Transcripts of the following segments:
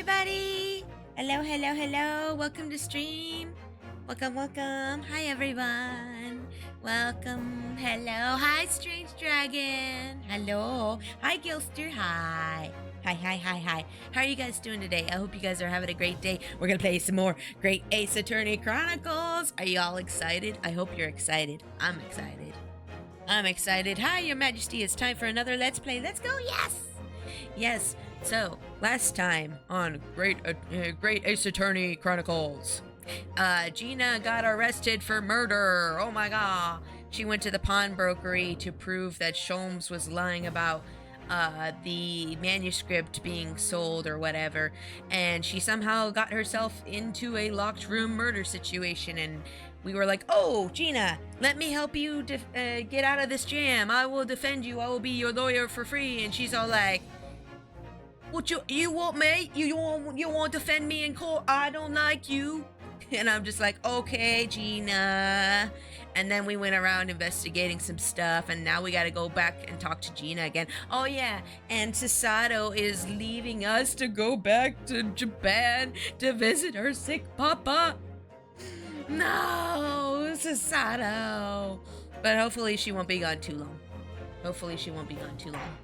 everybody! Hello, hello, hello. Welcome to stream. Welcome, welcome. Hi, everyone. Welcome. Hello. Hi, Strange Dragon. Hello. Hi, Gilster. Hi. Hi, hi, hi, hi. How are you guys doing today? I hope you guys are having a great day. We're going to play some more Great Ace Attorney Chronicles. Are you all excited? I hope you're excited. I'm excited. I'm excited. Hi, Your Majesty. It's time for another Let's Play. Let's go. Yes. Yes. So, last time on Great Ace Attorney Chronicles, Gina got arrested for murder. Oh my god. She went to the pawnbrokery to prove that Sholmes was lying about the manuscript being sold or whatever, and she somehow got herself into a locked room murder situation, and we were like, oh, Gina, let me help you get out of this jam. I will defend you. I will be your lawyer for free. And she's all like, what you want me? You want to defend me in court? I don't like you. And I'm just like, okay, Gina. And then we went around investigating some stuff, and now we got to go back and talk to Gina again. Oh yeah, and Sasato is leaving us to go back to Japan to visit her sick papa. No, Sasato. But hopefully she won't be gone too long. Hopefully she won't be gone too long.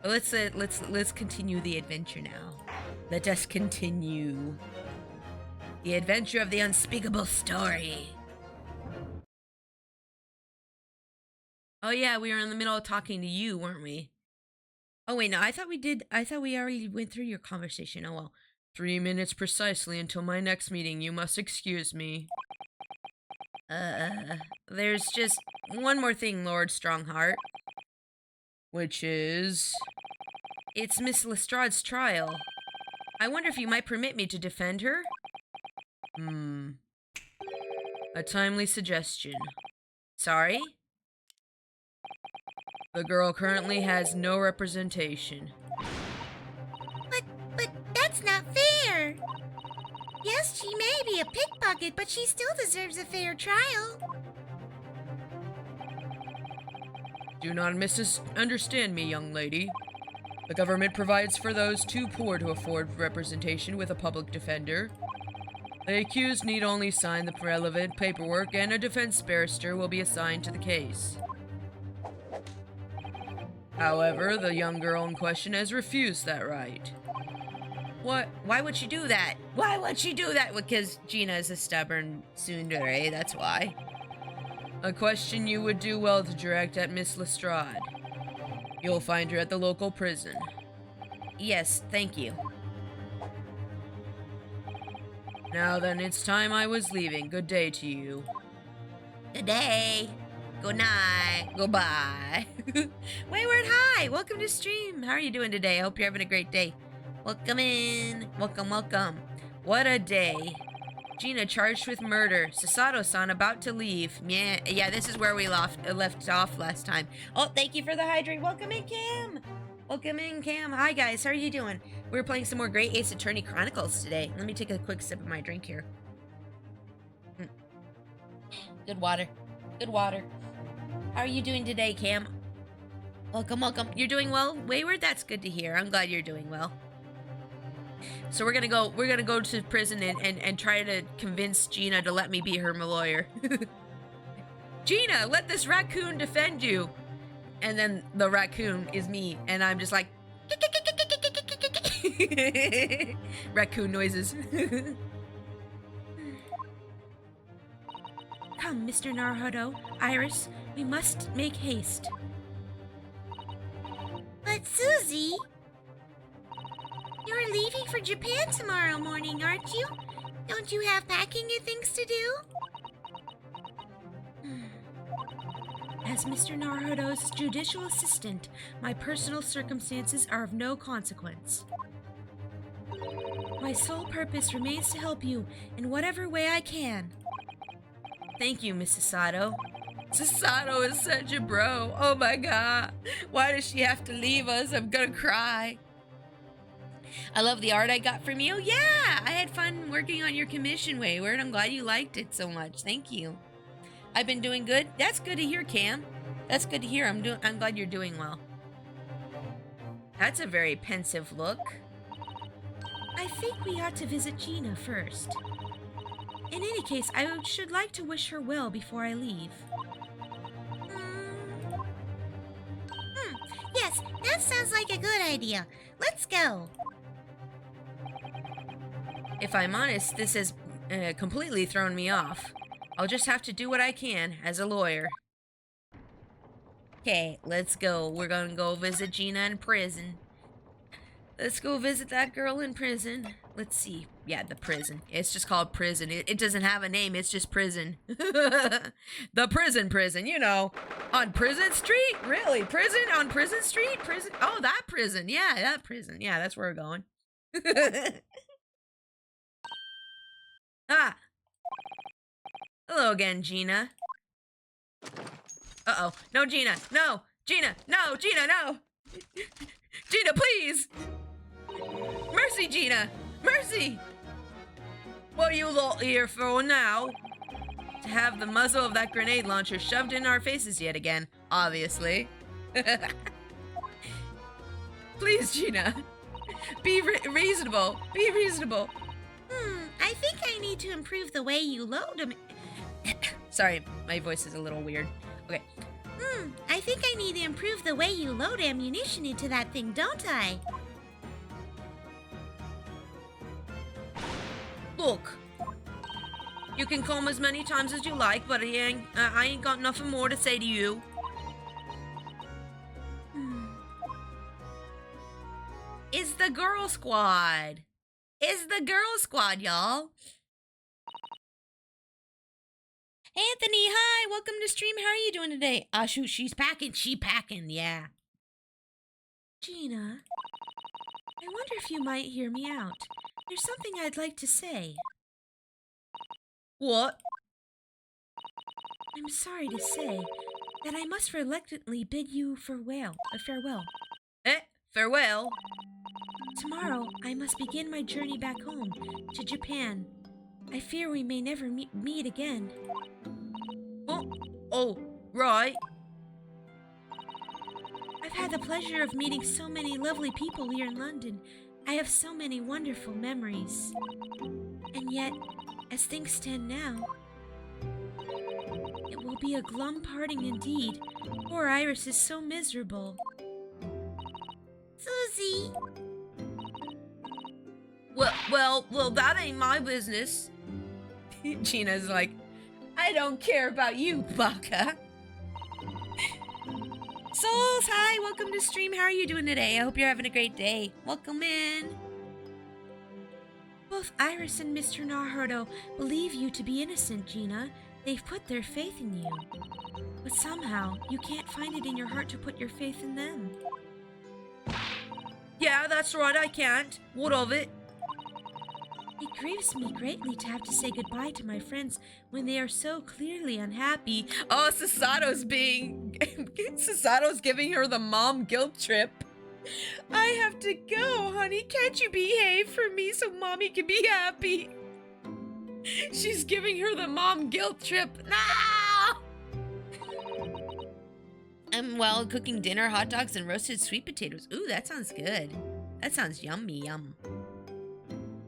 But let's continue the adventure now. Let us continue the adventure of the unspeakable story. Oh yeah, we were in the middle of talking to you, weren't we? Oh wait, no, I thought we already went through your conversation. Oh well. 3 minutes precisely until my next meeting. You must excuse me. There's just one more thing, Lord Strongheart. Which is... it's Miss Lestrade's trial. I wonder if you might permit me to defend her? A timely suggestion. Sorry? The girl currently has no representation. But that's not fair. Yes, she may be a pickpocket, but she still deserves a fair trial. Do not misunderstand me, young lady. The government provides for those too poor to afford representation with a public defender. The accused need only sign the relevant paperwork, and a defense barrister will be assigned to the case. However, the young girl in question has refused that right. What? Why would she do that? Why would she do that? Because Gina is a stubborn tsundere, that's why. A question you would do well to direct at Miss Lestrade. You'll find her at the local prison. Yes, thank you. Now then, it's time I was leaving. Good day to you. Good day. Good night. Goodbye. Wayward, hi. Welcome to stream. How are you doing today? I hope you're having a great day. Welcome in. Welcome, welcome. What a day. Gina charged with murder. Sasato-san about to leave. Yeah, this is where we left off last time. Oh, thank you for the hydrate. Welcome in, Cam. Welcome in, Cam. Hi, guys. How are you doing? We're playing some more Great Ace Attorney Chronicles today. Let me take a quick sip of my drink here. Good water. Good water. How are you doing today, Cam? Welcome, welcome. You're doing well, Wayward? That's good to hear. I'm glad you're doing well. So we're gonna go to prison and try to convince Gina to let me be her lawyer. Gina, let this raccoon defend you. And then the raccoon is me, and I'm just like raccoon noises. Come, Mr. Naruhodo, Iris, we must make haste. But Susie, you're leaving for Japan tomorrow morning, aren't you? Don't you have packing and things to do? As Mr. Naruhodo's judicial assistant, my personal circumstances are of no consequence. My sole purpose remains to help you in whatever way I can. Thank you, Miss Sasato. Sasato is such a bro. Oh my god. Why does she have to leave us? I'm gonna cry. I love the art I got from you. Yeah, I had fun working on your commission, Wayward. I'm glad you liked it so much. Thank you. I've been doing good. That's good to hear, Cam. That's good to hear. I'm glad you're doing well. That's a very pensive look. I I think we ought to visit Gina first. In any case, I should like to wish her well before I leave. Yes, that sounds like a good idea. Let's go. If I'm honest, this has completely thrown me off. I'll just have to do what I can as a lawyer. Okay, let's go. We're gonna go visit Gina in prison. Let's go visit that girl in prison. Let's see. Yeah, the prison. It's just called prison. It doesn't have a name. It's just prison. The prison, you know. On Prison Street? Really? Prison? On Prison Street? Prison? Oh, that prison. Yeah, that prison. Yeah, that's where we're going. Ah. Hello again, Gina. Uh-oh. No, Gina. No. Gina. No. Gina, no. Gina, please. Mercy, Gina. Mercy. What are you lot here for now? To have the muzzle of that grenade launcher shoved in our faces yet again, obviously. Please, Gina. Be reasonable. Be reasonable. I think I need to improve the way you load them. Sorry, my voice is a little weird. Okay. I think I need to improve the way you load ammunition into that thing, don't I? Look. You can come as many times as you like, but I ain't got nothing more to say to you. It's the Girl Squad. It's the Girl Squad, y'all. Anthony, hi. Welcome to stream. How are you doing today? Shoot, she's packing. She packing, yeah. Gina, I wonder if you might hear me out. There's something I'd like to say. What? I'm sorry to say that I must reluctantly bid you farewell. Farewell? Tomorrow, I must begin my journey back home, to Japan. I fear we may never meet again. Oh, right. I've had the pleasure of meeting so many lovely people here in London. I have so many wonderful memories. And yet, as things stand now, it will be a glum parting indeed. Poor Iris is so miserable. Susie! Well, that ain't my business. Gina's like, I don't care about you, Baka. Souls, hi, welcome to stream. How are you doing today? I hope you're having a great day. Welcome in. Both Iris and Mr. Naruto believe you to be innocent, Gina. They've put their faith in you. But somehow, you can't find it in your heart to put your faith in them. Yeah, that's right, I can't. What of it? It grieves me greatly to have to say goodbye to my friends when they are so clearly unhappy. Oh, Sasato's giving her the mom guilt trip. I have to go, honey. Can't you behave for me so mommy can be happy? She's giving her the mom guilt trip. No! I'm cooking dinner, hot dogs, and roasted sweet potatoes. Ooh, that sounds good. That sounds yummy, yum.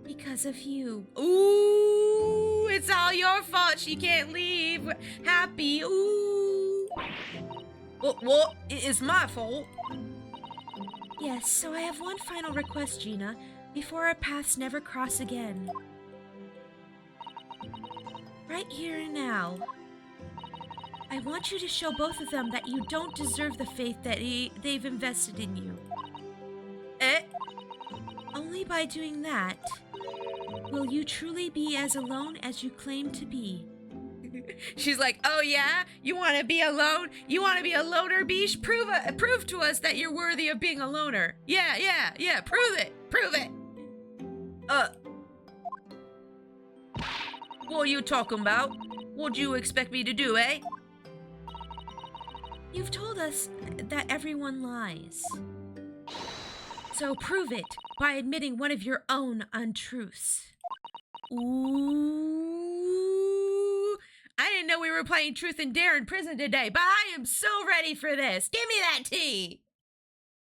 Because of you. Ooh, it's all your fault she can't leave happy. Ooh. What? It is my fault. Yes, so I have one final request, Gina, before our paths never cross again. Right here and now, I want you to show both of them that you don't deserve the faith that they've invested in you. Only by doing that will you truly be as alone as you claim to be. She's like, oh yeah? You want to be alone? You want to be a loner, Beesh? Prove to us that you're worthy of being a loner. Yeah, prove it. What are you talking about? What do you expect me to do, eh? You've told us that everyone lies. So prove it by admitting one of your own untruths. Ooh. I didn't know we were playing Truth and Dare in prison today, but I am so ready for this. Give me that tea.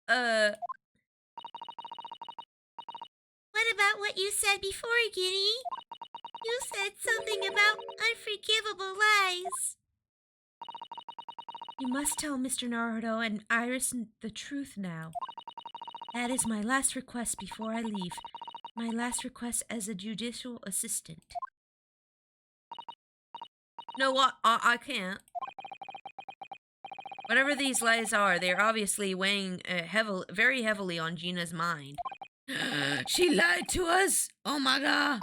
Well, What about what you said before, Giddy? You said something about unforgivable lies. You must tell Mr. Naruto and Iris the truth now. That is my last request before I leave. My last request as a judicial assistant. No, what? I can't. Whatever these lies are, they're obviously weighing very heavily on Gina's mind. She lied to us. Oh my god.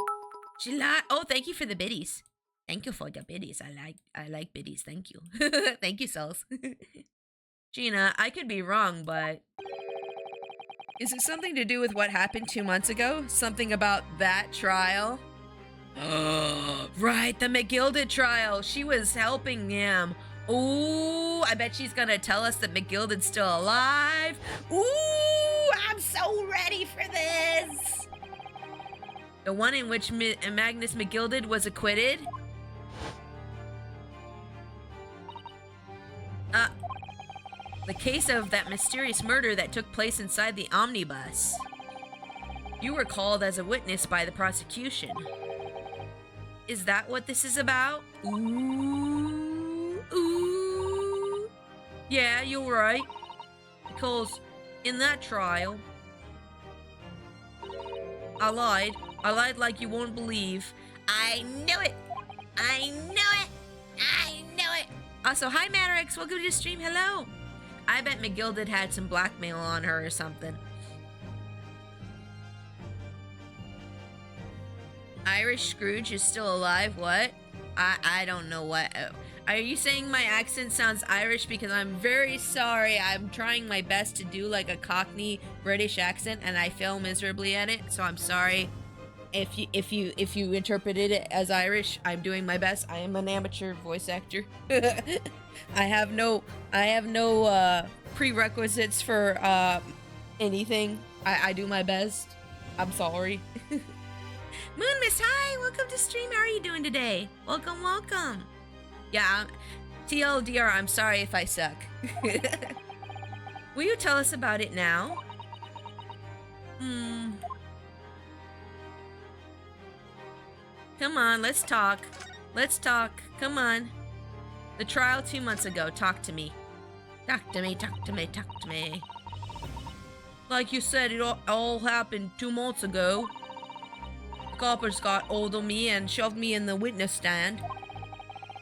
She lied. Oh, thank you for the biddies. Thank you for the biddies. I like biddies. Thank you. Thank you, Cells. Gina, I could be wrong, but is it something to do with what happened 2 months ago? Something about that trial? Right, the McGilded trial. She was helping him. Ooh, I bet she's gonna tell us that McGilded's still alive. Ooh, I'm so ready for this. The one in which Magnus McGilded was acquitted? The case of that mysterious murder that took place inside the omnibus. You were called as a witness by the prosecution. Is that what this is about? Ooh, ooh. Yeah, you're right. Because in that trial, I lied. I lied like you won't believe. I knew it. I knew it. I knew it. Also, hi Matrix, welcome to the stream. Hello. I bet McGilded had some blackmail on her or something. Irish Scrooge is still alive? What? I don't know what. Are you saying my accent sounds Irish? Because I'm very sorry. I'm trying my best to do like a Cockney British accent and I fail miserably at it. So I'm sorry if you interpreted it as Irish. I'm doing my best. I am an amateur voice actor. I have no prerequisites for anything. I do my best. I'm sorry. Moon Mist, hi! Welcome to stream. How are you doing today? Welcome, welcome. Yeah, TLDR, I'm sorry if I suck. Will you tell us about it now? Come on, let's talk. Let's talk. Come on. The trial 2 months ago. Talk to me. Talk to me, talk to me, talk to me. Like you said, it all happened 2 months ago. The coppers got hold of me and shoved me in the witness stand.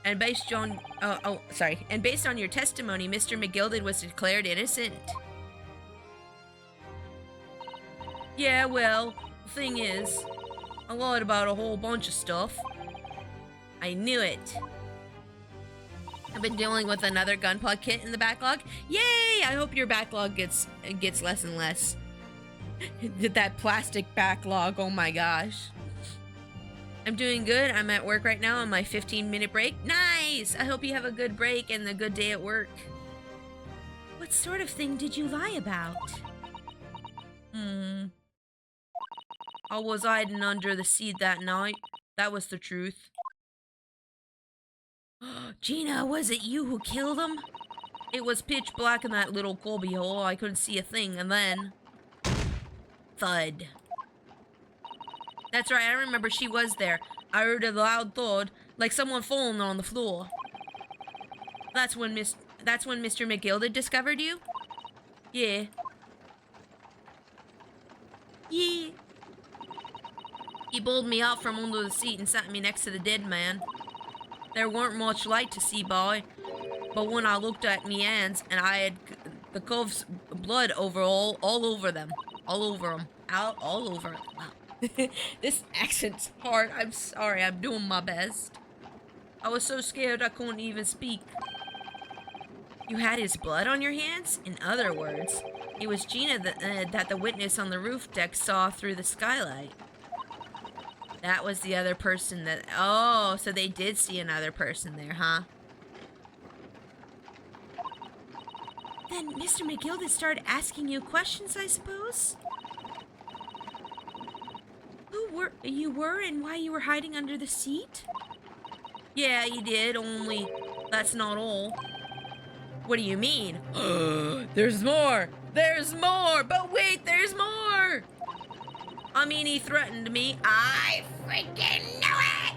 And based on based on your testimony, Mr. McGilded was declared innocent. Yeah, well, the thing is, I lied about a whole bunch of stuff. I knew it. I've been dealing with another gunpla kit in the backlog. Yay! I hope your backlog gets less and less. That plastic backlog, oh my gosh. I'm doing good. I'm at work right now on my 15-minute break. Nice! I hope you have a good break and a good day at work. What sort of thing did you lie about? I was hiding under the seat that night. That was the truth. Gina, was it you who killed him? It was pitch black in that little cubby hole. I couldn't see a thing, and then... thud. That's right, I remember she was there. I heard a loud thud, like someone falling on the floor. That's when Mr. McGilded discovered you? Yeah. Yeah. He pulled me out from under the seat and sat me next to the dead man. There weren't much light to see by, but when I looked at me hands and I had the cove's blood all over them. All over them. All over. Wow. This accent's hard. I'm sorry. I'm doing my best. I was so scared I couldn't even speak. You had his blood on your hands? In other words, it was Gina that the witness on the roof deck saw through the skylight. That was the other person that... Oh, so they did see another person there, huh? Then Mr. McGilded started asking you questions, I suppose? Who you were and why you were hiding under the seat? Yeah, he did, only that's not all. What do you mean? There's more! There's more! But wait, there's more! I mean, he threatened me. I freaking knew it!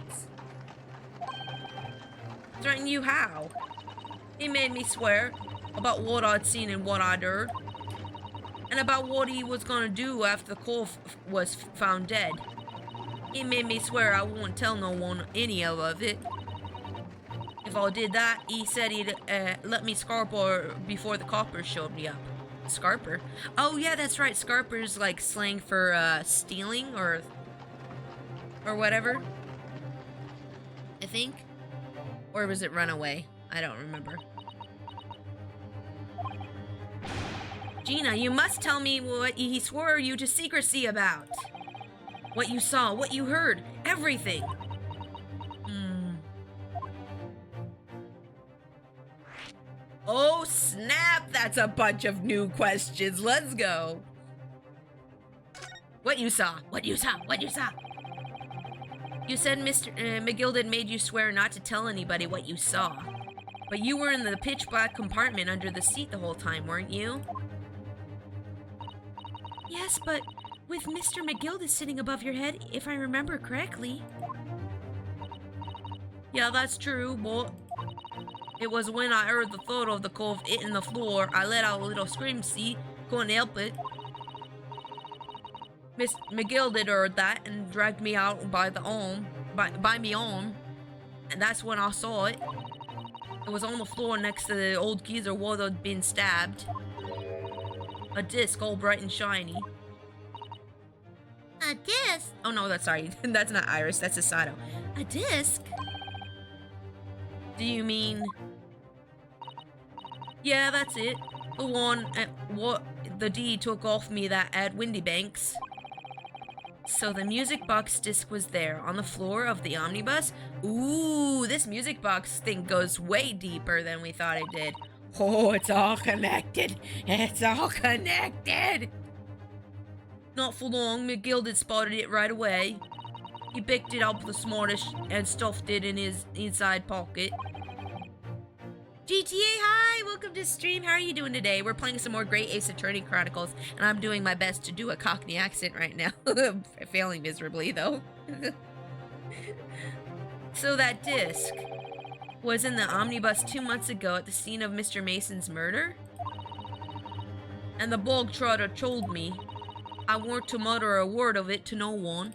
Threaten you how? He made me swear about what I'd seen and what I'd heard. And about what he was gonna do after the cove was found dead. He made me swear I won't tell no one any of it. If I did that, he said he'd let me scarper before the coppers showed me up. Scarper? Oh yeah, that's right. Scarper's like slang for stealing or whatever. I think. Or was it runaway? I don't remember. Gina, you must tell me what he swore you to secrecy about. What you saw, what you heard, everything. Oh snap, that's a bunch of new questions. Let's go. What you saw, what you saw, what you saw. You said Mr. McGilded made you swear not to tell anybody what you saw. But you were in the pitch black compartment under the seat the whole time, weren't you? Yes, but with Mr. McGilded sitting above your head, if I remember correctly. Yeah, that's true, but it was when I heard the thud of the cove hitting the floor, I let out a little scream, see? Couldn't help it. Miss McGilded heard that and dragged me out by me arm. And that's when I saw it. It was on the floor next to the old geezer where they'd been stabbed. A disc all bright and shiny. A disc? Oh no, that's sorry. That's not Iris, that's Asato. A disc? Do you mean... Yeah, that's it. The one what the D took off me that at Windy Banks. So the music box disc was there on the floor of the omnibus. Ooh, this music box thing goes way deeper than we thought it did. Oh, it's all connected. It's all connected. Not for long, McGilded spotted it right away. He picked it up the smartest and stuffed it in his inside pocket. GTA, hi! Welcome to stream. How are you doing today? We're playing some more Great Ace Attorney Chronicles, and I'm doing my best to do a Cockney accent right now. Failing miserably, though. So that disc was in the omnibus 2 months ago at the scene of Mr. Mason's murder? And the bog trotter told me I weren't to mutter a word of it to no one.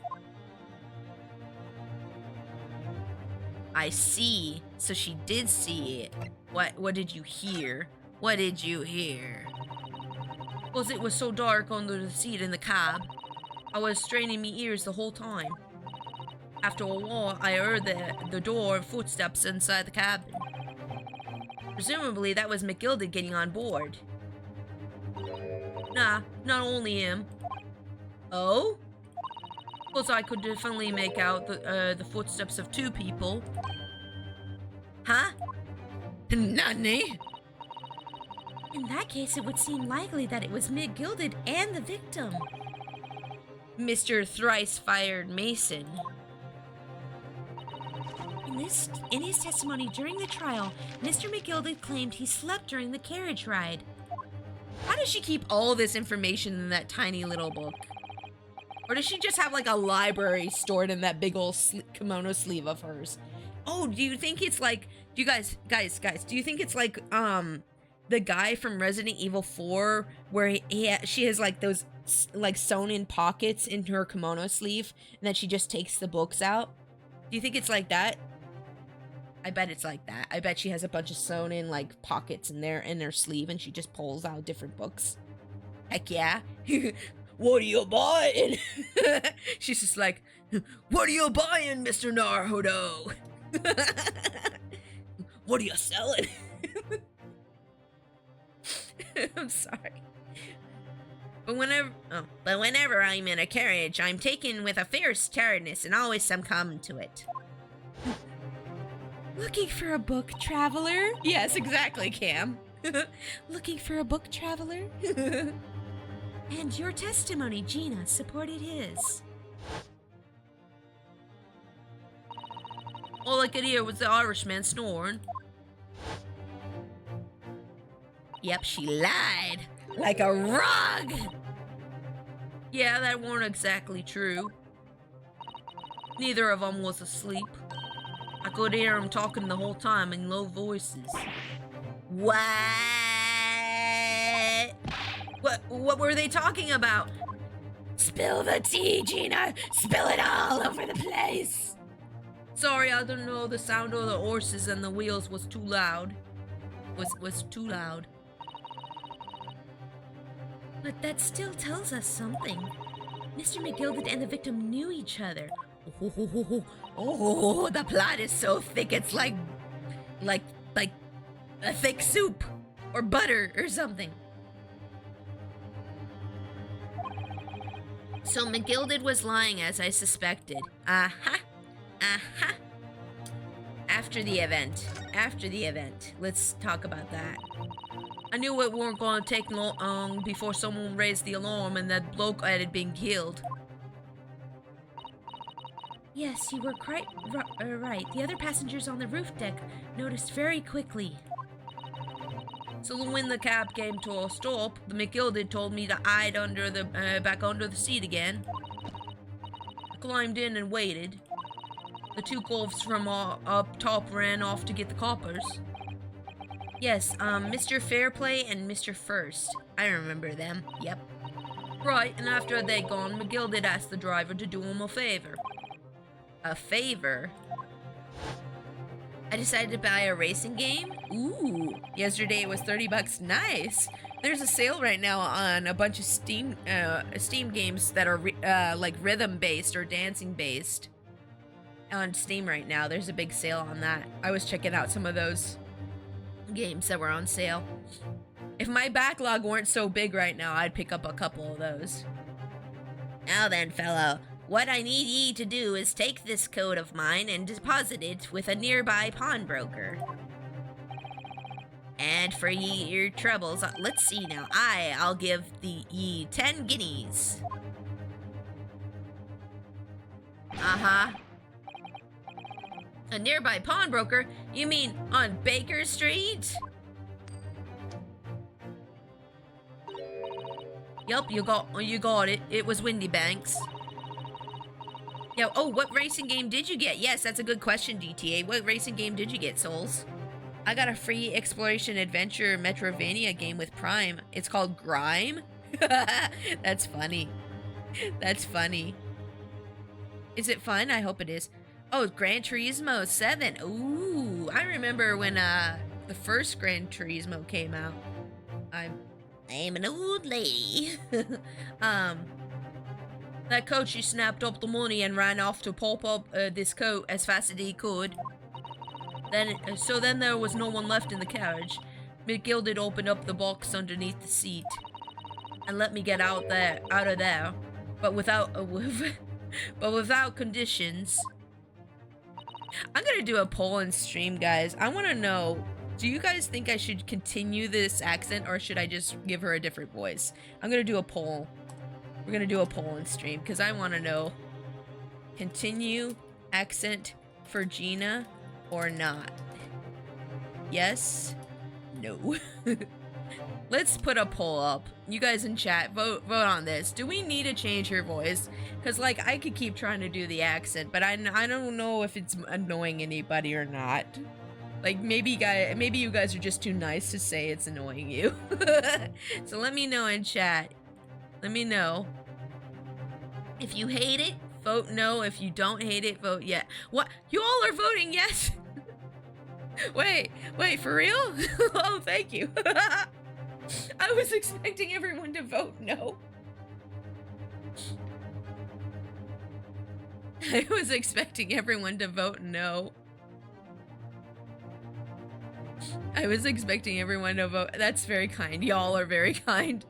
I see. So she did see it. What did you hear? What did you hear? Well, it was so dark under the seat in the cab. I was straining me ears the whole time. After a while, I heard the door and footsteps inside the cabin. Presumably, that was McGilded getting on board. Nah, not only him. Oh? Plus, I could definitely make out the footsteps of two people. Huh? Nani? In that case, it would seem likely that it was McGilded and the victim. Mr. Thrice-Fired Mason. In his testimony during the trial, Mr. McGilded claimed he slept during the carriage ride. How does she keep all this information in that tiny little book? Or does she just have like a library stored in that big old kimono sleeve of hers? Oh, do you think it's like, do you guys, do you think it's like, the guy from Resident Evil 4 where she has like those like sewn in pockets in her kimono sleeve and then she just takes the books out? Do you think it's like that? I bet it's like that. I bet she has a bunch of sewn in like pockets in her sleeve and she just pulls out different books. Heck yeah. What are you buying? She's just like, what are you buying, Mr. Naruto? What are you selling? I'm sorry. But whenever I'm in a carriage, I'm taken with a fierce tiredness and always some calm to it. Looking for a book, traveler? Yes, exactly, Cam. Looking for a book, traveler? And your testimony, Gina, supported his. All I could hear was the Irishman snoring. Yep, she lied. Like a rug! Yeah, that weren't exactly true. Neither of them was asleep. I could hear them talking the whole time in low voices. What? What were they talking about? Spill the tea, Gina! Spill it all over the place! Sorry, I don't know. The sound of the horses and the wheels was too loud. Was too loud. But that still tells us something. Mr. McGilded and the victim knew each other. Oh, the plot is so thick it's like a thick soup or butter or something. So McGilded was lying as I suspected. Aha. Aha. After the event. Let's talk about that. I knew it weren't going to take long before someone raised the alarm and that bloke had been killed. Yes, you were quite right. The other passengers on the roof deck noticed very quickly. So when the cab came to a stop, the McGilded told me to hide under the back under the seat again. I climbed in and waited. The two golfs from up top ran off to get the coppers. Yes, Mr. Fairplay and Mr. First. I remember them, yep. Right, and after they'd gone, McGilded asked the driver to do him a favor. A favor? I decided to buy a racing game? Ooh, yesterday it was $30. Nice! There's a sale right now on a bunch of Steam games that are like rhythm-based or dancing-based. On Steam right now, there's a big sale on that. I was checking out some of those games that were on sale. If my backlog weren't so big right now, I'd pick up a couple of those. Now then, fellow, what I need ye to do is take this coat of mine and deposit it with a nearby pawnbroker. And for ye your troubles, let's see now, I'll give ye 10 guineas. Uh-huh. A nearby pawnbroker? You mean on Baker Street? Yup, you got it. It was Windy Banks. Yeah, oh, what racing game did you get? Yes, that's a good question, DTA. What racing game did you get, Souls? I got a free exploration adventure Metrovania game with Prime. It's called Grime. That's funny. That's funny. Is it fun? I hope it is. Oh, Gran Turismo 7. Ooh, I remember when the first Gran Turismo came out. I'm an old lady. That coach, he snapped up the money and ran off to pop up this coat as fast as he could. Then there was no one left in the carriage. McGilded opened up the box underneath the seat and let me get out of there, but without conditions. I'm gonna do a poll and stream, guys. I want to know, do you guys think I should continue this accent or should I just give her a different voice? I'm gonna do a poll. We're gonna do a poll and stream because I want to know, continue accent for Gina or not? Yes? No. Let's put a poll up. You guys in chat, vote on this. Do we need to change her voice? Because, like, I could keep trying to do the accent, but I don't know if it's annoying anybody or not. Like, maybe you guys are just too nice to say it's annoying you. So let me know in chat. Let me know. If you hate it, vote no. If you don't hate it, vote yes. What? You all are voting yes? Wait, for real? Oh, thank you. I was expecting everyone to vote no. I was expecting everyone to vote no. I was expecting everyone to vote. That's very kind. Y'all are very kind.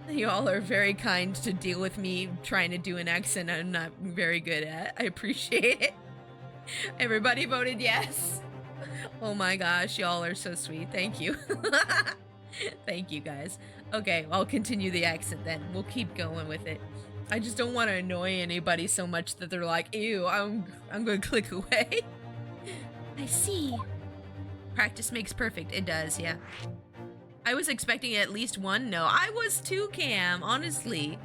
Y'all are very kind to deal with me trying to do an accent I'm not very good at. I appreciate it. Everybody voted yes. Oh my gosh, y'all are so sweet. Thank you. Thank you, guys. Okay, I'll continue the accent then. We'll keep going with it. I just don't want to annoy anybody so much that they're like, ew, I'm going to click away. I see. Practice makes perfect. It does, yeah. I was expecting at least one no. I was too, Cam, honestly.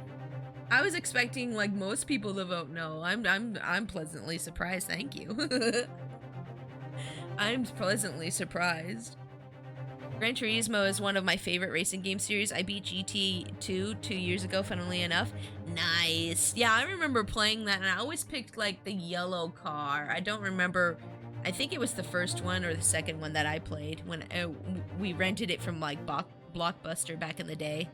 I was expecting like most people to vote no. I'm pleasantly surprised, thank you. I'm pleasantly surprised. Gran Turismo is one of my favorite racing game series. I beat GT2 2 years ago, funnily enough. Nice. Yeah, I remember playing that, and I always picked like the yellow car. I don't remember. I think it was the first one or the second one that I played when we rented it from like Blockbuster back in the day.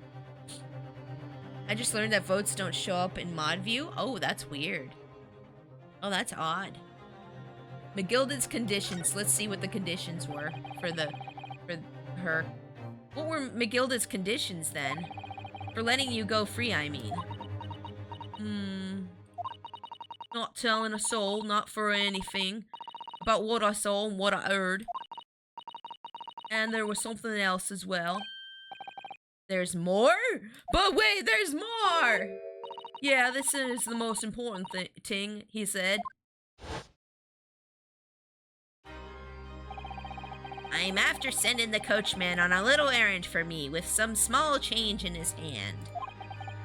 I just learned that votes don't show up in mod view. Oh, that's weird. Oh, that's odd. McGilded's conditions. Let's see what the conditions were for her. What were McGilded's conditions then? For letting you go free, I mean. Not telling a soul, not for anything, about what I saw and what I heard. And there was something else as well. There's more? But wait, there's more! Yeah, this is the most important thing, he said. I'm after sending the coachman on a little errand for me with some small change in his hand.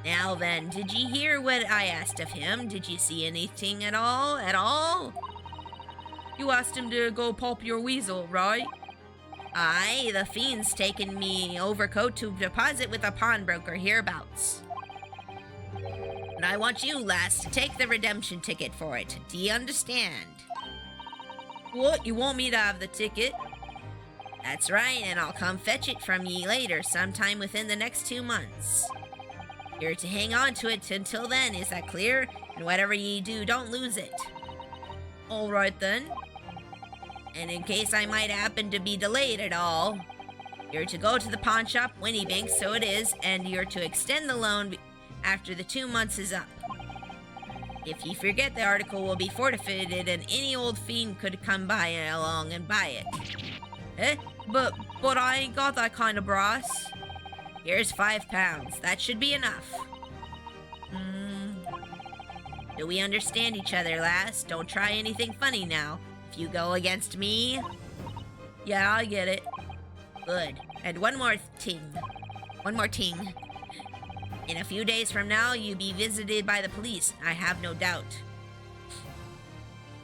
Now then, did ye hear what I asked of him? Did you see anything at all? At all? You asked him to go pop your weasel, right? Aye, the fiend's taken me overcoat to deposit with a pawnbroker hereabouts. And I want you, lass, to take the redemption ticket for it. Do you understand? What? You want me to have the ticket? That's right, and I'll come fetch it from ye later, sometime within the next 2 months. You're to hang on to it until then, is that clear? And whatever ye do, don't lose it. All right then. And in case I might happen to be delayed at all, you're to go to the pawn shop, Winniebank, so it is, and you're to extend the loan after the 2 months is up. If you forget, the article will be forfeited, and any old fiend could come by along and buy it. Eh? But I ain't got that kind of brass. Here's £5. That should be enough. Do we understand each other, lass? Don't try anything funny now. If you go against me... Yeah, I get it. Good. And one more ting. In a few days from now, you'll be visited by the police, I have no doubt.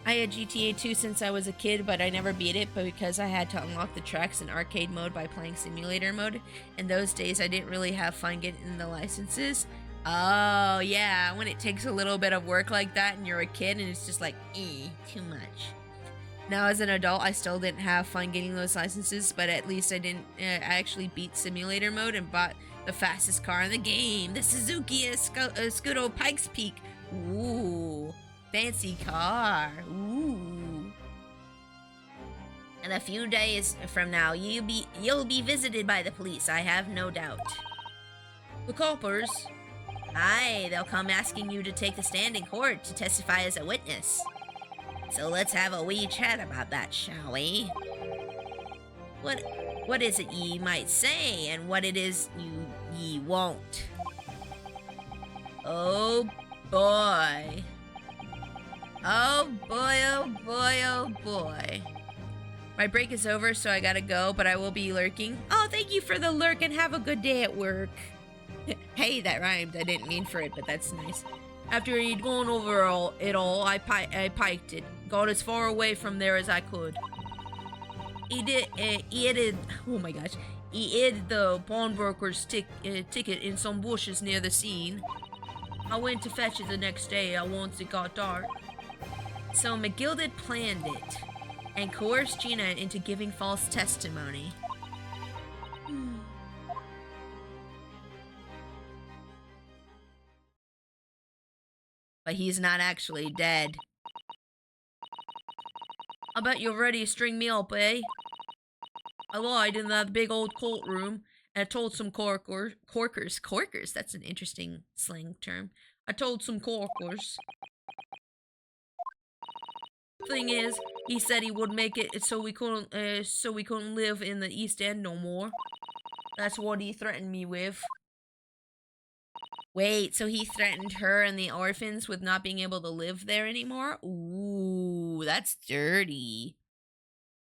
I had GTA 2 since I was a kid, but I never beat it, but because I had to unlock the tracks in arcade mode by playing simulator mode. In those days, I didn't really have fun getting the licenses. Oh, yeah, when it takes a little bit of work like that and you're a kid and it's just like, too much. Now, as an adult, I still didn't have fun getting those licenses, but at least I actually beat simulator mode and bought the fastest car in the game, the Suzuki Scudo Pikes Peak. Ooh. Fancy car. Ooh. And a few days from now, you'll be visited by the police, I have no doubt. The coppers? Aye, they'll come asking you to take the stand in court to testify as a witness. So let's have a wee chat about that, shall we? What is it ye might say, and what it is ye won't? Oh boy. Oh boy, oh boy, oh boy. My break is over, so I gotta go, but I will be lurking. Oh, thank you for the lurk and have a good day at work. Hey, that rhymed. I didn't mean for it, but that's nice. After he'd gone over it all, I piked it. Got as far away from there as I could. He hid the pawnbroker's ticket in some bushes near the scene. I went to fetch it the next day once it got dark. So McGilded planned it and coerced Gina into giving false testimony. But he's not actually dead. I bet you're ready to string me up, eh? I lied in that big old courtroom and I told some corkers, that's an interesting slang term. I told some corkers. Thing is, he said he would make it so we couldn't live in the East End no more. That's what he threatened me with. Wait, so he threatened her and the orphans with not being able to live there anymore? Ooh, that's dirty.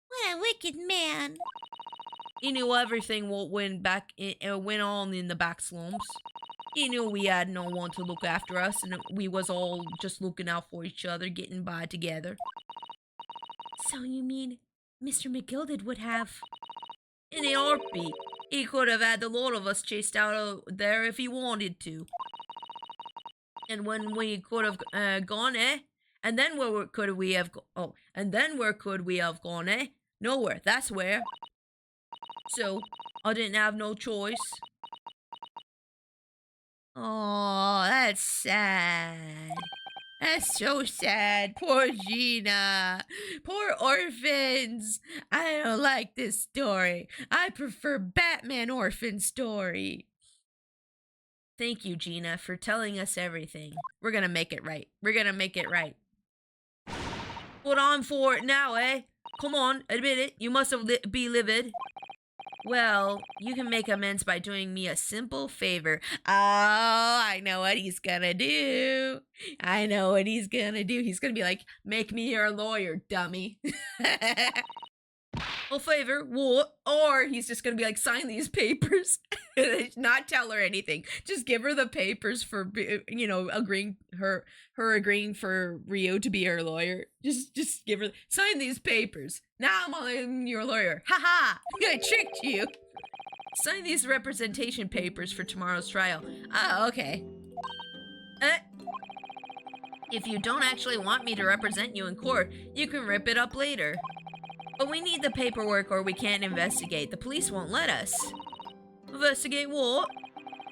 What a wicked man. He knew everything what went on in the back slums. He knew we had no one to look after us, and we was all just looking out for each other, getting by together. So you mean Mr. McGilded would have... In a heartbeat, he could have had the lot of us chased out of there if he wanted to. And when we could have gone, eh? And then where could we have and then where could we have gone, eh? Nowhere. That's where. So I didn't have no choice. Oh, that's sad. That's so sad. Poor Gina. Poor orphans. I don't like this story. I prefer Batman orphan story. Thank you, Gina, for telling us everything. We're gonna make it right. We're gonna make it right. Put on for it now, eh? Come on, admit it. You must have be livid. Well, you can make amends by doing me a simple favor. Oh, I know what he's gonna do. I know what he's gonna do. He's gonna be like, make me your lawyer, dummy. A favor, what? Or he's just gonna be like, sign these papers. Not tell her anything. Just give her the papers for, agreeing agreeing for Rio to be her lawyer. Just give her, sign these papers. Now I'm your lawyer. Ha ha! I tricked you. Sign these representation papers for tomorrow's trial. Oh, okay. If you don't actually want me to represent you in court, you can rip it up later. But we need the paperwork or we can't investigate. The police won't let us. Investigate what?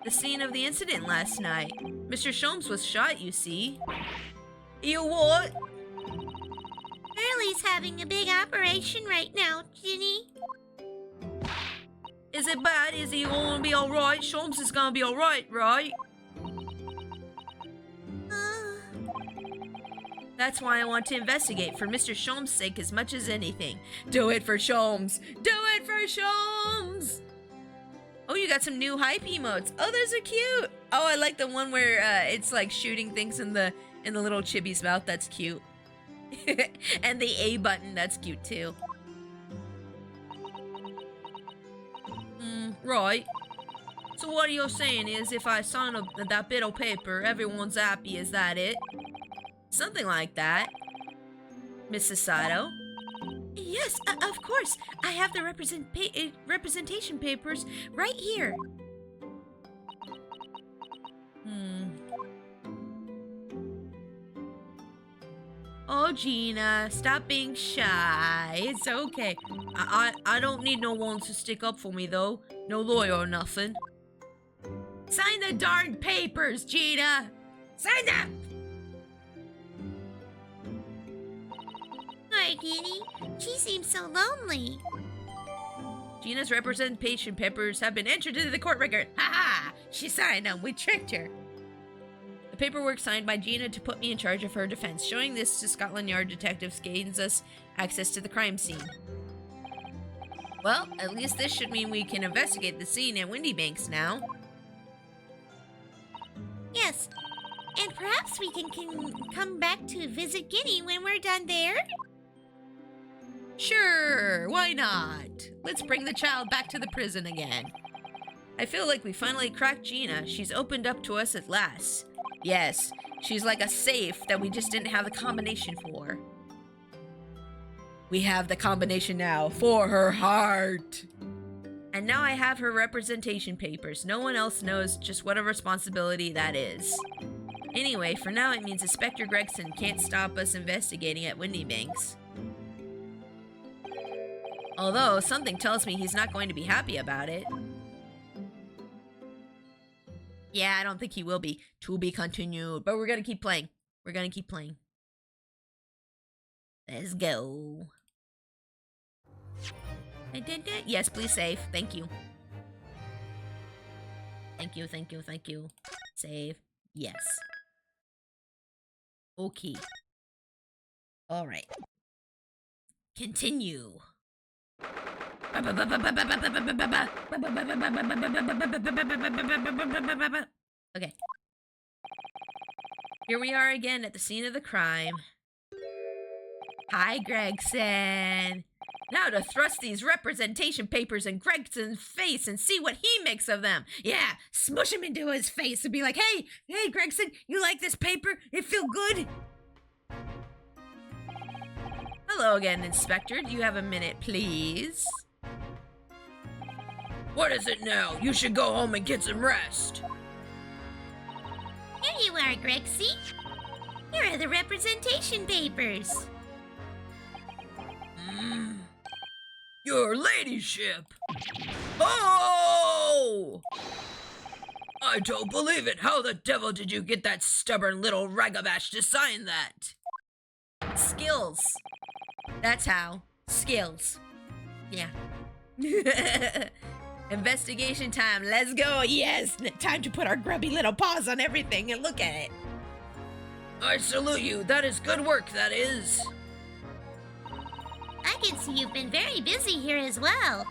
The scene of the incident last night. Mr. Sholmes was shot, you see. You what? Hurley's having a big operation right now, Ginny. Is it bad? Is he gonna be alright? Sholmes is gonna be alright, right? That's why I want to investigate for Mr. Sholmes' sake as much as anything. Do it for Sholmes! Do it for Sholmes! Oh, you got some new hype emotes. Oh, those are cute. Oh, I like the one where it's like shooting things in the little chibi's mouth. That's cute. And the A button, that's cute too. Right. So what you're saying is if I sign that bit of paper, everyone's happy, is that it? Something like that. Mrs. Sato? Yes, of course. I have the representation papers right here. Oh, Gina, stop being shy. It's okay. I don't need no one to stick up for me, though. No lawyer or nothing. Sign the darn papers, Gina! Sign them! Hi, Ginny. She seems so lonely. Gina's representation papers have been entered into the court record. Ha ha! She signed them. We tricked her. The paperwork signed by Gina to put me in charge of her defense. Showing this to Scotland Yard detectives gains us access to the crime scene. Well, at least this should mean we can investigate the scene at Windy Banks now. Yes, and perhaps we can come back to visit Ginny when we're done there. Sure, why not? Let's bring the child back to the prison again. I feel like we finally cracked Gina. She's opened up to us at last. Yes, she's like a safe that we just didn't have the combination for. We have the combination now for her heart. And now I have her representation papers. No one else knows just what a responsibility that is. Anyway, for now it means Inspector Gregson can't stop us investigating at Windy Banks. Although, something tells me he's not going to be happy about it. Yeah, I don't think he will be. To be continued. But we're gonna keep playing. We're gonna keep playing. Let's go. Yes, please save. Thank you. Thank you, thank you, thank you. Save. Yes. Okay. Alright. Continue. Okay. Here we are again at the scene of the crime. Hi, Gregson. Now to thrust these representation papers in Gregson's face and see what he makes of them. Yeah, smush him into his face and be like, hey, Gregson, you like this paper? It feel good? Hello again, Inspector. Do you have a minute, please? What is it now? You should go home and get some rest. Here you are, Grexy. Here are the representation papers. Your ladyship! Oh! I don't believe it! How the devil did you get that stubborn little ragabash to sign that? Skills. That's how. Skills. Yeah. Investigation time. Let's go. Yes! Time to put our grubby little paws on everything and look at it. I salute you. That is good work, that is. I can see you've been very busy here as well.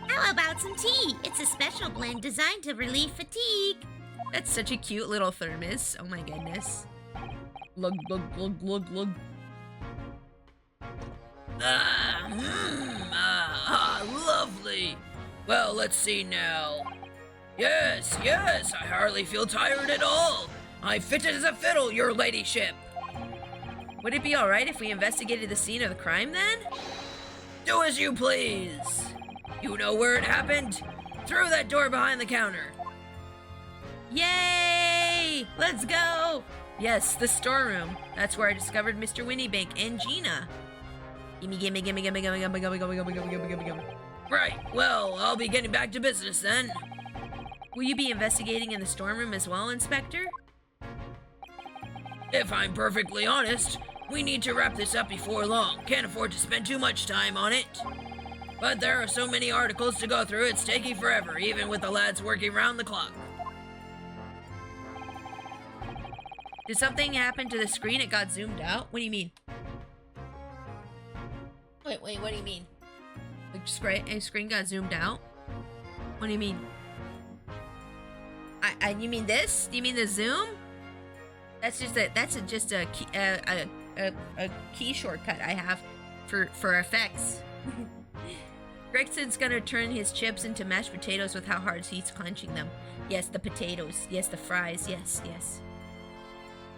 How about some tea? It's a special blend designed to relieve fatigue. That's such a cute little thermos. Oh my goodness. Glug, glug, glug, glug, glug. Lovely. Well, let's see now. Yes, I hardly feel tired at all. I'm fit as a fiddle, your ladyship. Would it be alright if we investigated the scene of the crime then? Do as you please. You know where it happened? Through that door behind the counter. Yay! Let's go! Yes, the storeroom. That's where I discovered Mr. Winniebank and Gina. Gimme, gimme, gimme, gimme, gimme, gimme, gimme, gimme, gimme, gimme, gimme, gimme, gimme. Right, well, I'll be getting back to business then. Will you be investigating in the storeroom as well, Inspector? If I'm perfectly honest, we need to wrap this up before long. Can't afford to spend too much time on it. But there are so many articles to go through, it's taking forever, even with the lads working round the clock. Did something happen to the screen? It got zoomed out? What do you mean? Wait, what do you mean? The screen got zoomed out? What do you mean? You mean this? Do you mean the zoom? That's just a key shortcut I have for effects. Gregson's gonna turn his chips into mashed potatoes with how hard he's clenching them. Yes, the potatoes. Yes, the fries. Yes.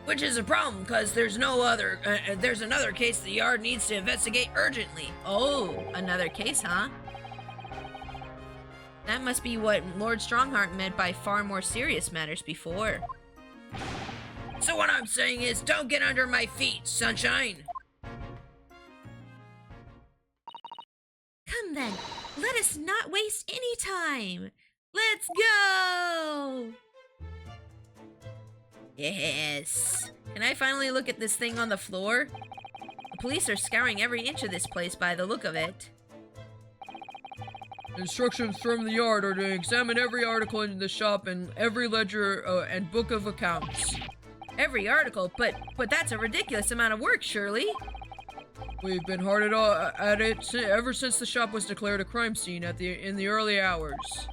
Which is a problem, because there's another case the yard needs to investigate urgently. Oh, another case, huh? That must be what Lord Strongheart meant by far more serious matters before. So what I'm saying is, don't get under my feet, sunshine! Come then, let us not waste any time. Let's go! Yes. Can I finally look at this thing on the floor? The police are scouring every inch of this place by the look of it. Instructions from the yard are to examine every article in the shop and every ledger and book of accounts. Every article? But that's a ridiculous amount of work, surely? We've been hard at it ever since the shop was declared a crime scene in the early hours.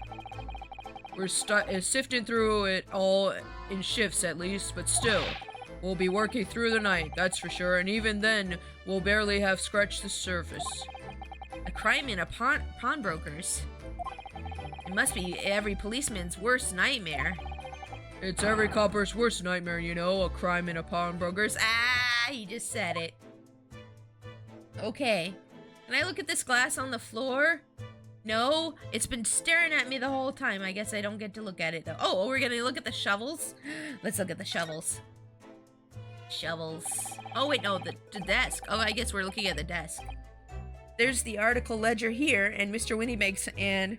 We're sifting through it all in shifts at least, but still, we'll be working through the night, that's for sure, and even then, we'll barely have scratched the surface. A crime in a pawnbroker's? It must be every policeman's worst nightmare. It's every copper's worst nightmare, you know, a crime in a pawnbroker's. Ah, he just said it. Okay. Can I look at this glass on the floor? No, it's been staring at me the whole time. I guess I don't get to look at it though. Oh, we're gonna look at the shovels? Let's look at the shovels. Shovels. Oh wait, no, the desk. Oh, I guess we're looking at the desk. There's the article ledger here, and Mr. Winniebank's and...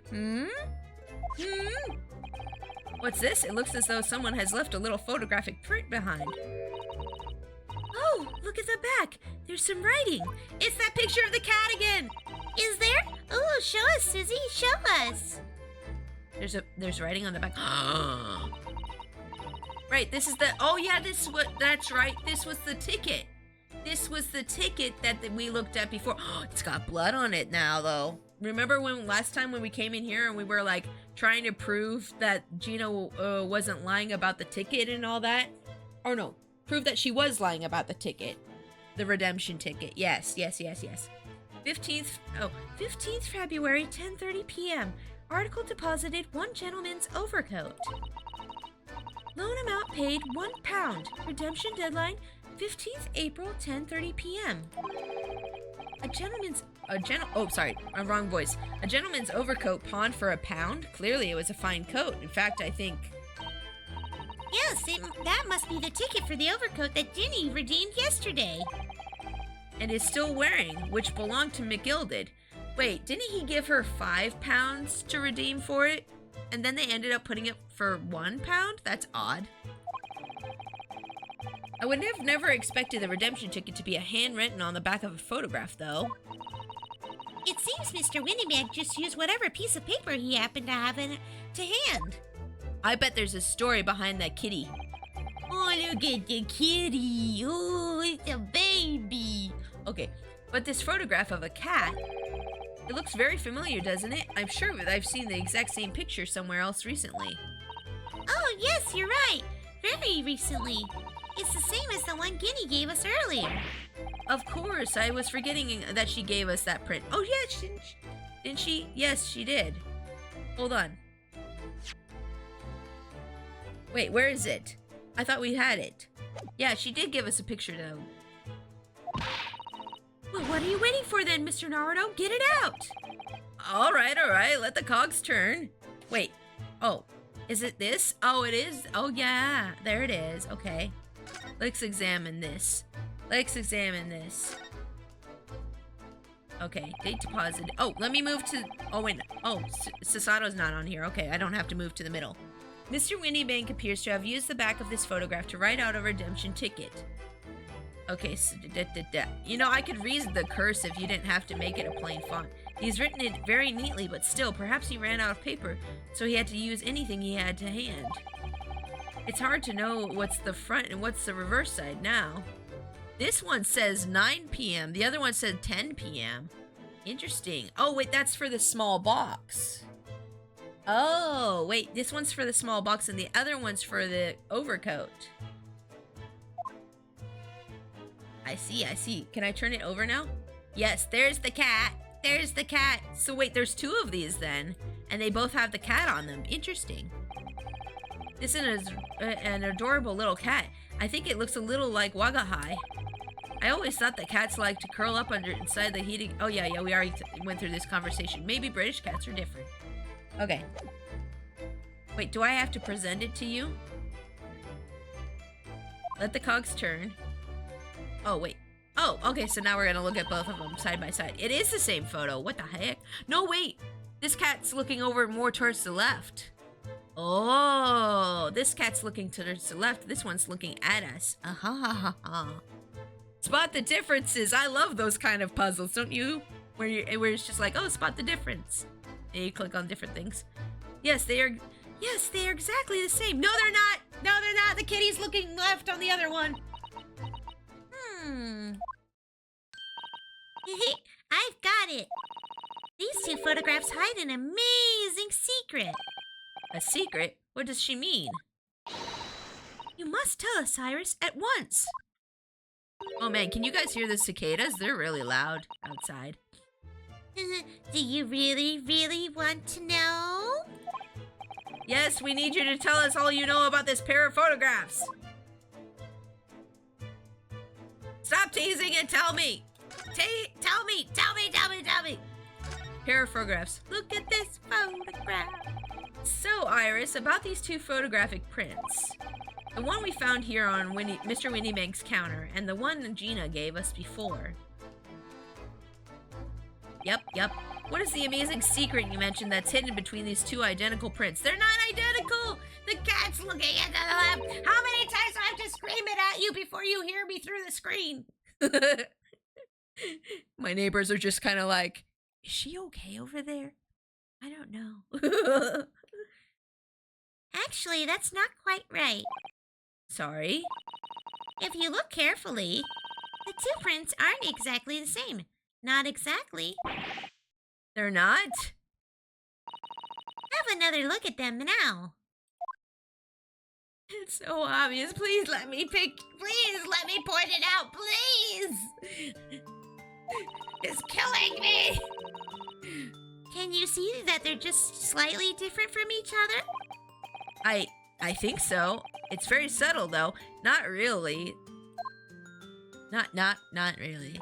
What's this? It looks as though someone has left a little photographic print behind. Oh, look at the back. There's some writing. It's that picture of the cat again. Is there? Oh, show us, Susie. Show us. There's writing on the back. Right, this is the... Oh yeah, that's right. This was the ticket. This was the ticket that we looked at before. Oh, it's got blood on it now, though. Remember last time when we came in here and we were like trying to prove that Gina wasn't lying about the ticket and all that? Or no, prove that she was lying about the ticket. The redemption ticket. Yes. 15th, 15th February, 10:30 p.m. Article deposited one gentleman's overcoat. Loan amount paid £1. Redemption deadline 15th April, 10:30 p.m. Wrong voice. A gentleman's overcoat pawned for £1? Clearly it was a fine coat. In fact, I think... Yes, that must be the ticket for the overcoat that Ginny redeemed yesterday. And is still wearing, which belonged to McGilded. Wait, didn't he give her £5 to redeem for it? And then they ended up putting it for £1? That's odd. I would have never expected the redemption ticket to be a handwritten on the back of a photograph, though. It seems Mr. Winnybag just used whatever piece of paper he happened to have to hand. I bet there's a story behind that kitty. Oh, look at the kitty. Oh, it's a baby. Okay, but this photograph of a cat, it looks very familiar, doesn't it? I'm sure that I've seen the exact same picture somewhere else recently. Oh, yes, you're right. Very recently. It's the same as the one Ginny gave us earlier. Of course, I was forgetting that she gave us that print. Oh, yeah, didn't she? Yes, she did. Hold on. Wait, where is it? I thought we had it. Yeah, she did give us a picture, though. Well, what are you waiting for then, Mr. Naruto? Get it out! All right, let the cogs turn. Wait, oh, is it this? Oh, it is? Oh, yeah, there it is, okay. Let's examine this. Okay, date deposit. Oh, let me move to, oh, wait, oh, Sasato's not on here. Okay, I don't have to move to the middle. Mr. Winniebank appears to have used the back of this photograph to write out a redemption ticket. Okay, so you know, I could read the cursive. You didn't have to make it a plain font. He's written it very neatly, but still, perhaps he ran out of paper, so he had to use anything he had to hand. It's hard to know what's the front and what's the reverse side now. This one says 9 p.m. The other one said 10 p.m. Interesting. Oh, wait, that's for the small box. Oh, wait, this one's for the small box and the other one's for the overcoat. I see. Can I turn it over now? Yes, there's the cat. So wait, there's two of these then, and they both have the cat on them. Interesting. This is an adorable little cat. I think it looks a little like Wagahai. I always thought that cats like to curl up inside the heating. Oh yeah, we already went through this conversation. Maybe British cats are different. Okay. Wait, do I have to present it to you? Let the cogs turn. Oh, wait. Oh, okay, so now we're gonna look at both of them side by side. It is the same photo. What the heck? No, wait. This cat's looking over more towards the left. Oh, this cat's looking towards the left. This one's looking at us. Spot the differences. I love those kind of puzzles, don't you? Where it's just like, oh, spot the difference. And you click on different things. Yes, they are exactly the same. No, they're not. The kitty's looking left on the other one. I've got it. These two photographs hide an amazing secret. A secret? What does she mean? You must tell us, Cyrus, at once. Oh man, can you guys hear the cicadas? They're really loud outside. Do you really want to know? Yes, we need you to tell us all you know about this pair of photographs. Stop teasing and tell me. Tell me. Pair of photographs. Look at this photograph. So, Iris, about these two photographic prints. The one we found here on Mr. Winniebank's counter, and the one Gina gave us before. Yep. What is the amazing secret you mentioned that's hidden between these two identical prints? They're not identical! The cat's looking at the left! How many times do I have to scream it at you before you hear me through the screen? My neighbors are just kind of like, is she okay over there? I don't know. Actually, that's not quite right. Sorry? If you look carefully, the two prints aren't exactly the same. Not exactly. They're not? Have another look at them now. It's so obvious. Please let me pick. Please let me point it out. Please. It's killing me. Can you see that they're just slightly different from each other? I think so. It's very subtle though. Not really. Not really.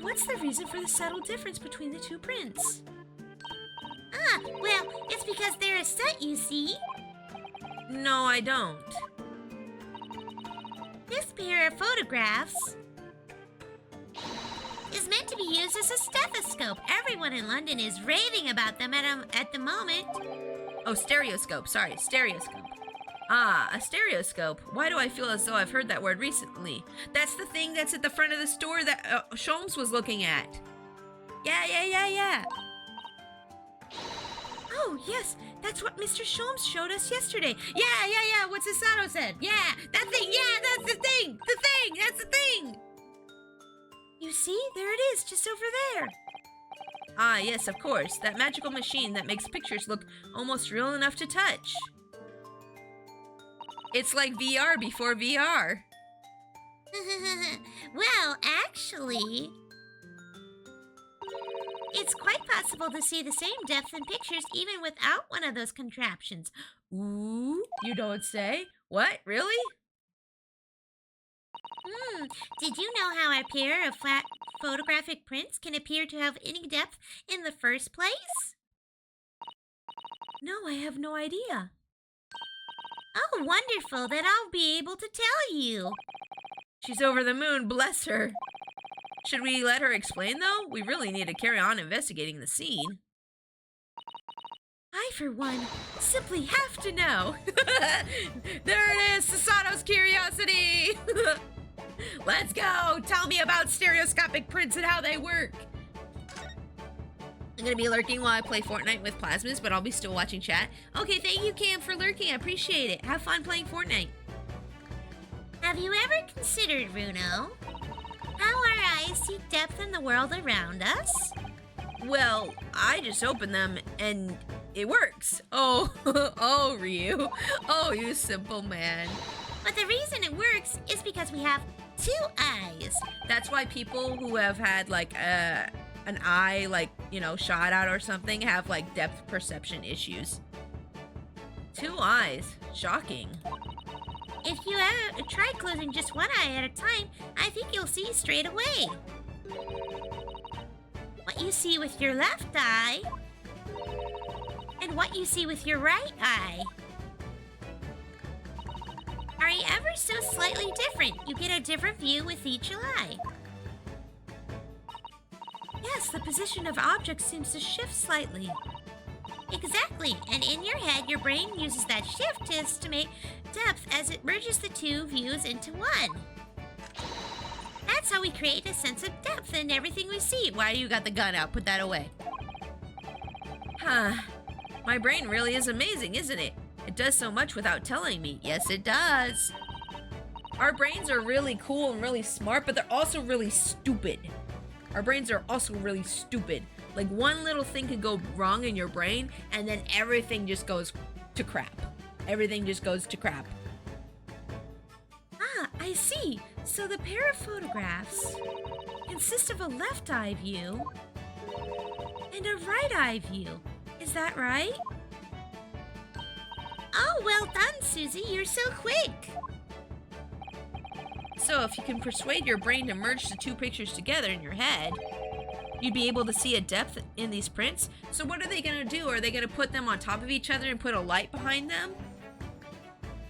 What's the reason for the subtle difference between the two prints? Ah, well, it's because they're a set, you see. No, I don't. This pair of photographs is meant to be used as a stethoscope. Everyone in London is raving about them at the moment. Oh, stereoscope. Sorry, stereoscope. Ah, a stereoscope. Why do I feel as though I've heard that word recently? That's the thing that's at the front of the store that Sholmes was looking at. Yeah. Oh, yes. That's what Mr. Sholmes showed us yesterday. Yeah. What Sasato said. Yeah, that thing. Yeah, that's the thing. That's the thing. You see? There it is, just over there. Ah, yes, of course. That magical machine that makes pictures look almost real enough to touch. It's like VR before VR. Well, actually, it's quite possible to see the same depth in pictures even without one of those contraptions. Ooh, you don't say? What, really? Did you know how a pair of flat photographic prints can appear to have any depth in the first place? No, I have no idea. Oh, wonderful. Then I'll be able to tell you. She's over the moon, bless her. Should we let her explain, though? We really need to carry on investigating the scene. I, for one, simply have to know. There it is, Sasato's curiosity. Let's go. Tell me about stereoscopic prints and how they work. I'm gonna be lurking while I play Fortnite with Plasmas, but I'll be still watching chat. Okay, thank you, Cam, for lurking. I appreciate it. Have fun playing Fortnite. Have you ever considered, Runo, how our eyes see depth in the world around us? Well, I just open them and it works. Oh, oh, Ryu. Oh, you simple man. But the reason it works is because we have two eyes. That's why people who have had like an eye like, shot out or something have like depth perception issues. Two eyes. Shocking. If you try closing just one eye at a time, I think you'll see straight away. What you see with your left eye and what you see with your right eye are ever so slightly different. You get a different view with each eye. Yes, the position of objects seems to shift slightly. Exactly, and in your head, your brain uses that shift to estimate depth as it merges the two views into one. That's how we create a sense of depth in everything we see. Why you got the gun out? Put that away. Huh. My brain really is amazing, isn't it? It does so much without telling me. Yes, it does. Our brains are really cool and really smart, but they're also really stupid. Our brains are also really stupid. Like one little thing could go wrong in your brain and then everything just goes to crap. Everything just goes to crap. Ah, I see. So the pair of photographs consist of a left eye view and a right eye view. Is that right? Oh, well done, Susie. You're so quick. So if you can persuade your brain to merge the two pictures together in your head, you'd be able to see a depth in these prints. So what are they going to do? Are they going to put them on top of each other and put a light behind them?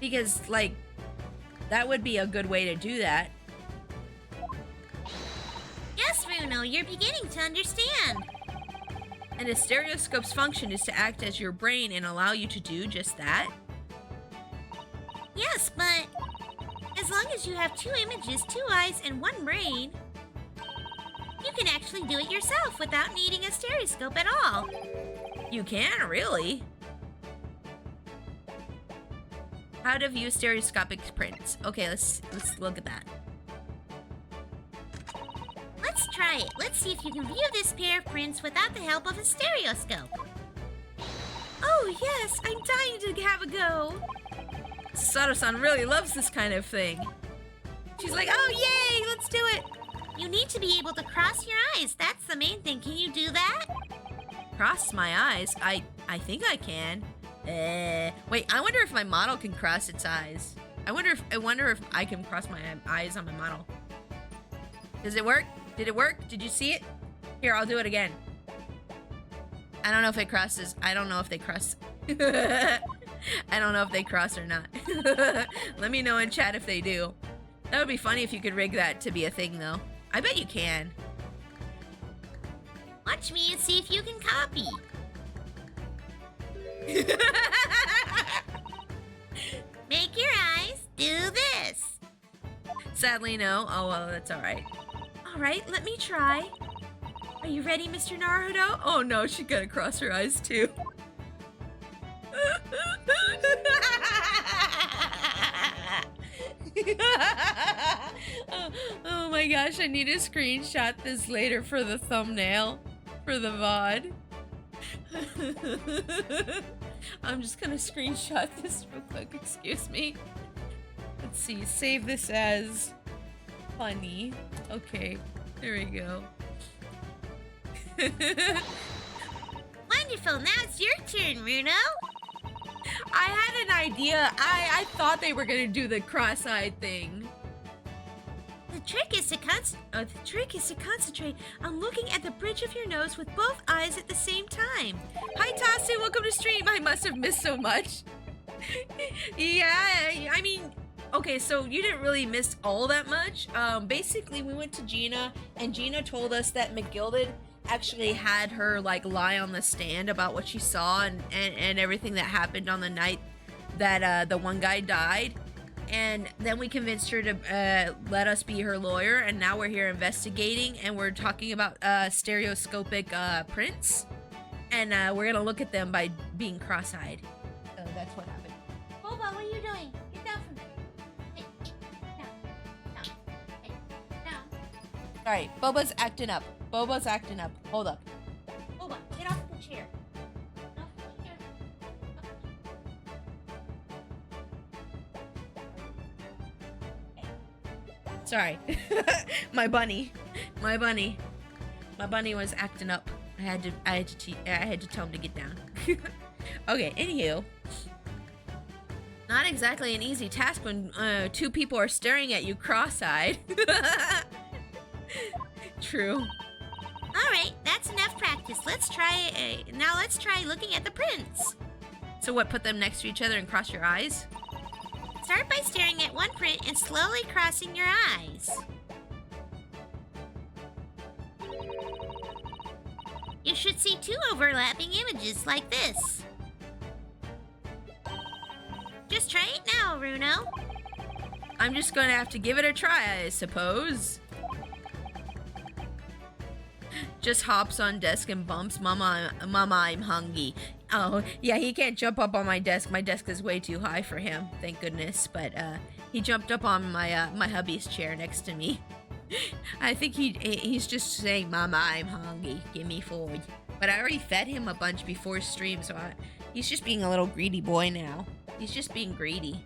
Because, like, that would be a good way to do that. Yes, Runo, you're beginning to understand. And a stereoscope's function is to act as your brain and allow you to do just that? Yes, but as long as you have two images, two eyes, and one brain, you can actually do it yourself without needing a stereoscope at all. You can, really? How to view stereoscopic prints. Okay, let's look at that. Let's try it. Let's see if you can view this pair of prints without the help of a stereoscope. Oh, yes, I'm dying to have a go. Sato-san really loves this kind of thing. She's like, oh, yay, let's do it. You need to be able to cross your eyes. That's the main thing. Can you do that? Cross my eyes? I think I can. Wait, I wonder if my model can cross its eyes. I wonder if I can cross my eyes on my model. Does it work? Did it work? Did you see it? Here, I'll do it again. I don't know if it crosses. I don't know if they cross. I don't know if they cross or not. Let me know in chat if they do. That would be funny if you could rig that to be a thing, though. I bet you can. Watch me and see if you can copy. Make your eyes do this. Sadly, no. Oh, well, that's all right. All right, let me try. Are you ready, Mr. Naruto? Oh, no, she gotta cross her eyes, too. Oh my gosh, I need to screenshot this later for the thumbnail for the VOD. I'm just gonna screenshot this real quick, excuse me. Let's see, save this as funny. Okay, there we go. Wonderful, now it's your turn, Runo. I had an idea. I thought they were gonna do the cross-eyed thing. The trick is to concentrate on looking at the bridge of your nose with both eyes at the same time. Hi Tassu, welcome to stream. I must have missed so much. Yeah, I mean, okay, so you didn't really miss all that much. Basically we went to Gina and Gina told us that McGilded actually had her like lie on the stand about what she saw and everything that happened on the night that the one guy died. And then we convinced her to let us be her lawyer, and now we're here investigating, and we're talking about stereoscopic prints, and we're gonna look at them by being cross-eyed. So that's what happened. Boba, what are you doing? Get down from there. Hey, down. Hey, down. All right, Boba's acting up. Boba's acting up. Hold up. Boba, get off the chair. Off the chair. Sorry. My bunny was acting up. I had to tell him to get down. Okay, anywho. Not exactly an easy task when two people are staring at you cross-eyed. True. All right, that's enough practice. Let's try looking at the prints. So what, put them next to each other and cross your eyes? Start by staring at one print and slowly crossing your eyes. You should see two overlapping images like this. Just try it now, Runo. I'm just gonna have to give it a try, I suppose. Just hops on desk and bumps, Mama, I'm hungry. Oh, yeah, he can't jump up on my desk. My desk is way too high for him, thank goodness. But he jumped up on my my hubby's chair next to me. I think he's just saying, Mama, I'm hungry. Give me food. But I already fed him a bunch before stream, so he's just being a little greedy boy now. He's just being greedy.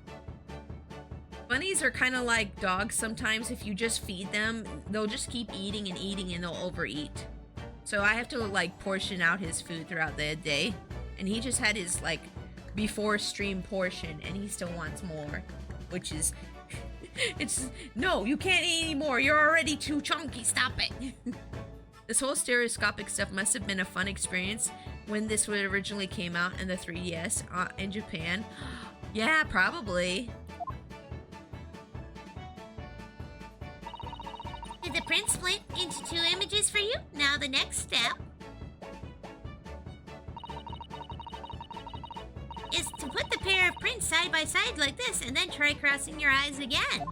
Bunnies are kind of like dogs sometimes. If you just feed them, they'll just keep eating and eating and they'll overeat. So I have to like portion out his food throughout the day. And he just had his like before stream portion and he still wants more, which is it's no, you can't eat anymore. You're already too chunky. Stop it. This whole stereoscopic stuff must have been a fun experience when this originally came out in the 3DS in Japan. Yeah, probably. Did the print split into two images for you? Now the next step is to put the pair of prints side by side like this and then try crossing your eyes again.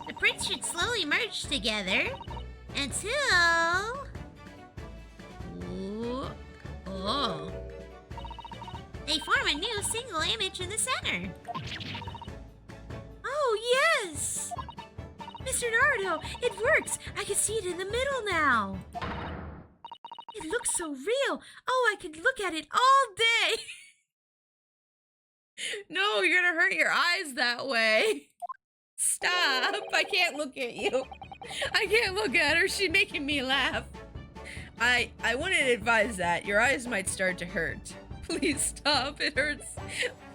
The prints should slowly merge together until... Ooh. Oh. They form a new single image in the center. Oh, yes! Mr. Naruto, it works! I can see it in the middle now! It looks so real! Oh, I could look at it all day! No, you're gonna hurt your eyes that way. Stop! I can't look at you. I can't look at her. She's making me laugh. I wouldn't advise that. Your eyes might start to hurt. Please stop. It hurts.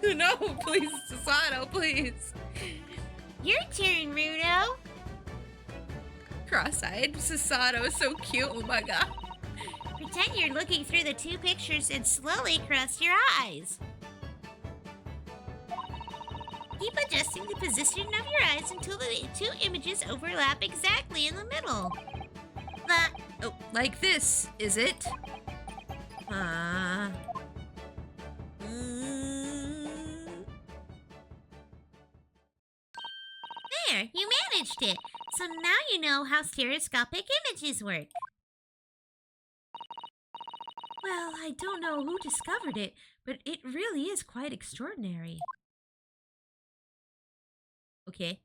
No, please, Sasato, please. Your turn, Runo. Cross-eyed Sasato is so cute. Oh my god. Pretend you're looking through the two pictures and slowly cross your eyes. Keep adjusting the position of your eyes until the two images overlap exactly in the middle. Oh, like this, is it? There, you managed it. So now you know how stereoscopic images work. Well, I don't know who discovered it, but it really is quite extraordinary. Okay.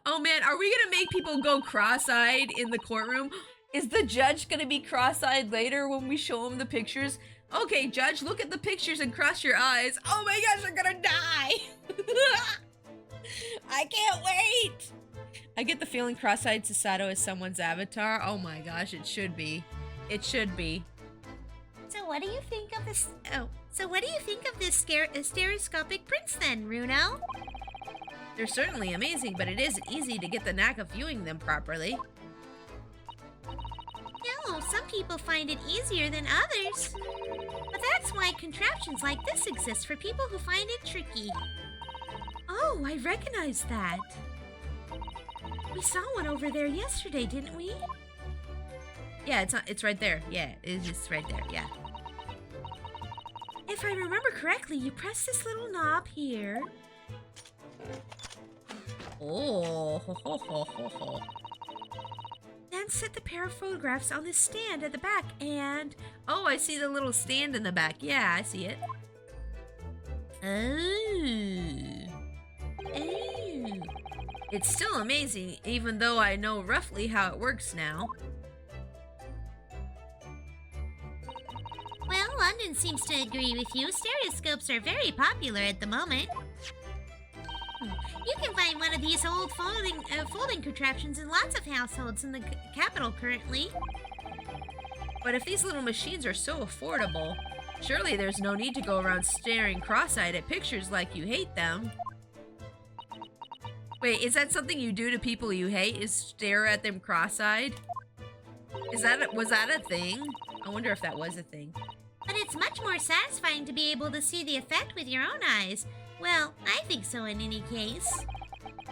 Oh man, are we gonna make people go cross-eyed in the courtroom? Is the judge gonna be cross-eyed later when we show him the pictures? Okay, judge, look at the pictures and cross your eyes. Oh my gosh, I'm gonna die! I can't wait! I get the feeling cross-eyed Sasato is someone's avatar. Oh my gosh, it should be. It should be. So what do you think of this? So what do you think of this stereoscopic prints then, Runo? They're certainly amazing, but it isn't easy to get the knack of viewing them properly. No, some people find it easier than others. But that's why contraptions like this exist for people who find it tricky. Oh, I recognize that. We saw one over there yesterday, didn't we? Yeah, it's right there. Yeah, it's just right there, yeah. If I remember correctly, you press this little knob here. Oh, ho, ho, ho, ho, ho. Then set the pair of photographs on this stand at the back and... Oh, I see the little stand in the back. Yeah, I see it. Oh. Oh. It's still amazing, even though I know roughly how it works now. Well, London seems to agree with you. Stereoscopes are very popular at the moment. You can find one of these old folding contraptions in lots of households in the capital currently. But if these little machines are so affordable, surely there's no need to go around staring cross-eyed at pictures like you hate them. Wait, is that something you do to people you hate, is stare at them cross-eyed? Was that a thing? I wonder if that was a thing. But it's much more satisfying to be able to see the effect with your own eyes. Well, I think so in any case.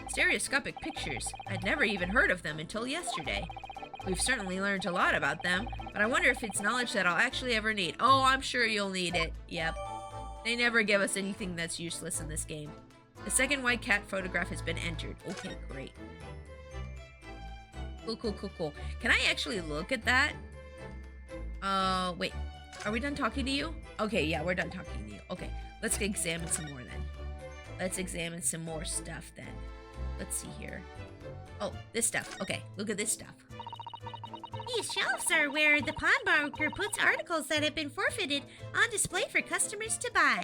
Stereoscopic pictures. I'd never even heard of them until yesterday. We've certainly learned a lot about them, but I wonder if it's knowledge that I'll actually ever need. Oh, I'm sure you'll need it. Yep. They never give us anything that's useless in this game. The second white cat photograph has been entered. Okay, great. Cool, cool, cool, cool. Can I actually look at that? Wait. Are we done talking to you? Okay, yeah, we're done talking to you. Okay, let's examine some more then. Let's examine some more stuff then. Let's see here. Oh, this stuff. Okay, look at this stuff. These shelves are where the pawnbroker puts articles that have been forfeited on display for customers to buy.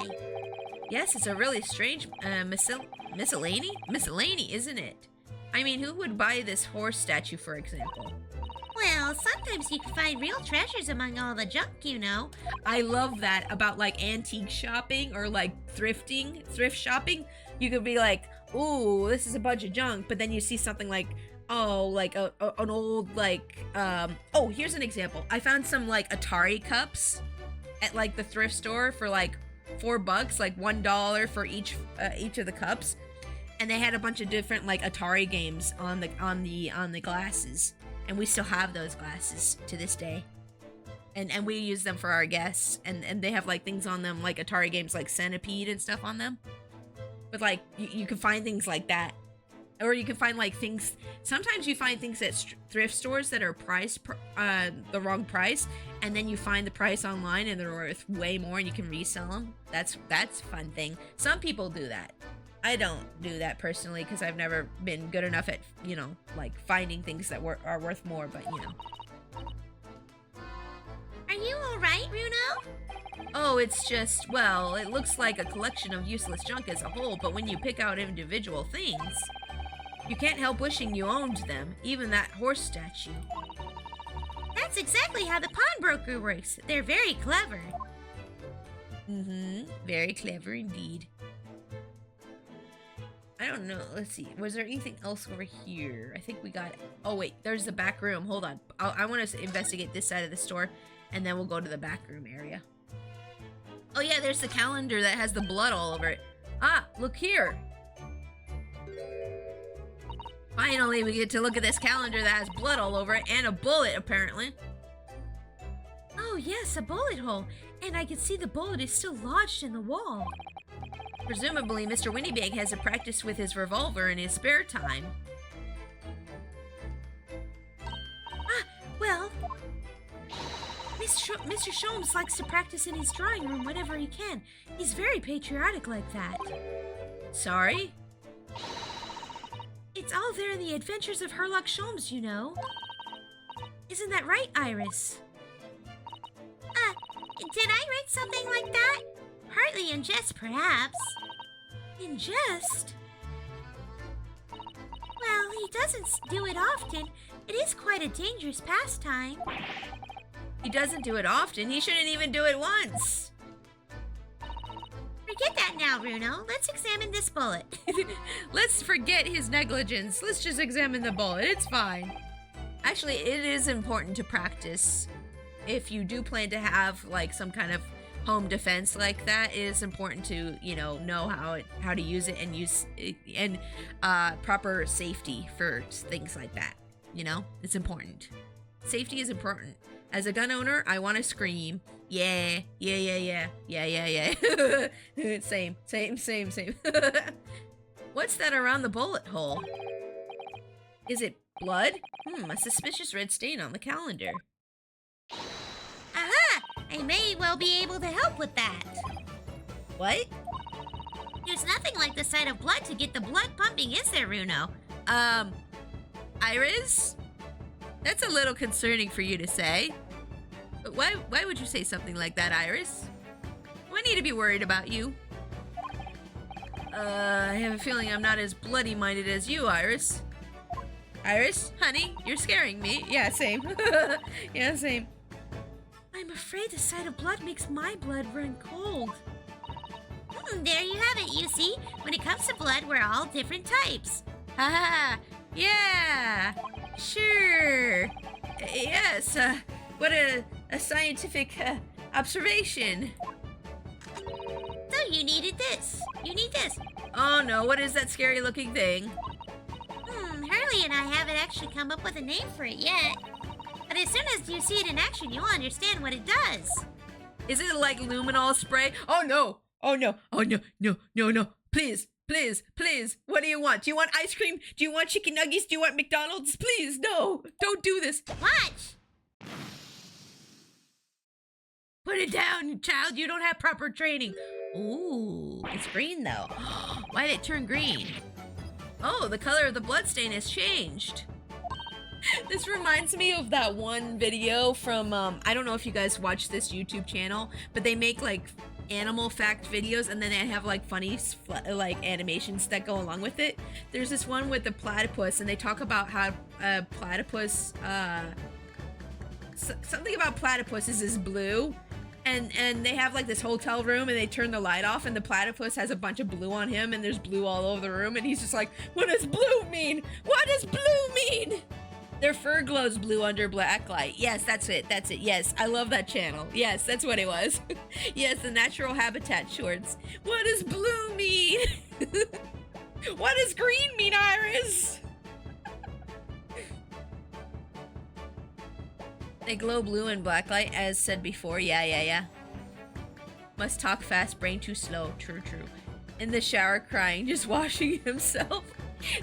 Yes, it's a really strange miscellany, isn't it? I mean, who would buy this horse statue, for example? Well, sometimes you can find real treasures among all the junk, you know. I love that about like antique shopping or like thrift shopping. You could be like, ooh, this is a bunch of junk, but then you see something like, oh, like an old like, oh, here's an example. I found some like Atari cups at like the thrift store for like $4, like $1 for each of the cups, and they had a bunch of different like Atari games on the glasses. And we still have those glasses to this day. And we use them for our guests. And they have like things on them, like Atari games like Centipede and stuff on them. But like, you can find things like that. Or you can find like things, sometimes you find things at thrift stores that are priced the wrong price. And then you find the price online and they're worth way more and you can resell them. That's a fun thing. Some people do that. I don't do that personally because I've never been good enough at, you know, like finding things that are worth more, but you know. Are you alright, Runo? Oh, it's just, well, it looks like a collection of useless junk as a whole, but when you pick out individual things... You can't help wishing you owned them, even that horse statue. That's exactly how the pawnbroker works. They're very clever. Very clever indeed. I don't know. Let's see. Was there anything else over here? I think we got... Oh, wait. There's the back room. Hold on. I want to investigate this side of the store, and then we'll go to the back room area. Oh, yeah. There's the calendar that has the blood all over it. Ah, look here. Finally, we get to look at this calendar that has blood all over it and a bullet, apparently. Oh, yes, a bullet hole. And I can see the bullet is still lodged in the wall. Presumably, Mr. Winnybag has a practice with his revolver in his spare time. Well, Mr. Sholmes likes to practice in his drawing room whenever he can. He's very patriotic like that. Sorry? It's all there in the Adventures of Herlock Sholmes, you know. Isn't that right, Iris? Did I write something like that? Partly in jest, perhaps. In jest? Well, he doesn't do it often. It is quite a dangerous pastime. He doesn't do it often. He shouldn't even do it once. Forget that now, Bruno. Let's examine this bullet. Let's forget his negligence. Let's just examine the bullet. It's fine. Actually, it is important to practice. If you do plan to have like some kind of home defense like that, it is important to, know how to use it and use it, and proper safety for things like that. It's important. Safety is important. As a gun owner, I want to scream, yeah. Same. What's that around the bullet hole? Is it blood? A suspicious red stain on the calendar. Aha! I may well be able to help with that. What? There's nothing like the sight of blood to get the blood pumping, is there, Bruno? Iris? That's a little concerning for you to say. But why would you say something like that, Iris? Do I need to be worried about you? I have a feeling I'm not as bloody-minded as you, Iris. Iris, honey, you're scaring me. Yeah, same. Yeah, same. I'm afraid the sight of blood makes my blood run cold. There you have it, you see? When it comes to blood, we're all different types. Ah, yeah, sure. Yes, what a scientific observation. So you needed this. You need this. Oh no, what is that scary looking thing? Hurley and I haven't actually come up with a name for it yet. But as soon as you see it in action, you'll understand what it does. Is it like luminol spray? Oh no! Oh no! Oh no! No! Please! What do you want? Do you want ice cream? Do you want chicken nuggets? Do you want McDonald's? Please, no! Don't do this! Watch! Put it down, child! You don't have proper training! Ooh, it's green though. Why did it turn green? Oh, the color of the bloodstain has changed. This reminds me of that one video from, I don't know if you guys watch this YouTube channel, but they make like animal fact videos and then they have like funny like animations that go along with it. There's this one with the platypus and they talk about how platypus, something about platypuses is blue. And they have like this hotel room and they turn the light off and the platypus has a bunch of blue on him and there's blue all over the room and he's just like, what does blue mean? What does blue mean? Their fur glows blue under black light. Yes, that's it. Yes, I love that channel. Yes, that's what it was. Yes, the natural habitat shorts. What does blue mean? What does green mean, Iris? They glow blue in black light, as said before. Yeah. Must talk fast, brain too slow. True. In the shower crying, just washing himself.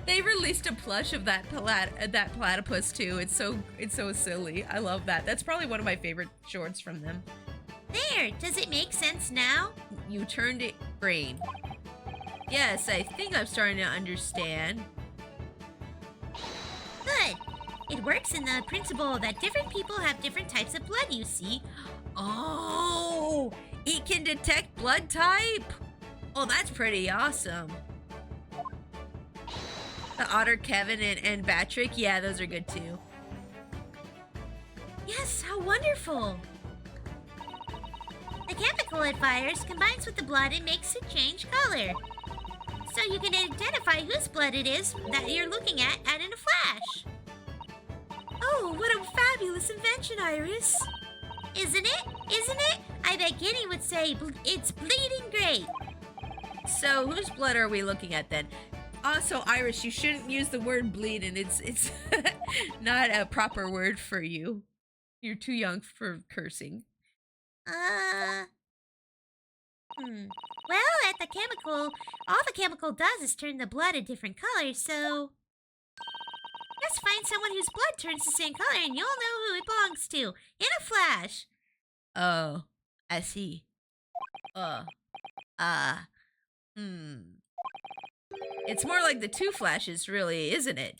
They released a plush of that platypus too. It's so silly. I love that. That's probably one of my favorite shorts from them. There, does it make sense now? You turned it green. Yes, I think I'm starting to understand. Good. It works in the principle that different people have different types of blood, you see. Oh, it can detect blood type? Oh, that's pretty awesome. The Otter, Kevin, and Batrick. Yeah, those are good too. Yes, how wonderful! The chemical it fires combines with the blood and makes it change color. So you can identify whose blood it is that you're looking at in a flash. Oh, what a fabulous invention, Iris! Isn't it? Isn't it? I bet Guinea would say it's bleeding great. So, whose blood are we looking at then? Also, Iris, you shouldn't use the word bleeding. It's not a proper word for you. You're too young for cursing. Well, at the chemical, all the chemical does is turn the blood a different color, so just find someone whose blood turns the same color and you'll know who it belongs to in a flash. Oh, I see. It's more like the two flashes, really, isn't it?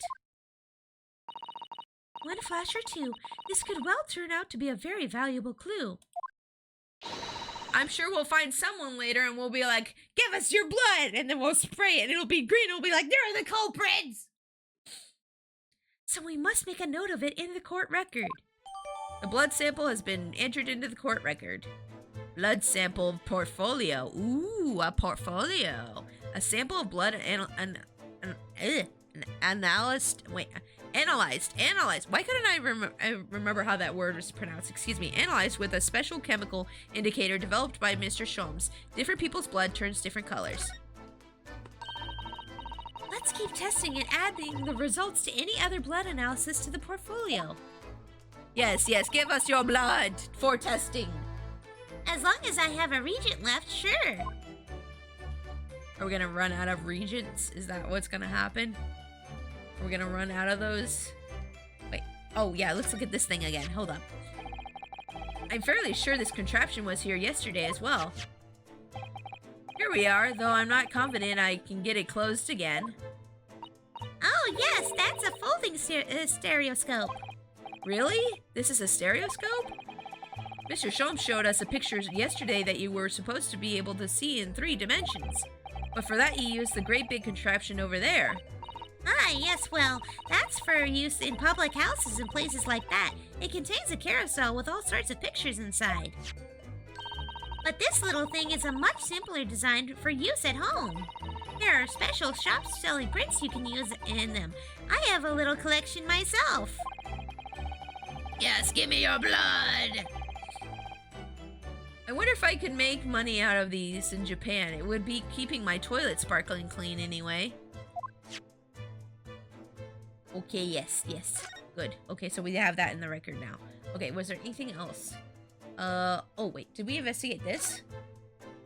One flash or two. This could well turn out to be a very valuable clue. I'm sure we'll find someone later and we'll be like, give us your blood! And then we'll spray it and it'll be green. It'll be like, they're the culprits! So we must make a note of it in the court record. The blood sample has been entered into the court record. Blood sample portfolio. Ooh, a portfolio. A sample of blood analyzed. Why couldn't I remember how that word was pronounced? Excuse me. Analyzed with a special chemical indicator developed by Mr. Sholmes. Different people's blood turns different colors. Let's keep testing and adding the results to any other blood analysis to the portfolio. Yes, give us your blood for testing. As long as I have a regent left, sure. Are we gonna run out of regents? Is that what's gonna happen? We're gonna run out of those? Wait, oh yeah, let's look at this thing again. Hold up. I'm fairly sure this contraption was here yesterday as well. Here we are, though I'm not confident I can get it closed again. Oh yes, that's a folding stereoscope. Really? This is a stereoscope? Mr. Sholmes showed us a picture yesterday that you were supposed to be able to see in 3 dimensions. But for that you used the great big contraption over there. Ah, yes, well, that's for use in public houses and places like that. It contains a carousel with all sorts of pictures inside. But this little thing is a much simpler design for use at home. There are special shops selling prints you can use in them. I have a little collection myself. Yes, give me your blood! I wonder if I could make money out of these in Japan. It would be keeping my toilet sparkling clean anyway. Okay, yes. Good. Okay, so we have that in the record now. Okay, was there anything else? Oh wait, did we investigate this?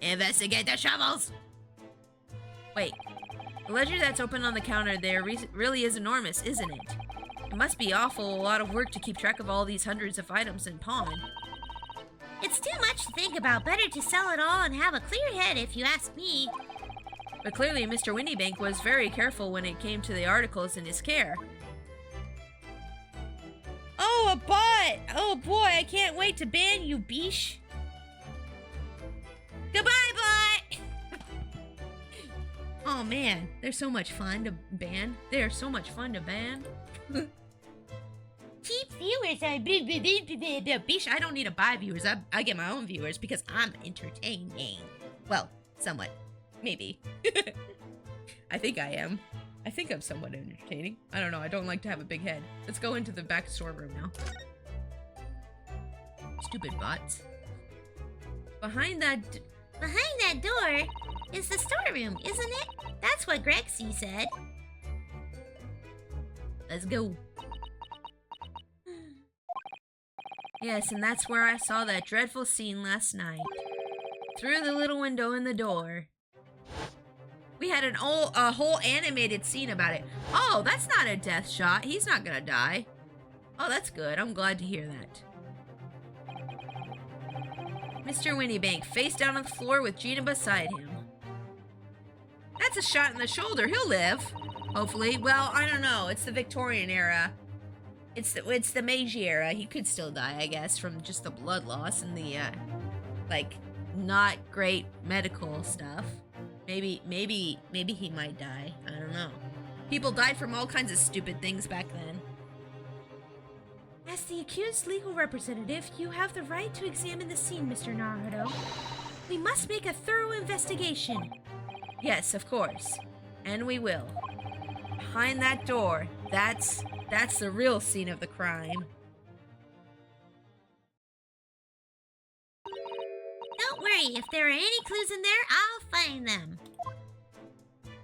Investigate the shovels! Wait, the ledger that's open on the counter there really is enormous, isn't it? It must be a lot of work to keep track of all these hundreds of items in pawn. It's too much to think about. Better to sell it all and have a clear head, if you ask me. But clearly Mr. Winniebank was very careful when it came to the articles in his care. Oh, a bot! Oh boy, I can't wait to ban you, Beesh. Goodbye, bot! Oh man, they're so much fun to ban. They are so much fun to ban. Cheap viewers are Beesh, I don't need to buy viewers. I get my own viewers because I'm entertaining. Well, somewhat. Maybe. I think I am. I think I'm somewhat entertaining. I don't know. I don't like to have a big head. Let's go into the back storeroom now. Stupid bots. Behind that door is the storeroom, isn't it? That's what Grexy said. Let's go. Yes, and that's where I saw that dreadful scene last night. Through the little window in the door. We had a whole animated scene about it. Oh, that's not a death shot. He's not gonna die. Oh, that's good. I'm glad to hear that. Mr. Winniebank, face down on the floor with Gina beside him. That's a shot in the shoulder. He'll live. Hopefully. Well, I don't know. It's the Victorian era. It's the Meiji era. He could still die, I guess, from just the blood loss and the, like, not great medical stuff. Maybe he might die. I don't know. People died from all kinds of stupid things back then. As the accused's legal representative, you have the right to examine the scene, Mr. Naruto. We must make a thorough investigation. Yes, of course. And we will. Behind that door, that's the real scene of the crime. Don't worry, if there are any clues in there, I'll find them.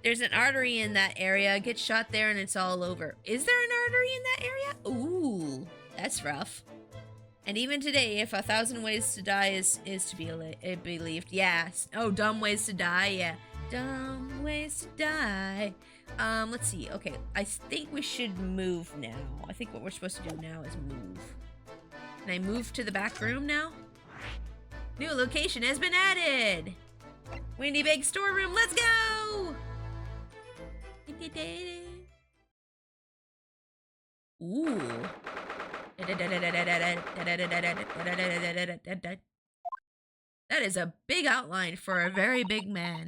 There's an artery in that area. Get shot there and it's all over. Is there an artery in that area? Ooh, that's rough. And even today, if 1,000 ways to die is to be believed. Yeah. Oh, dumb ways to die. Yeah. Dumb ways to die. Let's see. Okay, I think we should move now. I think what we're supposed to do now is move. Can I move to the back room now? New location has been added. Windy Big storeroom. Let's go. Ooh. That is a big outline for a very big man.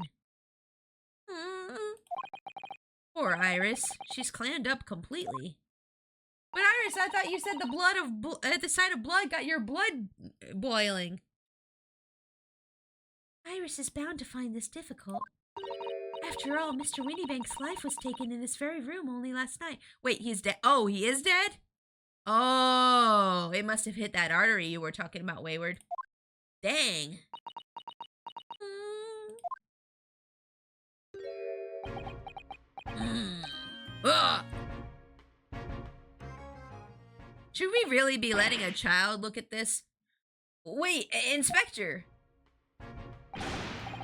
Poor Iris. She's clammed up completely. But Iris, I thought you said the blood of the sight of blood got your blood boiling. Iris is bound to find this difficult. After all, Mr. Winniebank's life was taken in this very room only last night. Wait, he's dead? Oh, he is dead? Oh, it must have hit that artery you were talking about, Wayward. Dang. Should we really be letting a child look at this? Wait, Inspector.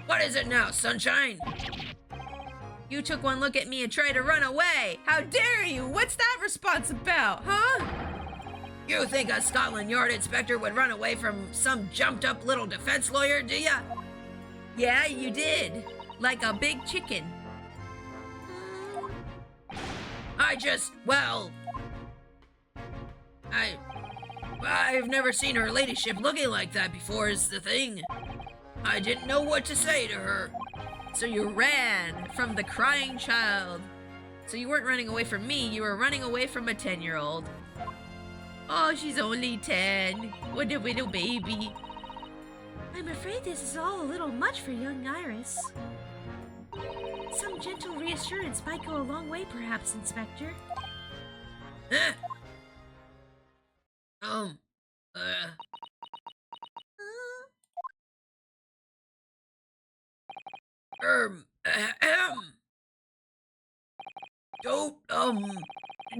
What is it now, Sunshine? You took one look at me and tried to run away. How dare you? What's that response about, huh? You think a Scotland Yard inspector would run away from some jumped up little defense lawyer, do ya? Yeah, you did. Like a big chicken. I've never seen her ladyship looking like that before is the thing. I didn't know what to say to her. So you ran from the crying child. So you weren't running away from me, you were running away from a 10-year-old. Oh, she's only 10. What a little baby. I'm afraid this is all a little much for young Iris. Some gentle reassurance might go a long way, perhaps, Inspector. Huh?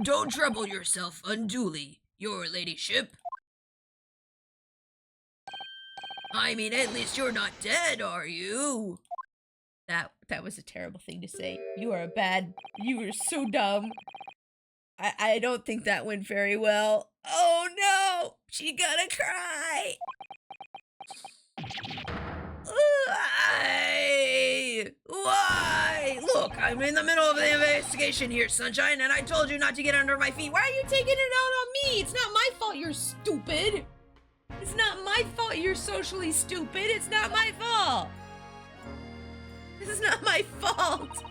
Don't trouble yourself unduly, your ladyship. I mean, at least you're not dead, are you? That was a terrible thing to say. You were so dumb. I don't think that went very well. Oh no! She gonna cry! Why? Look, I'm in the middle of the investigation here, Sunshine, and I told you not to get under my feet. Why are you taking it out on me? It's not my fault you're stupid. It's not my fault you're socially stupid. It's not my fault. This is not my fault.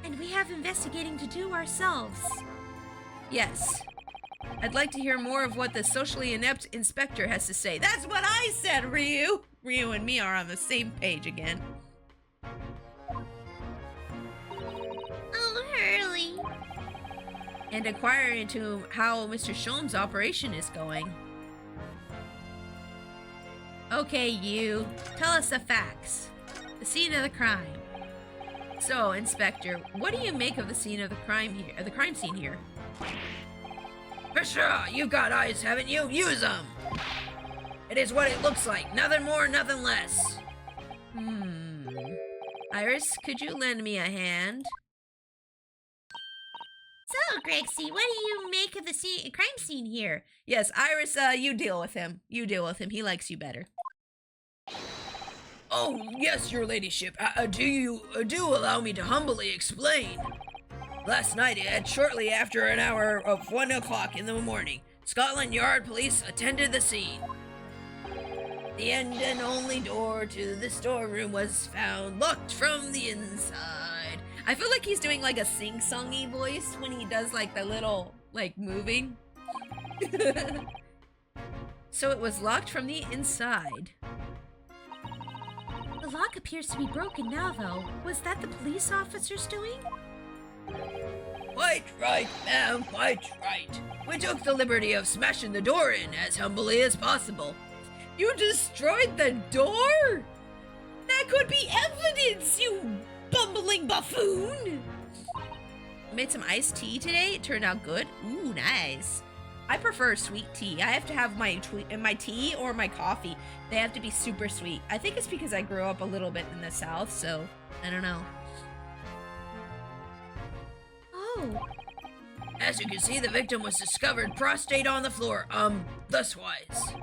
And we have investigating to do ourselves. Yes. I'd like to hear more of what the socially inept inspector has to say. That's what I said, Ryu! Ryu and me are on the same page again. Oh, Hurley. And inquire into how Mr. Sholm's operation is going. Okay, you. Tell us the facts. The scene of the crime. So, Inspector, what do you make of the scene of the crime here? The crime scene here? For sure, you've got eyes, haven't you? Use them! It is what it looks like, nothing more, nothing less. Iris, could you lend me a hand? So, Grexy, what do you make of the crime scene here? Yes, Iris, you deal with him. You deal with him, he likes you better. Oh, yes, your ladyship. Do allow me to humbly explain. Last night, at shortly after an hour of 1 o'clock in the morning, Scotland Yard police attended the scene. The end and only door to the storeroom was found locked from the inside. I feel like he's doing like a sing-songy voice when he does like the little like moving. So it was locked from the inside. The lock appears to be broken now, though. Was that the police officers doing? Quite right, ma'am, quite right. We took the liberty of smashing the door in as humbly as possible. You destroyed the door? That could be evidence, you bumbling buffoon! I made some iced tea today. It turned out good. Ooh, nice. I prefer sweet tea. I have to have my tea or my coffee. They have to be super sweet. I think it's because I grew up a little bit in the South, so I don't know. Oh. As you can see, the victim was discovered prostrate on the floor, thuswise.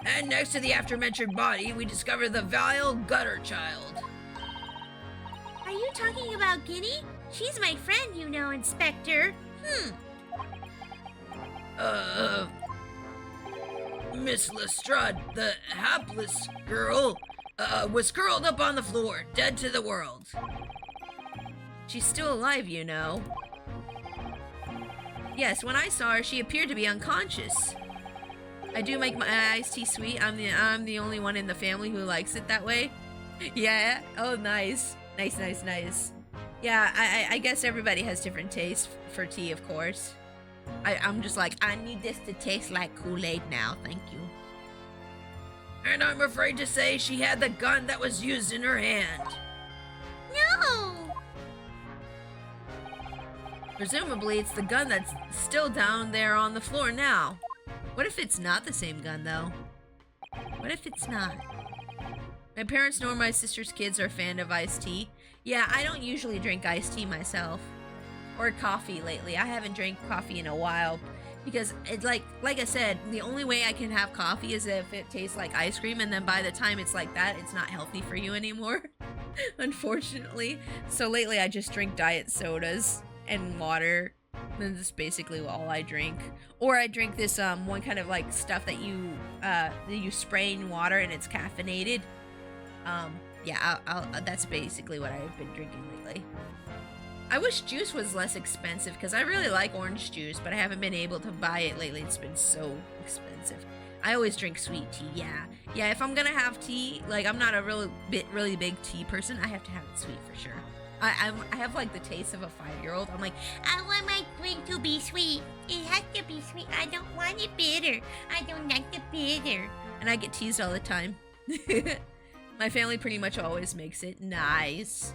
And next to the aforementioned body, we discovered the vile gutter child. Are you talking about Guinea? She's my friend, you know, Inspector. Miss Lestrade, the hapless girl, was curled up on the floor, dead to the world. She's still alive, you know. Yes, when I saw her, she appeared to be unconscious. I do make my iced tea sweet. I'm the only one in the family who likes it that way. Yeah. Oh, nice. Nice. Yeah, I guess everybody has different tastes for tea, of course. I'm just like, I need this to taste like Kool-Aid now, thank you. And I'm afraid to say she had the gun that was used in her hand. No! Presumably, it's the gun that's still down there on the floor now. What if it's not the same gun, though? What if it's not? My parents nor my sister's kids are a fan of iced tea. Yeah, I don't usually drink iced tea myself. Or coffee lately. I haven't drank coffee in a while. Because, it's like I said, the only way I can have coffee is if it tastes like ice cream. And then by the time it's like that, it's not healthy for you anymore. Unfortunately. So lately, I just drink diet sodas and water. And that's basically all I drink. Or I drink this one kind of like stuff that you spray in water and it's caffeinated. Yeah, that's basically what I've been drinking lately. I wish juice was less expensive because I really like orange juice, but I haven't been able to buy it lately. It's been so expensive. I always drink sweet tea. Yeah. If I'm gonna have tea, like I'm not a really big tea person. I have to have it sweet for sure. I have like the taste of a 5-year-old. I'm like, I want my drink to be sweet. It has to be sweet. I don't want it bitter. I don't like the bitter. And I get teased all the time. My family pretty much always makes it nice.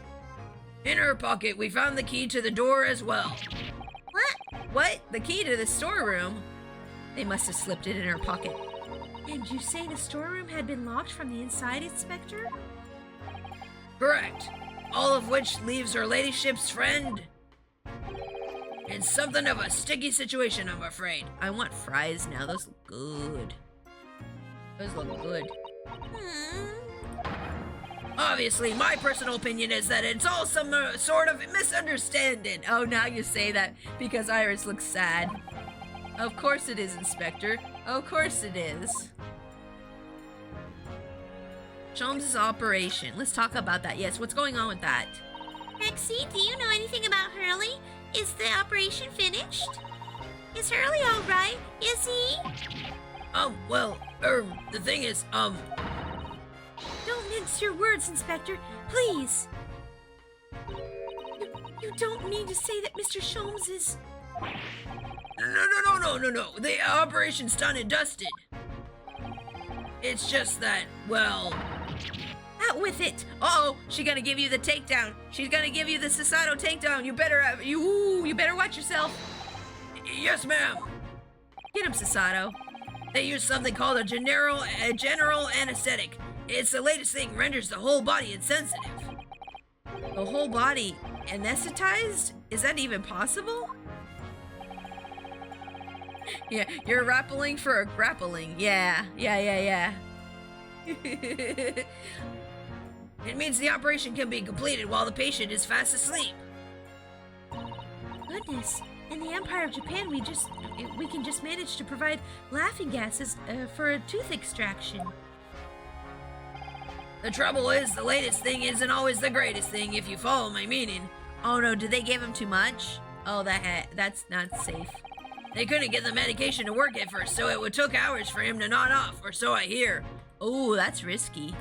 In her pocket, we found the key to the door as well. What? The key to the storeroom? They must have slipped it in her pocket. And you say the storeroom had been locked from the inside, Inspector? Correct. All of which leaves her ladyship's friend in something of a sticky situation, I'm afraid. I want fries now. Those look good. Obviously, my personal opinion is that it's all some sort of misunderstanding. Oh, now you say that because Iris looks sad. Of course it is, Inspector. Of course it is. Sholmes' operation. Let's talk about that. Yes, what's going on with that? Maxie, do you know anything about Hurley? Is the operation finished? Is Hurley all right? Is he? The thing is, Don't mince your words, Inspector. Please. You don't mean to say that Mr. Sholmes is... No. The operation's done and dusted. It's just that, well... Out with it! Uh-oh, she's gonna give you the takedown. She's gonna give you the Sasato takedown. You better watch yourself. Yes, ma'am. Get him, Sasato. They use something called a general anesthetic. It's the latest thing, renders the whole body insensitive. The whole body anesthetized? Is that even possible? Yeah, you're rappling for a grappling. Yeah. It means the operation can be completed while the patient is fast asleep. Goodness. In the Empire of Japan, we can just manage to provide laughing gases for a tooth extraction. The trouble is, the latest thing isn't always the greatest thing, if you follow my meaning. Oh no, did they give him too much? Oh, that's not safe. They couldn't get the medication to work at first, so it took hours for him to nod off, or so I hear. Oh, that's risky.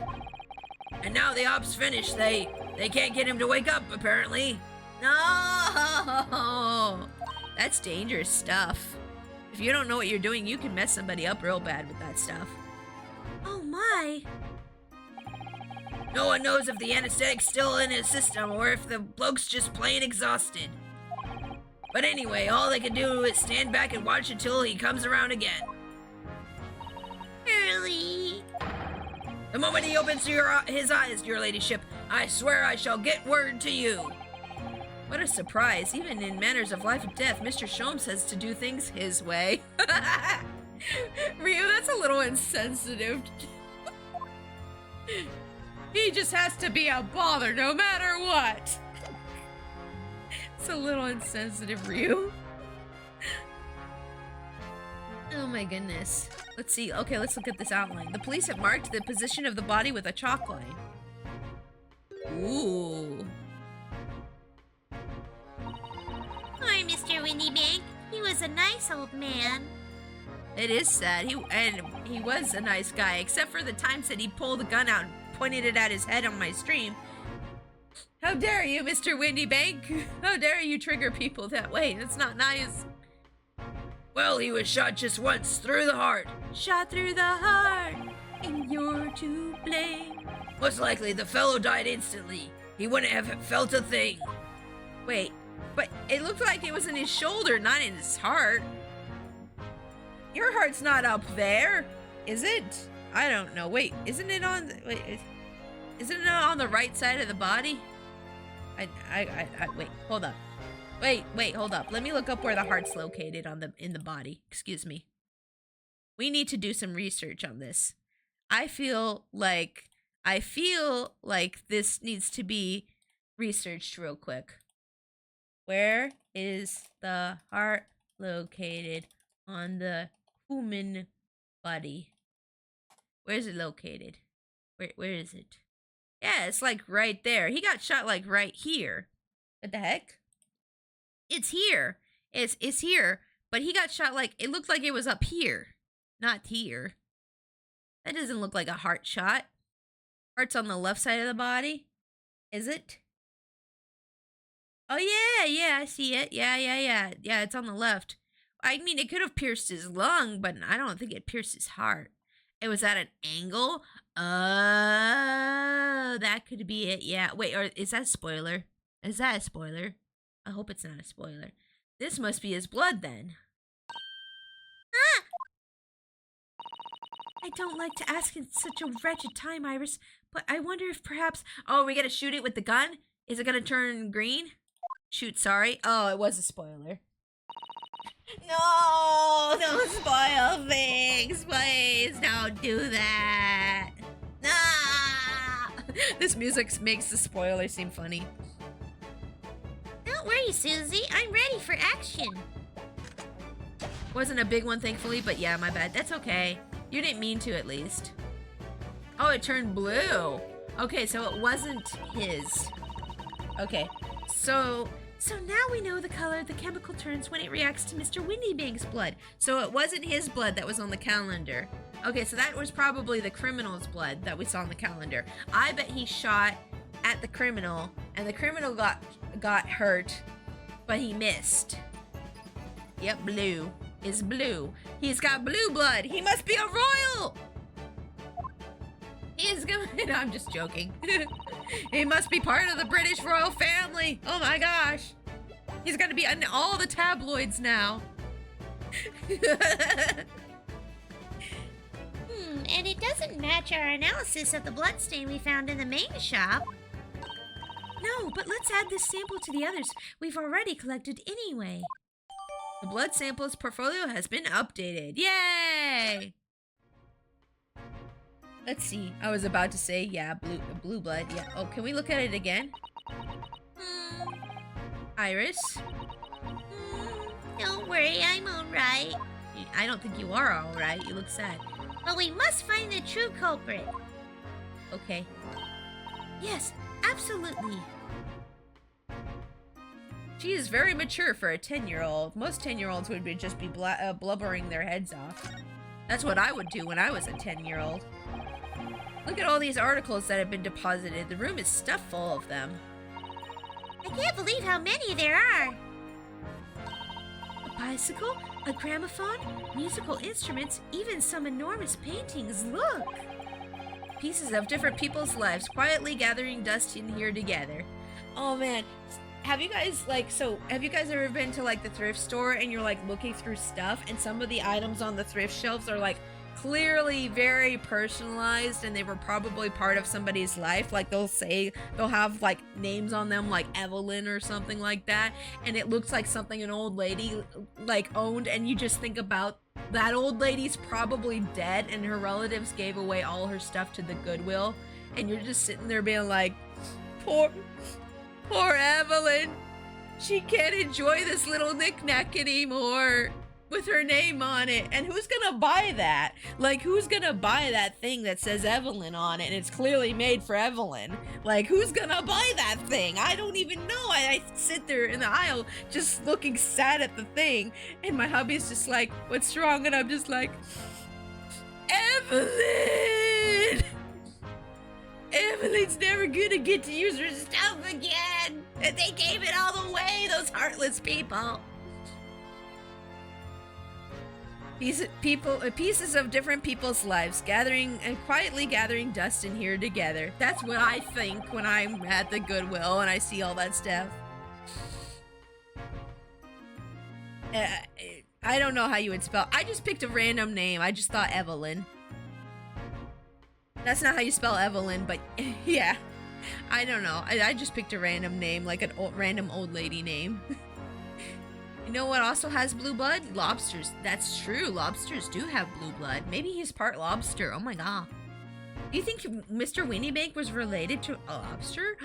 And now the op's finished. They can't get him to wake up, apparently. No! That's dangerous stuff. If you don't know what you're doing, you can mess somebody up real bad with that stuff. Oh my. No one knows if the anesthetic's still in his system or if the bloke's just plain exhausted. But anyway, all they can do is stand back and watch until he comes around again. Early. The moment he opens his eyes, your ladyship, I swear I shall get word to you. What a surprise. Even in matters of life and death, Mr. Sholmes says to do things his way. Ryu, that's a little insensitive. He just has to be a bother no matter what. It's a little insensitive, Ryu. Oh my goodness. Let's see. Okay, let's look at this outline. The police have marked the position of the body with a chalk line. Ooh. Poor Mr. Windybank. He was a nice old man. It is sad. He was a nice guy, except for the times that he pulled the gun out and pointed it at his head on my stream. How dare you, Mr. Windybank? How dare you trigger people that way? That's not nice. Well, he was shot just once, through the heart. Shot through the heart, and you're to blame. Most likely, the fellow died instantly. He wouldn't have felt a thing. Wait, but it looked like it was in his shoulder, not in his heart. Your heart's not up there, is it? I don't know. Wait, isn't it on? Isn't it on the right side of the body? Wait, hold up. Wait, hold up. Let me look up where the heart's located in the body. Excuse me. We need to do some research on this. I feel like this needs to be researched real quick. Where is the heart located on the human body? Where is it located? Where is it? Yeah, it's like right there. He got shot like right here. What the heck? It's here. It's here. But he got shot like, it looked like it was up here. Not here. That doesn't look like a heart shot. Heart's on the left side of the body. Is it? Oh yeah, I see it. Yeah. Yeah, it's on the left. I mean, it could have pierced his lung, but I don't think it pierced his heart. It was at an angle? Oh, that could be it. Yeah. Wait, or is that a spoiler? Is that a spoiler? I hope it's not a spoiler. This must be his blood then. Ah! I don't like to ask in such a wretched time, Iris, but I wonder if perhaps... Oh, we gotta shoot it with the gun? Is it gonna turn green? Shoot, sorry. Oh, it was a spoiler. No, don't spoil things, please. Don't do that. Ah! This music makes the spoiler seem funny. Don't worry, Susie. I'm ready for action. Wasn't a big one, thankfully, but yeah, my bad. That's okay. You didn't mean to, at least. Oh, it turned blue. Okay, so it wasn't his. Okay, so now we know the color the chemical turns when it reacts to Mr. Windybank's blood. So it wasn't his blood that was on the calendar. Okay, so that was probably the criminal's blood that we saw on the calendar. I bet he shot at the criminal, and the criminal got hurt, but he missed. Yep, blue is blue. He's got blue blood. He must be a royal. He's going. No, I'm just joking. He must be part of the British royal family. Oh my gosh. He's going to be in all the tabloids now. And it doesn't match our analysis of the bloodstain we found in the main shop. No, but let's add this sample to the others we've already collected anyway. The blood samples portfolio has been updated. Yay! Let's see. I was about to say, yeah, blue blood. Yeah. Oh, can we look at it again? Iris? Don't worry, I'm alright. I don't think you are alright. You look sad. But we must find the true culprit. Okay. Yes, absolutely. She is very mature for a 10-year-old. Most 10-year-olds would just be blubbering their heads off. That's what I would do when I was a 10-year-old. Look at all these articles that have been deposited. The room is stuffed full of them. I can't believe how many there are. A bicycle, a gramophone, musical instruments, even some enormous paintings. Look! Pieces of different people's lives quietly gathering dust in here together. Oh man, have you guys ever been to like the thrift store and you're like looking through stuff and some of the items on the thrift shelves are like clearly very personalized and they were probably part of somebody's life? Like they'll have like names on them like Evelyn or something like that, and it looks like something an old lady like owned, and you just think about that old lady's probably dead and her relatives gave away all her stuff to the Goodwill, and you're just sitting there being like, poor Evelyn, she can't enjoy this little knick-knack anymore with her name on it. And who's gonna buy that? Like, who's gonna buy that thing that says Evelyn on it and it's clearly made for Evelyn? Like, who's gonna buy that thing? I don't even know. I sit there in the aisle just looking sad at the thing, and my hubby's just like, what's wrong? And I'm just like, Evelyn! Evelyn's never gonna get to use her stuff again! And they gave it all away, those heartless people! Pieces of different people's lives quietly gathering dust in here together. That's what I think when I'm at the Goodwill and I see all that stuff. I don't know how you would spell. I just picked a random name. I just thought Evelyn. That's not how you spell Evelyn, but yeah. I don't know. I just picked a random name, like a random old lady name. You know what also has blue blood? Lobsters. That's true. Lobsters do have blue blood. Maybe he's part lobster. Oh my god. Do you think Mr. Winniebank was related to a lobster?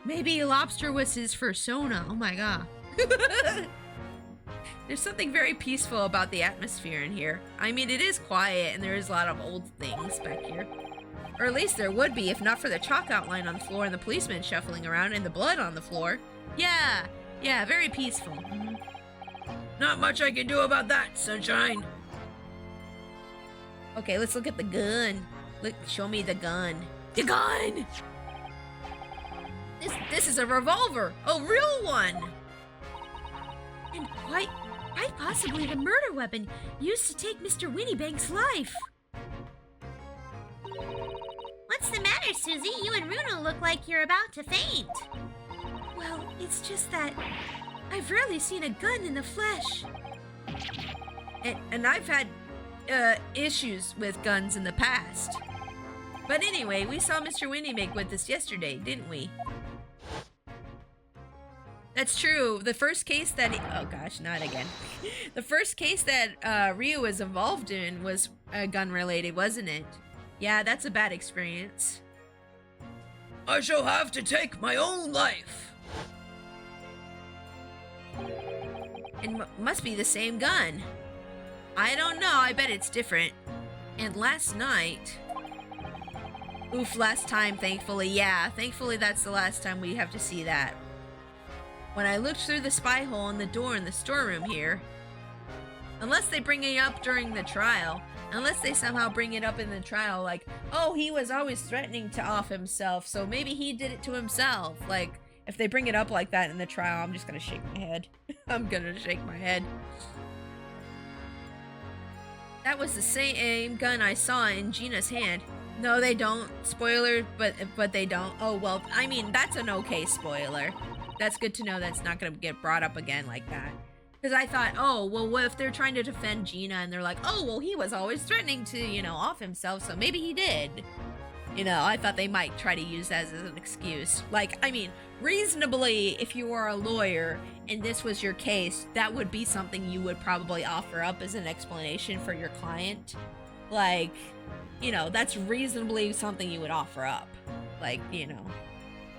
Maybe a lobster was his persona. Oh my god. There's something very peaceful about the atmosphere in here. I mean, it is quiet and there is a lot of old things back here. Or at least there would be if not for the chalk outline on the floor and the policeman shuffling around and the blood on the floor. Yeah, very peaceful. Mm-hmm. Not much I can do about that, sunshine. Okay, let's look at the gun. Look, show me the gun. The gun! This is a revolver, a real one! And quite possibly the murder weapon used to take Mr. Winniebank's life. What's the matter, Susie? You and Runo look like you're about to faint. Well, it's just that I've rarely seen a gun in the flesh. And I've had issues with guns in the past. But anyway, we saw Mr. Winniebank with us yesterday, didn't we? That's true. The first case that oh gosh, not again. The first case that Rio was involved in was gun related, wasn't it? Yeah, that's a bad experience. I shall have to take my own life. It must be the same gun. I don't know, I bet it's different. And last night... Oof, last time, thankfully. Yeah, thankfully that's the last time we have to see that. When I looked through the spy hole in the door in the storeroom here... Unless they bring it up during the trial. Unless they somehow bring it up in the trial, like, oh, he was always threatening to off himself, so maybe he did it to himself. Like, if they bring it up like that in the trial, I'm just gonna shake my head. I'm gonna shake my head. That was the same gun I saw in Gina's hand. No, they don't. Spoiler, but they don't. Oh, well, I mean, that's an okay spoiler. That's good to know that's not gonna get brought up again like that. Because I thought, oh, well, what if they're trying to defend Gina and they're like, oh, well, he was always threatening to, you know, off himself, so maybe he did. You know, I thought they might try to use that as an excuse. Like, I mean, reasonably, if you were a lawyer and this was your case, that would be something you would probably offer up as an explanation for your client. Like, you know, that's reasonably something you would offer up. Like, you know.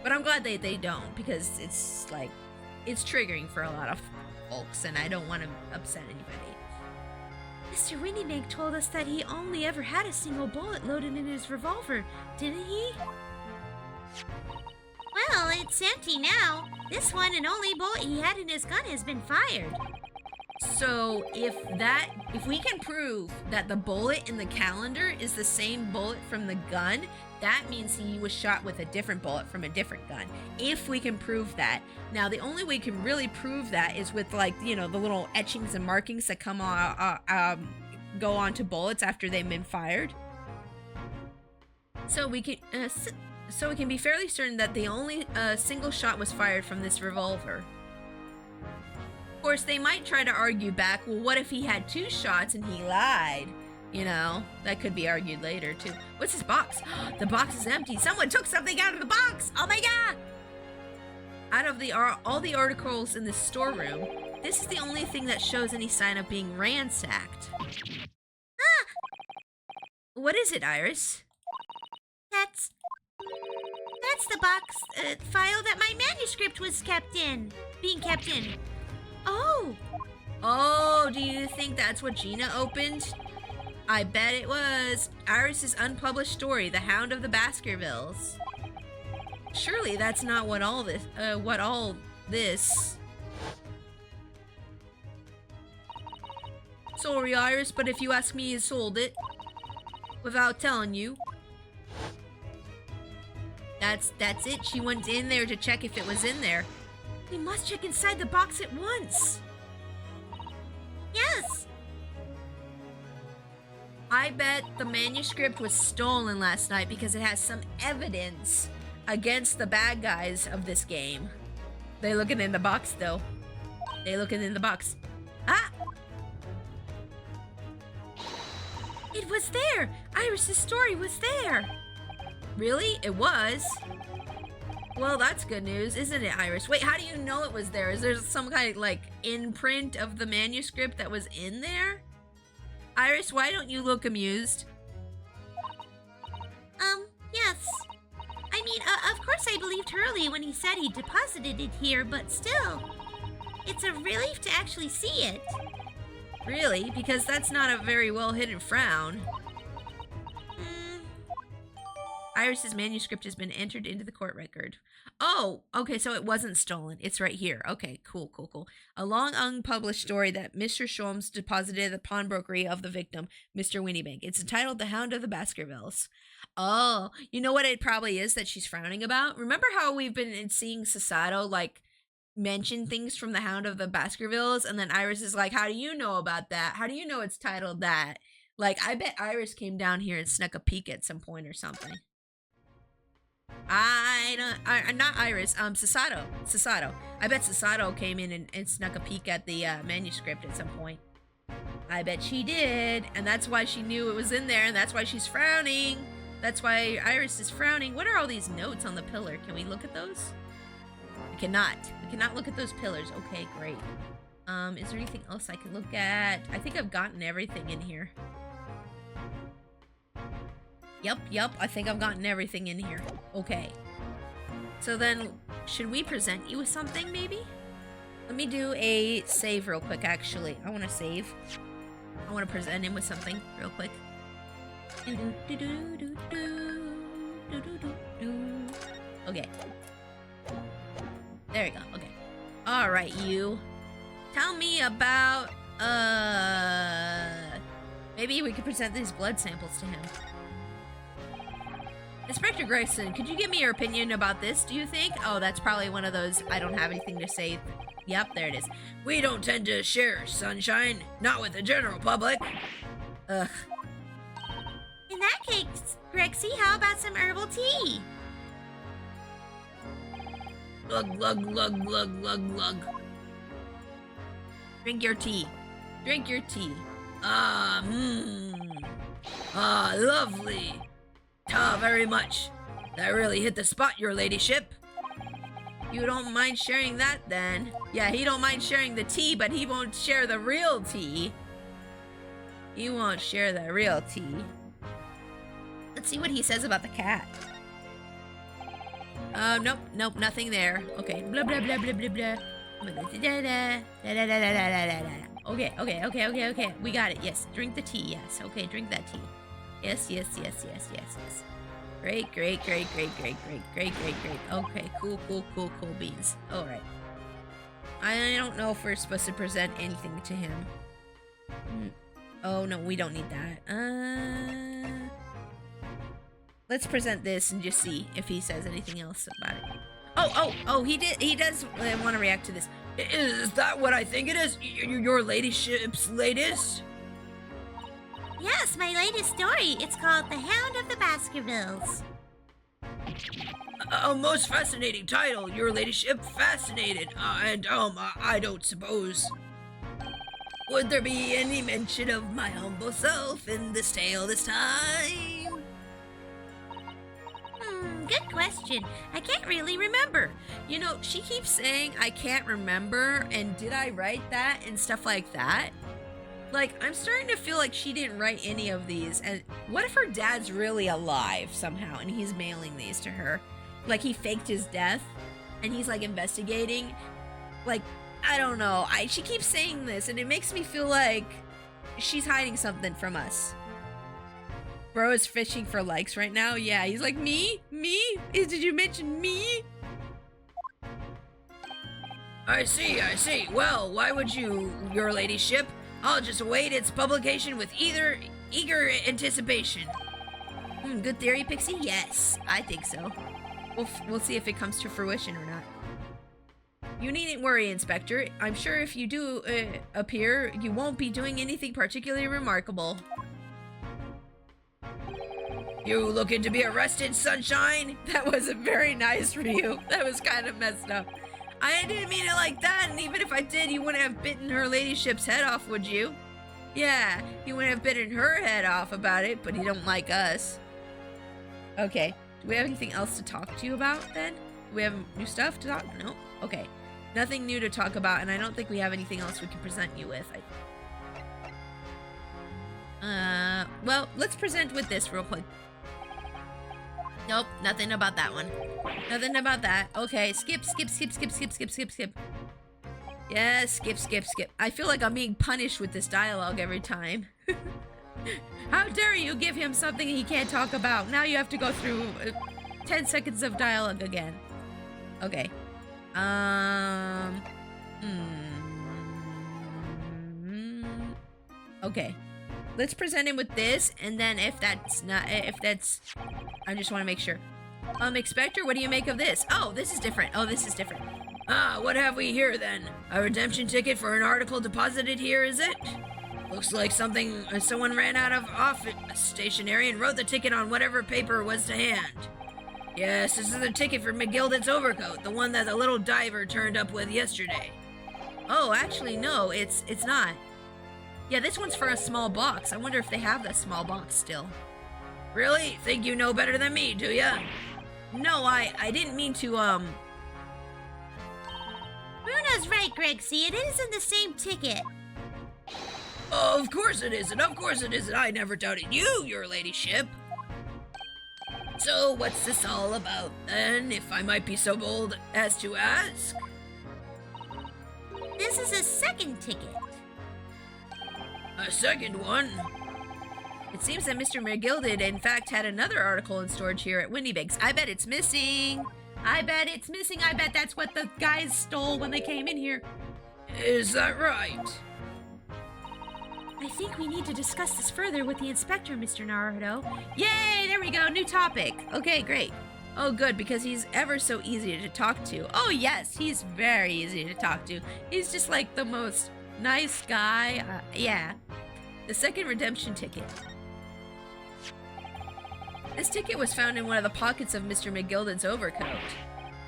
But I'm glad they don't, because it's, like, it's triggering for a lot of folks, and I don't want to upset anybody. Mr. Windybank told us that he only ever had a single bullet loaded in his revolver, didn't he? Well, it's empty now. This one and only bullet he had in his gun has been fired. So if we can prove that the bullet in the calendar is the same bullet from the gun, that means he was shot with a different bullet from a different gun. If we can prove that. Now, the only way we can really prove that is with, like, the little etchings and markings that come on, go onto bullets after they've been fired. So we can be fairly certain that the only single shot was fired from this revolver. Of course, they might try to argue back, well, what if he had 2 shots and he lied? That could be argued later, too. What's this box? The box is empty. Someone took something out of the box! Oh my god! Out of all the articles in the storeroom, this is the only thing that shows any sign of being ransacked. Ah! What is it, Iris? That's the box file that my manuscript was being kept in. Oh, do you think that's what Gina opened? I bet it was. Iris's unpublished story, The Hound of the Baskervilles. Surely that's not what all this. Sorry, Iris, but if you ask me, he sold it. Without telling you. That's it. She went in there to check if it was in there. We must check inside the box at once. Yes. I bet the manuscript was stolen last night because it has some evidence against the bad guys of this game. They looking in the box, though. They looking in the box. Ah! It was there. Iris's story was there. Really? It was? Well, that's good news, isn't it, Iris? Wait, how do you know it was there? Is there some kind of, like, imprint of the manuscript that was in there? Iris, why don't you look amused? Yes. I mean, of course I believed Hurley when he said he deposited it here, but still, it's a relief to actually see it. Really? Because that's not a very well-hidden frown. Iris's manuscript has been entered into the court record. Oh, okay, so it wasn't stolen. It's right here. Okay, cool. A long unpublished story that Mr. Sholmes deposited at the pawnbrokery of the victim, Mr. Windybank. It's entitled The Hound of the Baskervilles. Oh, you know what it probably is that she's frowning about? Remember how we've been seeing Sasato, like, mention things from The Hound of the Baskervilles, and then Iris is like, how do you know about that? How do you know it's titled that? Like, I bet Iris came down here and snuck a peek at some point or something. Not Iris, Sasato. I bet Sasato came in and snuck a peek at the manuscript at some point. I bet she did, and that's why she knew it was in there, and that's why she's frowning. That's why Iris is frowning. What are all these notes on the pillar? Can we look at those? We cannot. We cannot look at those pillars. Okay, great. Is there anything else I can look at? I think I've gotten everything in here. Yep, I think I've gotten everything in here. Okay. So then, should we present you with something, maybe? Let me do a save real quick, actually. I want to save. I want to present him with something real quick. Okay. There we go, okay. Alright, you. Tell me about, maybe we could present these blood samples to him. Inspector Grayson, could you give me your opinion about this, do you think? Oh, that's probably one of those I don't have anything to say. Yep, there it is. We don't tend to share, Sunshine. Not with the general public. Ugh. In that case, Grexy, how about some herbal tea? Glug, glug, glug, glug, glug, glug. Drink your tea. Drink your tea. Ah, lovely. Ah, very much. That really hit the spot, your ladyship. You don't mind sharing that, then? Yeah, he don't mind sharing the tea, but he won't share the real tea. He won't share the real tea. Let's see what he says about the cat. Nope, nothing there. Okay, blah, blah, blah, blah, blah, blah. Okay. We got it. Yes, drink the tea. Yes. Okay, drink that tea. Yes. Great. Okay, cool beans. All right. I don't know if we're supposed to present anything to him. Oh, no, we don't need that. Let's present this and just see if he says anything else about it. Oh, he does want to react to this. Is that what I think it is? Your ladyship's latest? Yes, my latest story. It's called The Hound of the Baskervilles. A most fascinating title, your ladyship. Fascinated. I don't suppose. Would there be any mention of my humble self in this tale this time? Good question. I can't really remember. You know, she keeps saying I can't remember, and did I write that and stuff like that? Like, I'm starting to feel like she didn't write any of these, and what if her dad's really alive somehow and he's mailing these to her? Like, he faked his death and he's like investigating. Like, I don't know. She keeps saying this and it makes me feel like she's hiding something from us. Bro is fishing for likes right now. Yeah, he's like, me? Did you mention me? I see. Well, why would you, your ladyship? I'll just await its publication with eager anticipation. Good theory, Pixie? Yes, I think so. We'll see if it comes to fruition or not. You needn't worry, Inspector. I'm sure if you do appear, you won't be doing anything particularly remarkable. You looking to be arrested, Sunshine? That wasn't very nice for you. That was kind of messed up. I didn't mean it like that, and even if I did, you wouldn't have bitten her ladyship's head off, would you? Yeah, you wouldn't have bitten her head off about it, but you don't like us. Okay, do we have anything else to talk to you about, then? Do we have new stuff to talk? No? Okay. Nothing new to talk about, and I don't think we have anything else we can present you with. Well, let's present with this real quick. Nope, nothing about that one. Nothing about that. Okay, skip. Yeah, skip. I feel like I'm being punished with this dialogue every time. How dare you give him something he can't talk about? Now you have to go through 10 seconds of dialogue again. Okay. Okay. Let's present him with this, and then if that's, I just want to make sure. Inspector, what do you make of this? Oh, this is different. What have we here then? A redemption ticket for an article deposited here, is it? Looks like someone ran out of office stationery and wrote the ticket on whatever paper was to hand. Yes, this is the ticket for McGilden's overcoat, the one that the little diver turned up with yesterday. Oh, actually, no, it's not. Yeah, this one's for a small box. I wonder if they have that small box still. Really? Think you know better than me, do ya? No, I didn't mean to, Bruno's right, Grexy. It isn't the same ticket. Oh, of course it isn't. I never doubted you, your ladyship. So, what's this all about, then, if I might be so bold as to ask? This is a second ticket. A second one? It seems that Mr. McGilded, in fact, had another article in storage here at Windybanks. I bet it's missing. I bet that's what the guys stole when they came in here. Is that right? I think we need to discuss this further with the inspector, Mr. Naruto. Yay, there we go, new topic. Okay, great. Oh, good, because he's ever so easy to talk to. Oh, yes, he's very easy to talk to. He's just like the most nice guy. Yeah. The second redemption ticket. This ticket was found in one of the pockets of Mr. McGilden's overcoat.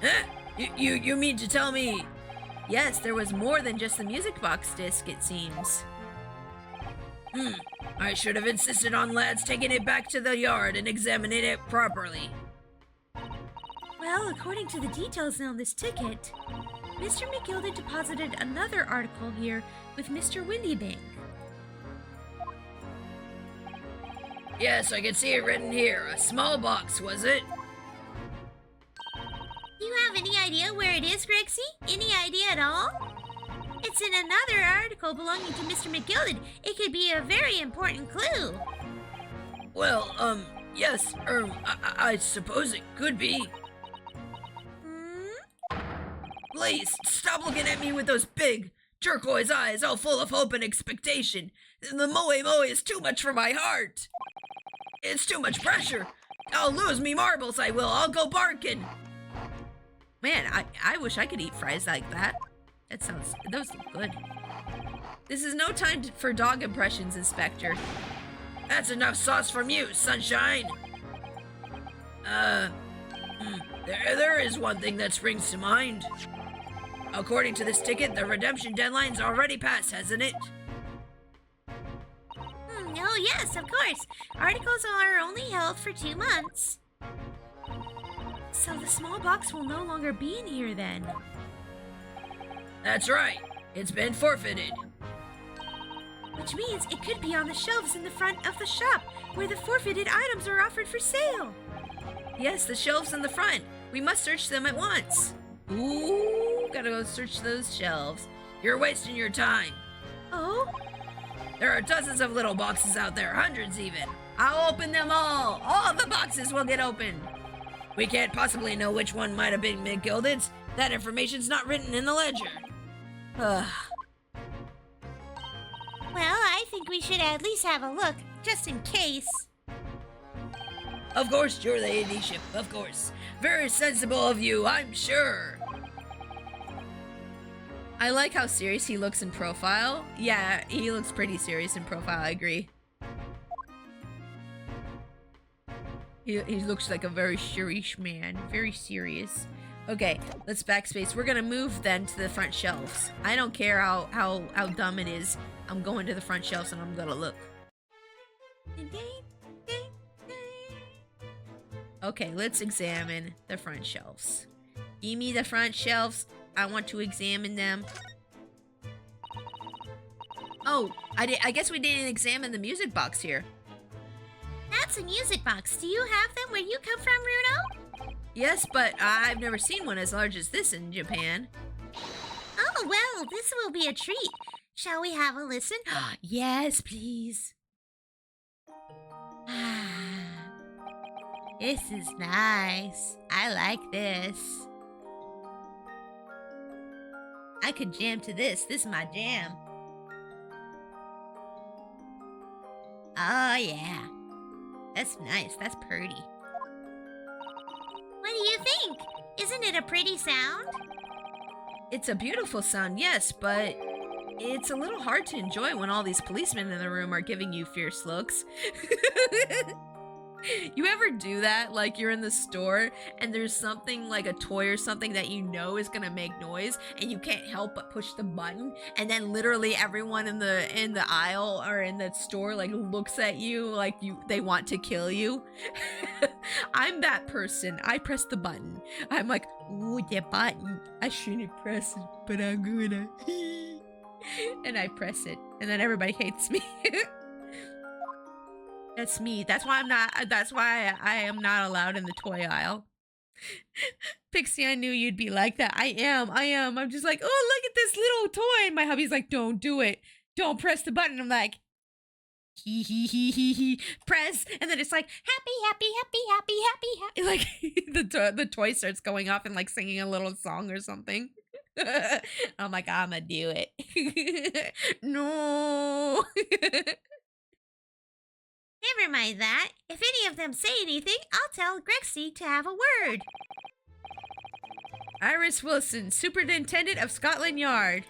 Huh? You mean to tell me? Yes, there was more than just the music box disc, it seems. I should have insisted on lads taking it back to the yard and examining it properly. Well, according to the details on this ticket, Mr. McGilden deposited another article here with Mr. Windybank. Yes, I can see it written here. A small box, was it? Do you have any idea where it is, Grexy? Any idea at all? It's in another article belonging to Mr. McGilded. It could be a very important clue. Well, yes, I suppose it could be. Please, stop looking at me with those big turquoise eyes all full of hope and expectation. The moe is too much for my heart. It's too much pressure. I'll lose me marbles, I will. I'll go barking. Man, I wish I could eat fries like that. Those look good. This is no time for dog impressions, Inspector. That's enough sauce from you, Sunshine. There is one thing that springs to mind. According to this ticket, the redemption deadline's already passed, hasn't it? Oh, yes, of course. Articles are only held for 2 months. So the small box will no longer be in here then. That's right. It's been forfeited. Which means it could be on the shelves in the front of the shop, where the forfeited items are offered for sale. Yes, the shelves in the front. We must search them at once. Ooh, gotta go search those shelves. You're wasting your time. Oh? There are dozens of little boxes out there, hundreds even. I'll open them all. All the boxes will get opened. We can't possibly know which one might have been McGilded's. That information's not written in the ledger. Ugh. Well, I think we should at least have a look, just in case. Of course, your ladyship, of course. Very sensible of you, I'm sure. I like how serious he looks in profile. Yeah, he looks pretty serious in profile, I agree. He looks like a very serious man, very serious. Okay, let's backspace. We're gonna move then to the front shelves. I don't care how dumb it is. I'm going to the front shelves and I'm gonna look. Okay, let's examine the front shelves. Give me the front shelves. I want to examine them. Oh, I guess we didn't examine the music box here. That's a music box. Do you have them where you come from, Runo? Yes, but I've never seen one as large as this in Japan. Oh, well, this will be a treat. Shall we have a listen? Yes, please. This is nice. I like this. I could jam to this. This is my jam. Oh, yeah. That's nice. That's pretty. What do you think? Isn't it a pretty sound? It's a beautiful sound, yes, but it's a little hard to enjoy when all these policemen in the room are giving you fierce looks. You ever do that? Like you're in the store and there's something like a toy or something that you know is gonna make noise and you can't help but push the button, and then literally everyone in the aisle or in the store like looks at you like they want to kill you. I'm that person. I press the button. I'm like, ooh, the button. I shouldn't press it, but I'm gonna. And I press it, and then everybody hates me. That's me. That's why I am not allowed in the toy aisle. Pixie, I knew you'd be like that. I am. I'm just like, oh, look at this little toy. And my hubby's like, don't do it. Don't press the button. I'm like, he, press. And then it's like, happy. Like the toy starts going off and like singing a little song or something. I'm like, I'ma do it. No. Never mind that. If any of them say anything, I'll tell Grexy to have a word. Iris Wilson, Superintendent of Scotland Yard.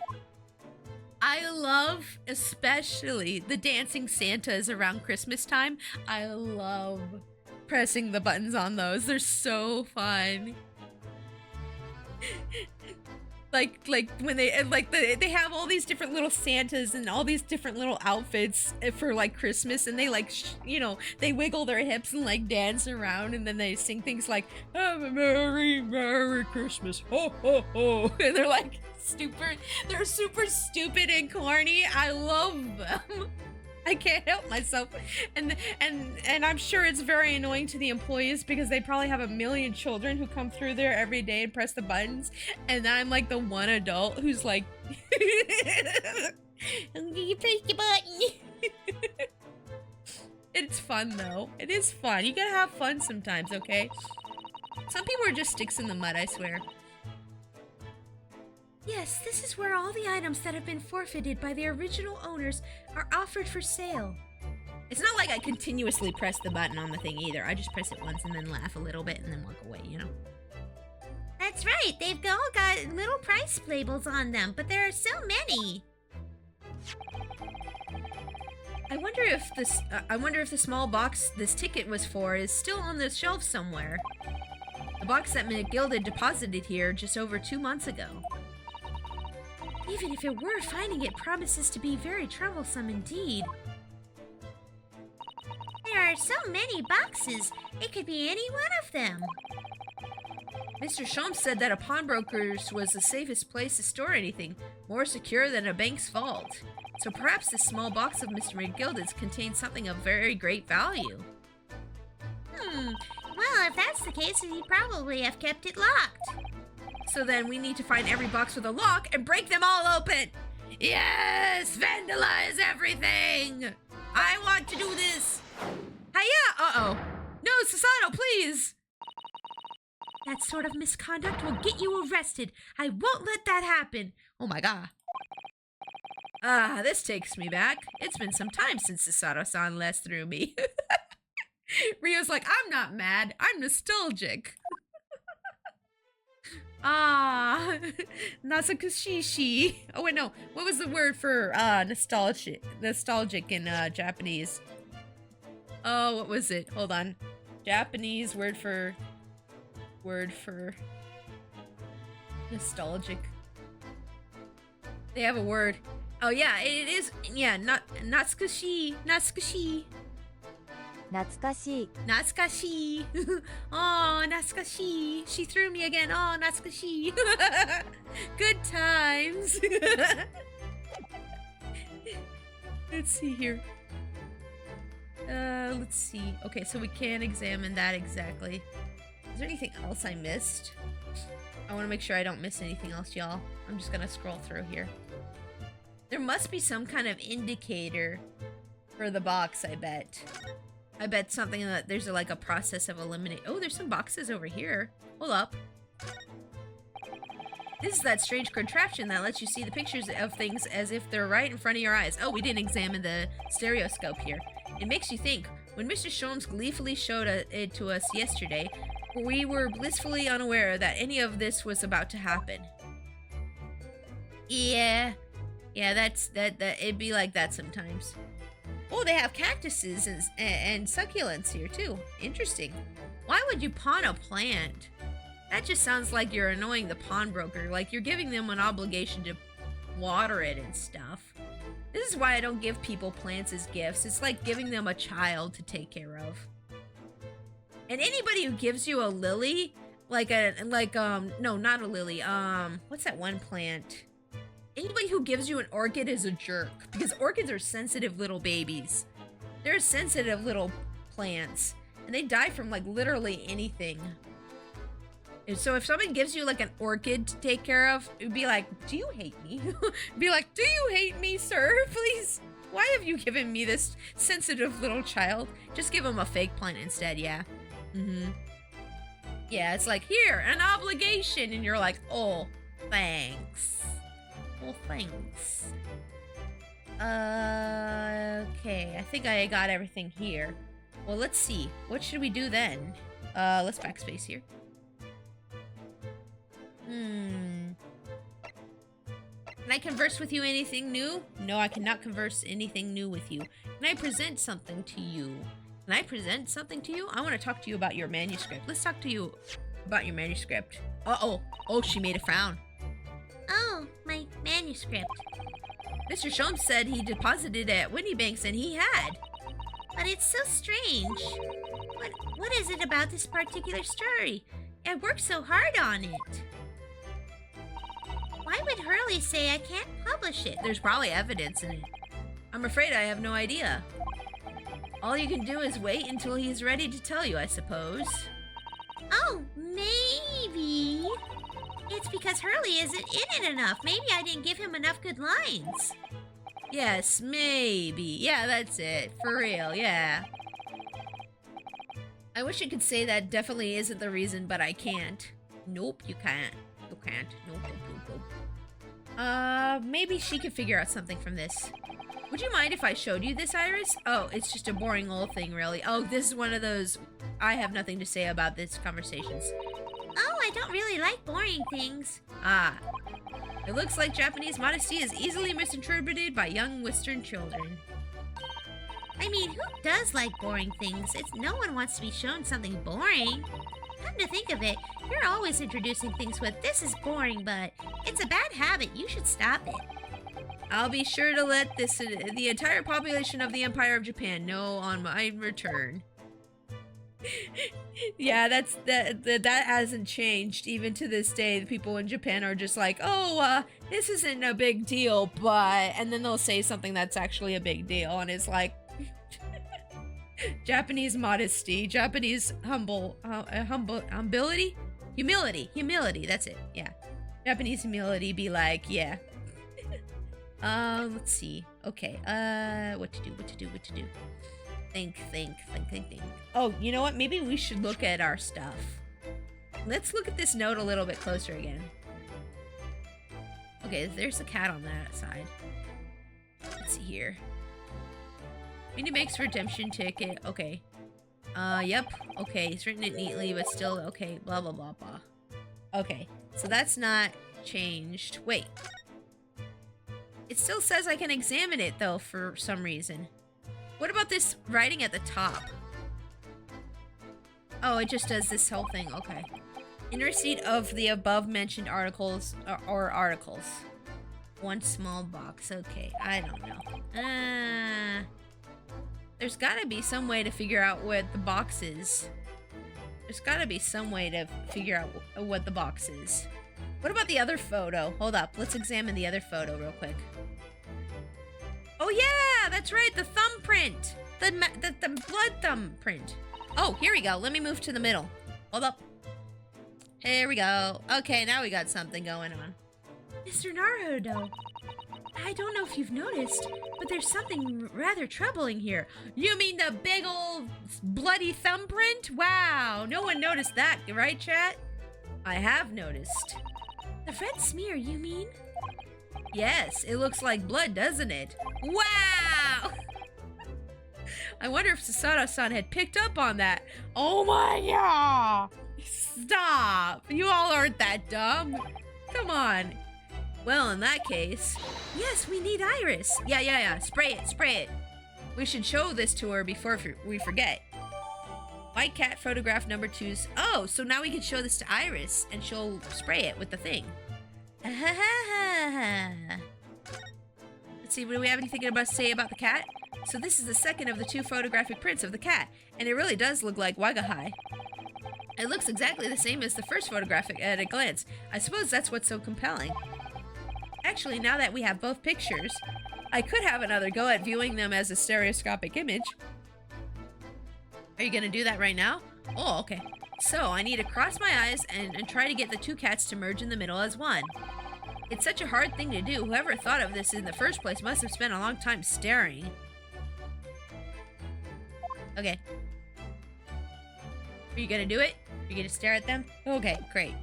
I love especially the dancing Santas around Christmas time. I love pressing the buttons on those. They're so fun. Like when they they have all these different little Santas and all these different little outfits for like Christmas, and they like they wiggle their hips and like dance around, and then they sing things like "Have a Merry Christmas, ho ho ho," and they're like they're super stupid and corny. I love them. I can't help myself. And I'm sure it's very annoying to the employees because they probably have a million children who come through there every day and press the buttons. And I'm like the one adult who's like, you press the button. It's fun though. It is fun. You gotta have fun sometimes, okay? Some people are just sticks in the mud, I swear. Yes, this is where all the items that have been forfeited by the original owners are offered for sale. It's not like I continuously press the button on the thing either. I just press it once and then laugh a little bit and then walk away, you know? That's right. They've all got little price labels on them, but there are so many. I wonder if the small box this ticket was for is still on the shelf somewhere. The box that McGilda deposited here just over 2 months ago. Even if it were, finding it promises to be very troublesome indeed. There are so many boxes. It could be any one of them. Mr. Shomp said that a pawnbroker's was the safest place to store anything, more secure than a bank's vault. So perhaps this small box of Mr. McGilda's contains something of very great value. Well, if that's the case, then he'd probably have kept it locked. So then we need to find every box with a lock and break them all open! Yes! Vandalize everything! I want to do this! Hiya! Uh-oh. No, Susanoo, please! That sort of misconduct will get you arrested. I won't let that happen. Oh my god. Ah, this takes me back. It's been some time since Susanoo-san last threw me. Rio's like, I'm not mad. I'm nostalgic. Ah, Nasakushishi. Oh wait, no. What was the word for nostalgic in Japanese? Oh, what was it? Hold on. Japanese word for nostalgic. They have a word. Oh yeah, it is. Yeah, natsukashi. Natsukashi. Natsukashi. Natsukashi. Oh, natsukashi. She threw me again. Oh, natsukashi. Good times. Let's see here. Let's see. Okay, so we can't examine that exactly. Is there anything else I missed? I want to make sure I don't miss anything else, y'all. I'm just gonna scroll through here. There must be some kind of indicator for the box, I bet. I bet something that there's like a process of eliminating. Oh, there's some boxes over here. Hold up. This is that strange contraption that lets you see the pictures of things as if they're right in front of your eyes. Oh, we didn't examine the stereoscope here. It makes you think. When Mr. Shomps gleefully showed it to us yesterday, we were blissfully unaware that any of this was about to happen. Yeah, that it'd be like that sometimes. Oh, they have cactuses and succulents here too. Interesting. Why would you pawn a plant? That just sounds like you're annoying the pawnbroker, like you're giving them an obligation to water it and stuff. This is why I don't give people plants as gifts. It's like giving them a child to take care of. And anybody who gives you a lily, no, not a lily, what's that one plant? Anybody who gives you an orchid is a jerk, because orchids are sensitive little babies. They're sensitive little plants, and they die from like literally anything. And so if someone gives you like an orchid to take care of, it'd be like, do you hate me? Be like, do you hate me, sir? Please, why have you given me this sensitive little child? Just give him a fake plant instead, yeah. Yeah, it's like, here, an obligation, and you're like, oh, thanks. Well, thanks. Okay, I think I got everything here. Well, let's see. What should we do then? Let's backspace here. Can I converse with you anything new? No, I cannot converse anything new with you. Can I present something to you? Can I present something to you? I want to talk to you about your manuscript. Let's talk to you about your manuscript. Uh-oh. Oh, she made a frown. Oh, my manuscript. Mr. Shomp said he deposited it at Winnie Banks and he had. But it's so strange. What is it about this particular story? I worked so hard on it. Why would Hurley say I can't publish it? There's probably evidence in it. I'm afraid I have no idea. All you can do is wait until he's ready to tell you, I suppose. Oh, maybe. It's because Hurley isn't in it enough. Maybe I didn't give him enough good lines. Yes, maybe. Yeah, that's it. For real, yeah. I wish I could say that definitely isn't the reason, but I can't. Nope, you can't. You can't. Nope, nope, nope, nope. Maybe she could figure out something from this. Would you mind if I showed you this, Iris? Oh, it's just a boring old thing, really. Oh, this is one of those I have nothing to say about this conversations. Oh, I don't really like boring things. Ah. It looks like Japanese modesty is easily misinterpreted by young Western children. I mean, who does like boring things? No one wants to be shown something boring. Come to think of it, you're always introducing things with, this is boring, but it's a bad habit. You should stop it. I'll be sure to let the entire population of the Empire of Japan know on my return. Yeah, that hasn't changed even to this day. The people in Japan are just like, oh, this isn't a big deal, but, and then they'll say something that's actually a big deal, and it's like, Japanese modesty, Japanese humility, that's it, yeah. Japanese humility be like, yeah. Let's see, okay, what to do. Think. Oh, you know what? Maybe we should look at our stuff. Let's look at this note a little bit closer again. Okay, there's a cat on that side. Let's see here. Minimax redemption ticket. Okay. Yep. Okay, he's written it neatly, but still okay. Blah, blah, blah, blah. Okay, so that's not changed. Wait. It still says I can examine it, though, for some reason. What about this writing at the top? Oh, it just does this whole thing. Okay. In receipt of the above-mentioned articles, or articles. One small box. Okay, I don't know. There's gotta be some way to figure out what the box is. There's gotta be some way to figure out what the box is. What about the other photo? Hold up. Let's examine the other photo real quick. Oh yeah, that's right, the thumbprint. The blood thumbprint. Oh, here we go. Let me move to the middle. Hold up. Here we go. Okay, now we got something going on. Mr. Naruto, I don't know if you've noticed, but there's something rather troubling here. You mean the big old bloody thumbprint? Wow, no one noticed that, right, chat? I have noticed. The red smear, you mean? Yes, it looks like blood, doesn't it? Wow! I wonder if Susato-san had picked up on that. Oh my god! Stop! You all aren't that dumb. Come on. Well, in that case... Yes, we need Iris. Yeah. Spray it. We should show this to her before we forget. White cat photograph number 2's... Oh, so now we can show this to Iris, and she'll spray it with the thing. Let's see, do we have anything to say about the cat? So this is the second of the 2 photographic prints of the cat, and it really does look like Wagahai. It looks exactly the same as the first photograph at a glance. I suppose that's what's so compelling. Actually, now that we have both pictures, I could have another go at viewing them as a stereoscopic image. Are you gonna do that right now? Oh, okay. So, I need to cross my eyes and try to get the 2 cats to merge in the middle as one. It's such a hard thing to do. Whoever thought of this in the first place must have spent a long time staring. Okay. Are you gonna do it? Are you gonna stare at them? Okay, great.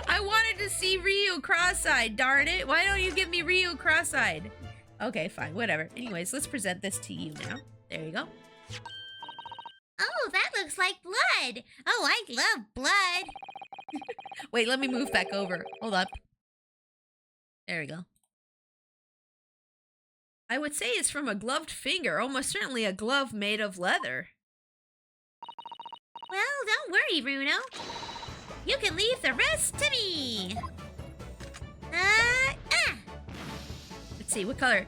I wanted to see Ryu cross-eyed, darn it. Why don't you give me Ryu cross-eyed? Okay, fine, whatever. Anyways, let's present this to you now. There you go. Oh, that looks like blood. Oh, I love blood. Wait, let me move back over. Hold up. There we go. I would say it's from a gloved finger, almost certainly a glove made of leather. Well, don't worry, Bruno. You can leave the rest to me. Let's see, what color?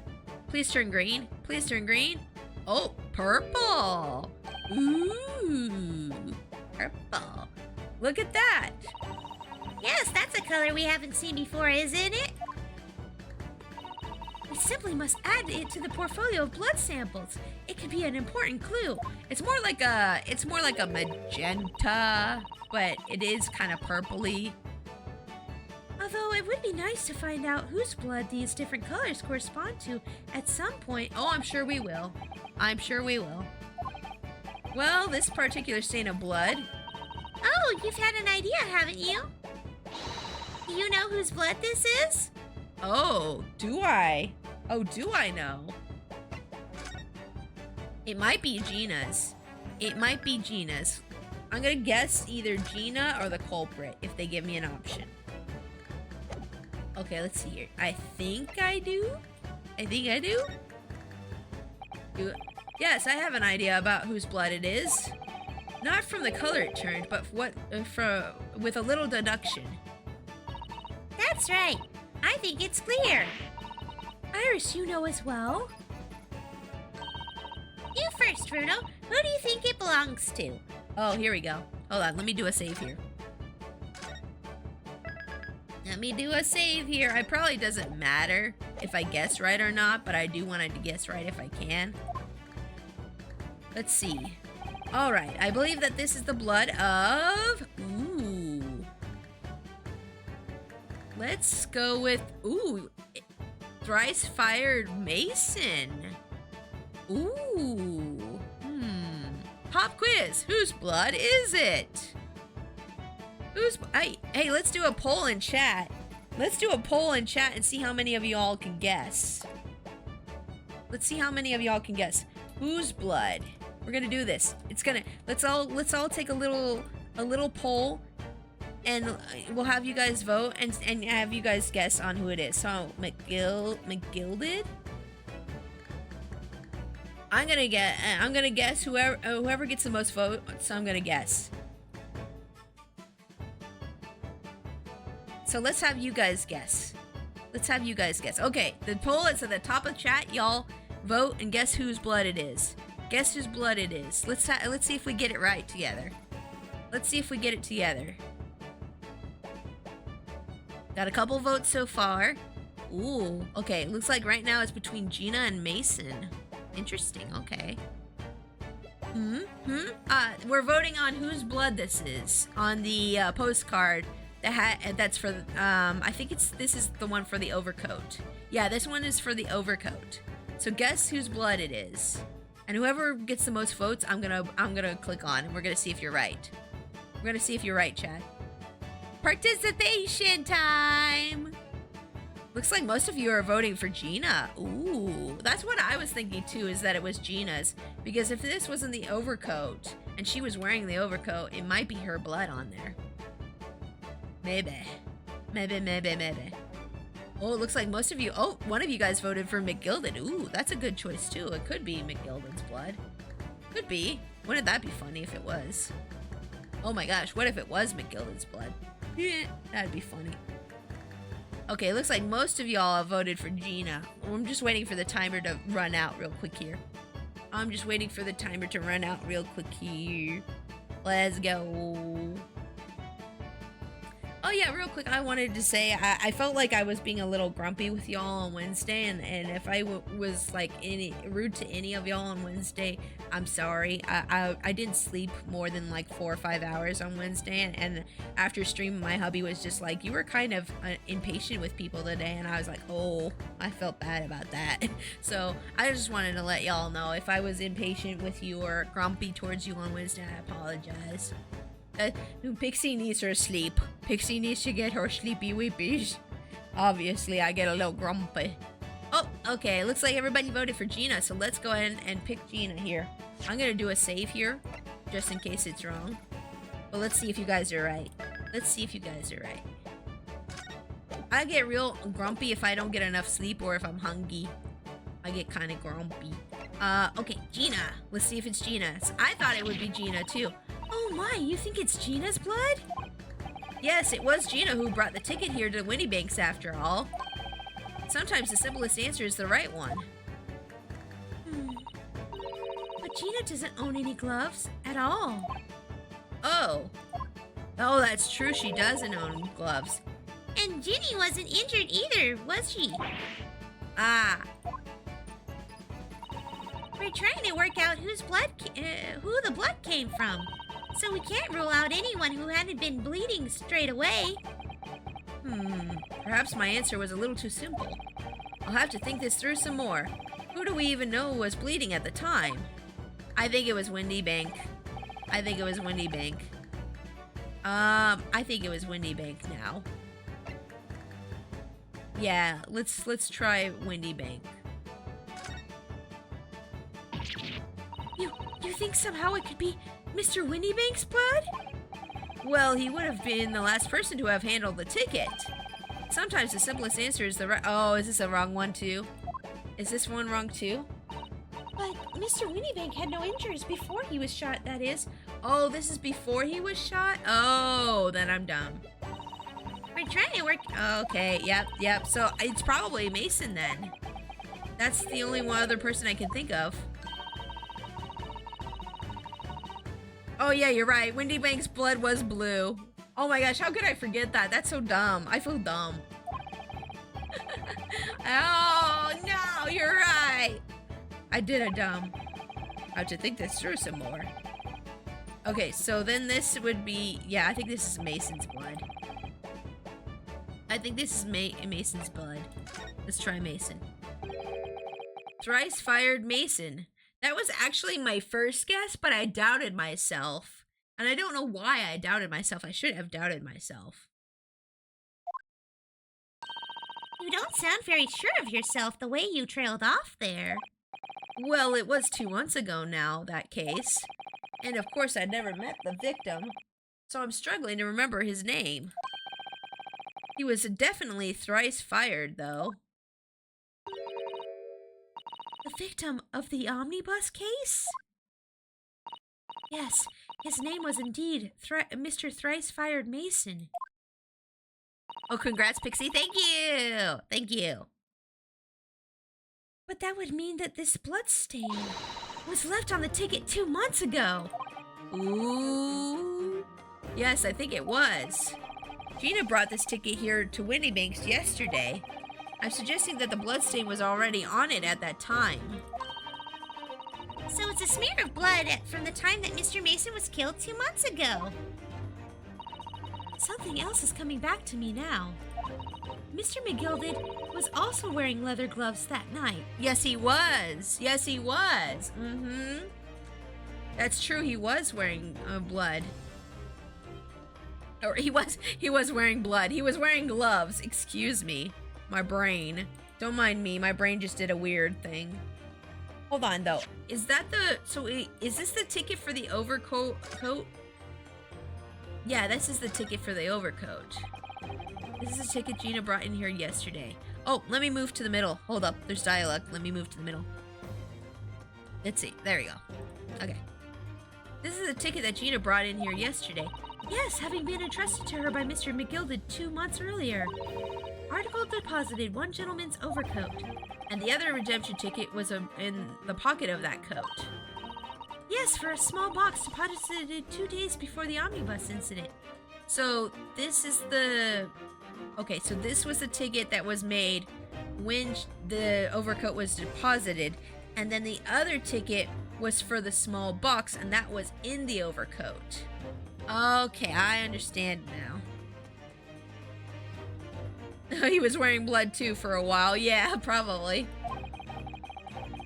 Please turn green. Please turn green. Oh, purple. Ooh, purple. Look at that. Yes, that's a color we haven't seen before, isn't it? We simply must add it to the portfolio of blood samples. It could be an important clue. It's more like a magenta, but it is kind of purpley. Although it would be nice to find out whose blood these different colors correspond to at some point. Oh, I'm sure we will. I'm sure we will. Well, this particular stain of blood. Oh, you've had an idea, haven't you? Do you know whose blood this is? Oh, do I? Oh, do I know? It might be Gina's. It might be Gina's. I'm gonna guess either Gina or the culprit if they give me an option. Okay, let's see here. I think I do. I think I do. Yes, I have an idea about whose blood it is. Not from the color it turned, but with a little deduction. That's right. I think it's clear. Iris, you know as well. You first, Bruno. Who do you think it belongs to? Oh, here we go. Hold on, let me do a save here. Let me do a save here. It probably doesn't matter if I guess right or not, but I do want to guess right if I can. Let's see. All right, I believe that this is the blood of... Ooh. Let's go with... Ooh. Thrice-fired Mason. Ooh. Pop quiz. Whose blood is it? Hey, let's do a poll in chat. Let's do a poll in chat and see how many of y'all can guess. Let's see how many of y'all can guess. Whose blood? We're gonna do this. Let's all take a little poll, and we'll have you guys vote and have you guys guess on who it is. So McGilded. I'm gonna guess whoever gets the most votes. I'm gonna guess. So let's have you guys guess. Okay, the poll is at the top of the chat. Y'all vote and guess whose blood it is. Guess whose blood it is. Let's see if we get it right together. Let's see if we get it together. Got a couple votes so far. Ooh, okay. Looks like right now it's between Gina and Mason. Interesting. Okay. We're voting on whose blood this is on the postcard. That's for. I think this is the one for the overcoat. Yeah, this one is for the overcoat. So guess whose blood it is. And whoever gets the most votes, I'm gonna click on, and we're gonna see if you're right. We're gonna see if you're right, Chad. Participation time! Looks like most of you are voting for Gina. Ooh, that's what I was thinking too, is that it was Gina's. Because if this wasn't the overcoat, and she was wearing the overcoat, it might be her blood on there. Maybe. Oh, it looks like most of you... Oh, one of you guys voted for McGilded. Ooh, that's a good choice, too. It could be McGilded's blood. Could be. Wouldn't that be funny if it was? Oh my gosh, what if it was McGilded's blood? Yeah, that'd be funny. Okay, it looks like most of y'all have voted for Gina. I'm just waiting for the timer to run out real quick here. Let's go. Oh yeah, real quick, I wanted to say I felt like I was being a little grumpy with y'all on Wednesday, and if I was like rude to any of y'all on Wednesday, I'm sorry. I didn't sleep more than like 4 or 5 hours on Wednesday, and after stream, my hubby was just like, you were kind of impatient with people today, and I was like, oh, I felt bad about that. So I just wanted to let y'all know if I was impatient with you or grumpy towards you on Wednesday, I apologize. Pixie needs her sleep. Pixie needs to get her sleepy weepies. Obviously, I get a little grumpy. Oh, okay. Looks like everybody voted for Gina, so let's go ahead and pick Gina here. I'm gonna do a save here, just in case it's wrong. But let's see if you guys are right. I get real grumpy if I don't get enough sleep or if I'm hungry. I get kind of grumpy. Okay, Gina. Let's see if it's Gina's. I thought it would be Gina, too. Oh my, you think it's Gina's blood? Yes, it was Gina who brought the ticket here to Winnie Banks after all. Sometimes the simplest answer is the right one. But Gina doesn't own any gloves at all. Oh, that's true. She doesn't own gloves. And Ginny wasn't injured either, was she? Ah, We're trying to work out who the blood came from. So we can't rule out anyone who hadn't been bleeding straight away. perhaps my answer was a little too simple. I'll have to think this through some more. Who do we even know was bleeding at the time? I think it was Windy Bank. I think it was Windy Bank. I think it was Windy Bank now. Yeah, let's try Windy Bank. You think somehow it could be Mr. Windybank's blood? Well, he would have been the last person to have handled the ticket. Sometimes the simplest answer is the right. Oh, is this a wrong one too? Is this one wrong too? But Mr. Windybank had no injuries before he was shot, that is. Oh, this is before he was shot? Oh, then I'm dumb. We're trying to work. Okay, yep. So it's probably Mason then. That's the only one other person I can think of. Oh yeah, you're right. Windy Bank's blood was blue. Oh my gosh, how could I forget that? That's so dumb. I feel dumb. Oh no, you're right. I did a dumb. I have to think this through some more. Okay, so then this would be, yeah, I think this is Mason's blood. I think this is Mason's blood. Let's try Mason. Thrice fired Mason. That was actually my first guess, but I doubted myself. And I don't know why I doubted myself. I should have doubted myself. You don't sound very sure of yourself the way you trailed off there. Well, it was 2 months ago now, that case. And of course, I'd never met the victim. So I'm struggling to remember his name. He was definitely thrice fired, though. The victim of the omnibus case? Yes, his name was indeed Mr. Thrice Fired Mason. Oh, congrats, Pixie. Thank you. Thank you. But that would mean that this blood stain was left on the ticket 2 months ago. Ooh. Yes, I think it was. Gina brought this ticket here to Windybanks yesterday. I'm suggesting that the bloodstain was already on it at that time. So it's a smear of blood from the time that Mr. Mason was killed 2 months ago. Something else is coming back to me now. Mr. McGilded was also wearing leather gloves that night. Yes, he was. Yes, he was. That's true, he was wearing blood. Or he was wearing blood. He was wearing gloves. Excuse me. My brain. Don't mind me. My brain just did a weird thing. Hold on, though. Is that the... So, is this the ticket for the overcoat? Yeah, this is the ticket for the overcoat. This is a ticket Gina brought in here yesterday. Oh, let me move to the middle. Hold up. There's dialogue. Let me move to the middle. Let's see. There we go. Okay. This is a ticket that Gina brought in here yesterday. Yes, having been entrusted to her by Mr. McGilded 2 months earlier. Article deposited one gentleman's overcoat, and the other redemption ticket was in the pocket of that coat. Yes, for a small box deposited 2 days before the omnibus incident. So this is the... Okay, so this was the ticket that was made when the overcoat was deposited, and then the other ticket was for the small box, and that was in the overcoat. Okay, I understand now. He was wearing blood too for a while. Yeah, probably.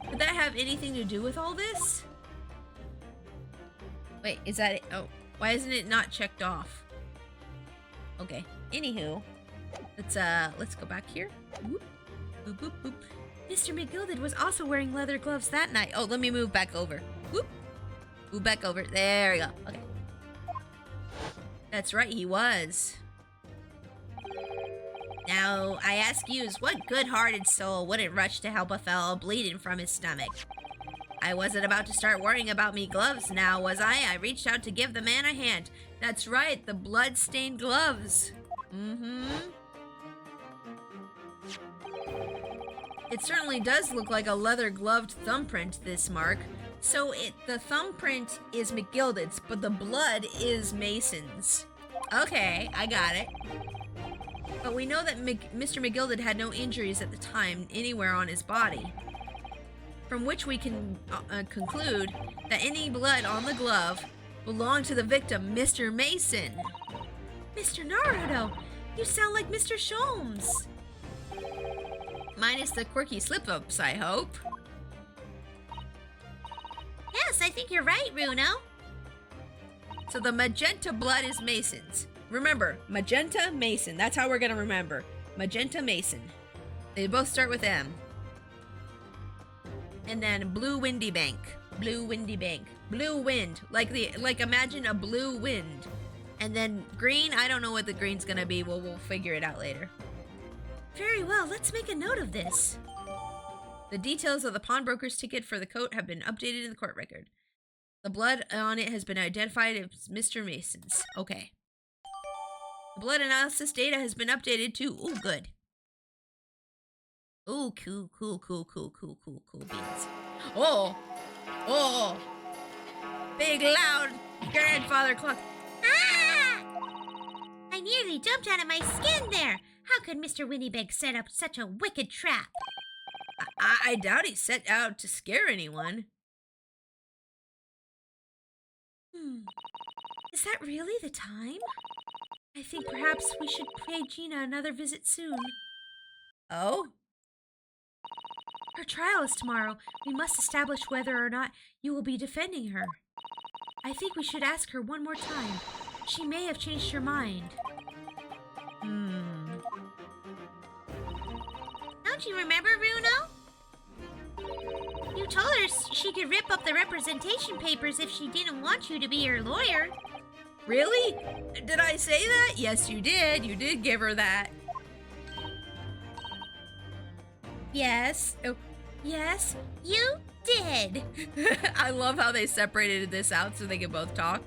Would that have anything to do with all this? Wait, is that it? Oh, why isn't it not checked off? Okay, anywho. Let's go back here. Boop, boop, boop, boop. Mr. McGilded was also wearing leather gloves that night. Oh, let me move back over. Whoop. Move back over. There we go. Okay. That's right, he was. Now, I ask yous, what good-hearted soul wouldn't rush to help a fellow bleeding from his stomach? I wasn't about to start worrying about me gloves now, was I? I reached out to give the man a hand. That's right, the blood-stained gloves. It certainly does look like a leather-gloved thumbprint, this mark. So the thumbprint is McGilded's, but the blood is Mason's. Okay, I got it. But we know that Mr. McGilded had no injuries at the time anywhere on his body, from which we can conclude that any blood on the glove belonged to the victim, Mr. Mason. Mr. Naruto, you sound like Mr. Sholmes. Minus the quirky slip-ups, I hope. Yes, I think you're right, Runo. So the magenta blood is Mason's. Remember, magenta, Mason. That's how we're gonna remember. Magenta, Mason. They both start with M. And then blue windy bank. Blue windy bank. Blue wind. Like imagine a blue wind. And then green, I don't know what the green's gonna be. We'll figure it out later. Very well, let's make a note of this. The details of the pawnbroker's ticket for the coat have been updated in the court record. The blood on it has been identified as Mr. Mason's. Okay. The blood analysis data has been updated too. Ooh, good. Ooh, cool beans. Oh! Big, loud grandfather clock. Ah! I nearly jumped out of my skin there. How could Mr. Winnybeg set up such a wicked trap? I doubt he set out to scare anyone. Is that really the time? I think perhaps we should pay Gina another visit soon. Oh? Her trial is tomorrow. We must establish whether or not you will be defending her. I think we should ask her one more time. She may have changed her mind. Don't you remember, Runo? You told her she could rip up the representation papers if she didn't want you to be her lawyer. Really? Did I say that? Yes, you did. You did give her that. Yes. Oh. Yes. You did. I love how they separated this out so they can both talk.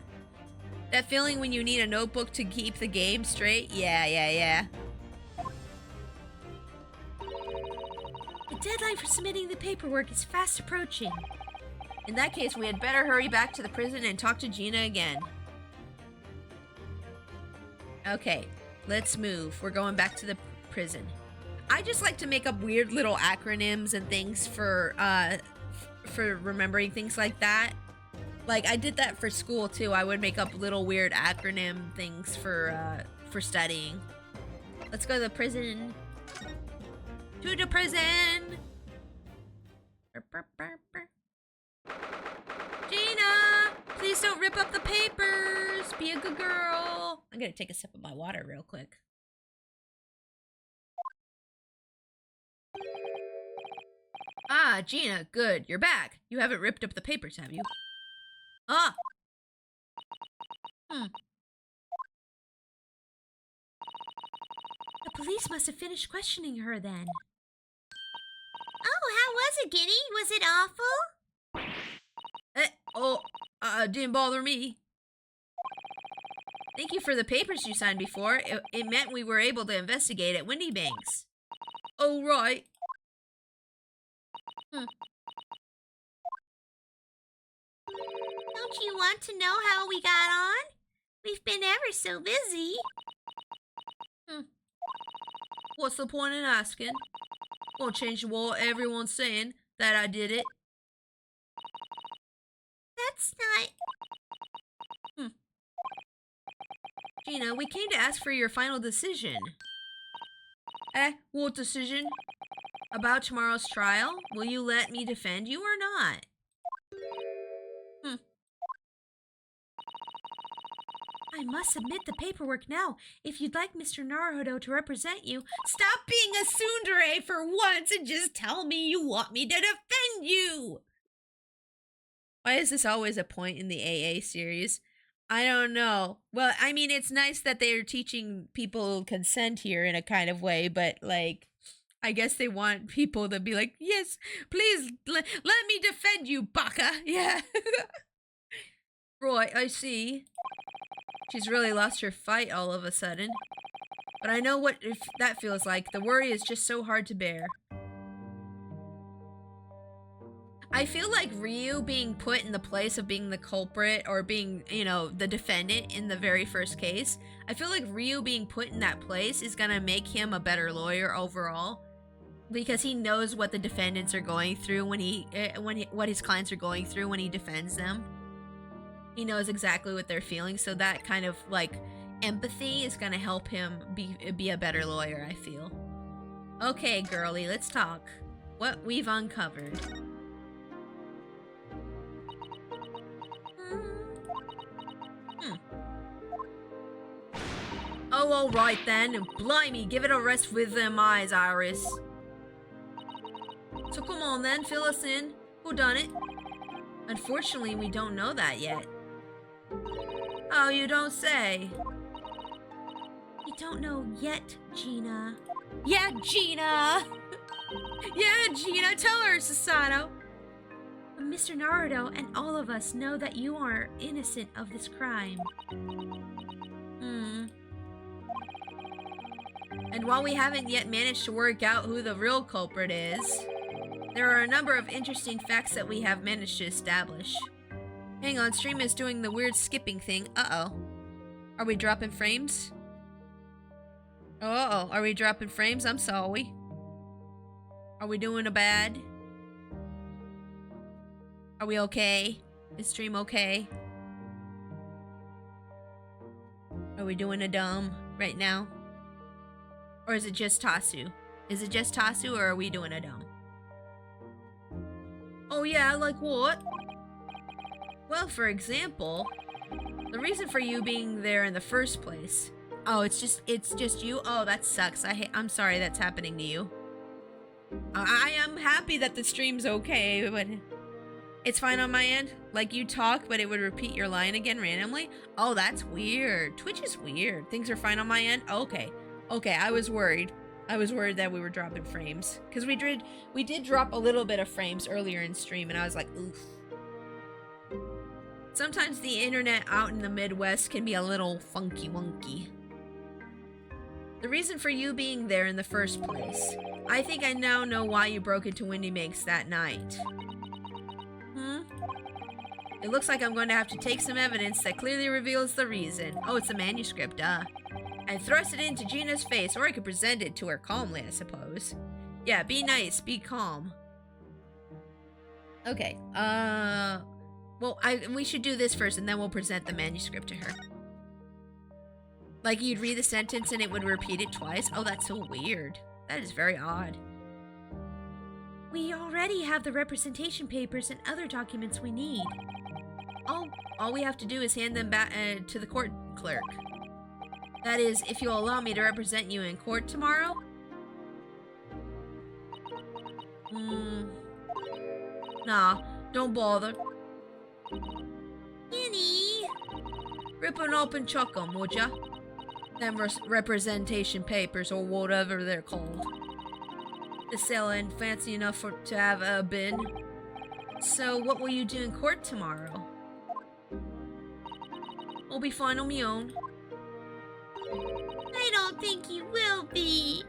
That feeling when you need a notebook to keep the game straight? Yeah. The deadline for submitting the paperwork is fast approaching. In that case, we had better hurry back to the prison and talk to Gina again. Okay, let's move. We're going back to the prison. I just like to make up weird little acronyms and things for remembering things like that. Like I did that for school too. I would make up little weird acronym things for studying. Let's go to the prison. To the prison. Gina, please don't rip up the papers. Be a good girl. I'm gonna take a sip of my water real quick. Ah, Gina, good. You're back. You haven't ripped up the papers, have you? Ah. The police must have finished questioning her then. Oh, how was it, Guinea? Was it awful? Didn't bother me. Thank you for the papers you signed before. It meant we were able to investigate at Windy Banks. Oh, right. Don't you want to know how we got on? We've been ever so busy. What's the point in asking? Won't change what everyone's saying that I did it. That's not... Gina, we came to ask for your final decision. What decision? About tomorrow's trial? Will you let me defend you or not? I must submit the paperwork now. If you'd like Mr. Naruto to represent you, stop being a tsundere for once and just tell me you want me to defend you. Why is this always a point in the AA series? I don't know. Well, I mean, it's nice that they're teaching people consent here in a kind of way, but like, I guess they want people to be like, yes, please let me defend you, baka. Yeah. Right, I see. She's really lost her fight all of a sudden. But I know what that feels like. The worry is just so hard to bear. I feel like Ryu being put in the place of being the culprit or being, the defendant in the very first case, I feel like Ryu being put in that place is gonna make him a better lawyer overall, because he knows what the defendants are going through what his clients are going through when he defends them. He knows exactly what they're feeling, so that kind of like empathy is gonna help him be a better lawyer, I feel. Okay, girly, let's talk. What we've uncovered. Oh, all right then. Blimey, give it a rest with them eyes, Iris. So come on then, fill us in. Who done it? Unfortunately, we don't know that yet. Oh, you don't say. We don't know yet, Gina. Yeah, Gina! Yeah, Gina, tell her, Susanoo. But Mr. Naruto and all of us know that you are innocent of this crime. And while we haven't yet managed to work out who the real culprit is, there are a number of interesting facts that we have managed to establish. Hang on, stream is doing the weird skipping thing. Uh-oh. Are we dropping frames? Uh-oh, are we dropping frames? I'm sorry. Are we doing a bad? Are we okay? Is stream okay? Are we doing a dumb right now? Or is it just Tasu? Is it just Tasu, or are we doing a dumb? Oh yeah, like what? Well, for example, the reason for you being there in the first place. Oh, it's just you? Oh, that sucks. I'm sorry that's happening to you. I am happy that the stream's okay, but it's fine on my end. Like, you talk, but it would repeat your line again randomly. Oh, that's weird. Twitch is weird. Things are fine on my end? Okay. Okay, I was worried. I was worried that we were dropping frames. Because we did drop a little bit of frames earlier in stream, and I was like, oof. Sometimes the internet out in the Midwest can be a little funky wonky. The reason for you being there in the first place. I think I now know why you broke into Windy Makes that night. It looks like I'm going to have to take some evidence that clearly reveals the reason. Oh, it's a manuscript, duh. And thrust it into Gina's face, or I could present it to her calmly, I suppose. Yeah, be nice, be calm. Okay, well, we should do this first, and then we'll present the manuscript to her. Like, you'd read the sentence and it would repeat it twice? Oh, that's so weird. That is very odd. We already have the representation papers and other documents we need. All we have to do is hand them back to the court clerk. That is, if you'll allow me to represent you in court tomorrow? Nah, don't bother. Annie! Rip 'em up and chuck 'em, would ya? Them representation papers, or whatever they're called. The sale ain't fancy enough to have a bin. So, what will you do in court tomorrow? I'll be fine on my own. I don't think you will be.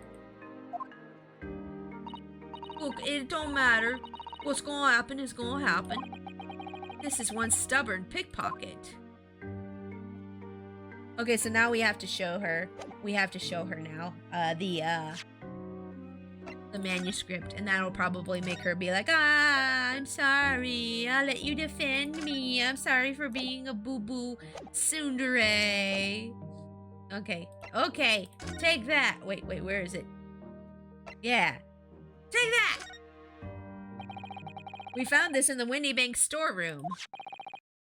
Look, it don't matter. What's gonna happen is gonna happen. This is one stubborn pickpocket. Okay, so now we have to show her. We have to show her now the manuscript, and that'll probably make her be like, I'm sorry. I'll let you defend me. I'm sorry for being a boo-boo tsundere. Okay, take that. Wait, where is it? Yeah, take that. We found this in the Windy Bank storeroom.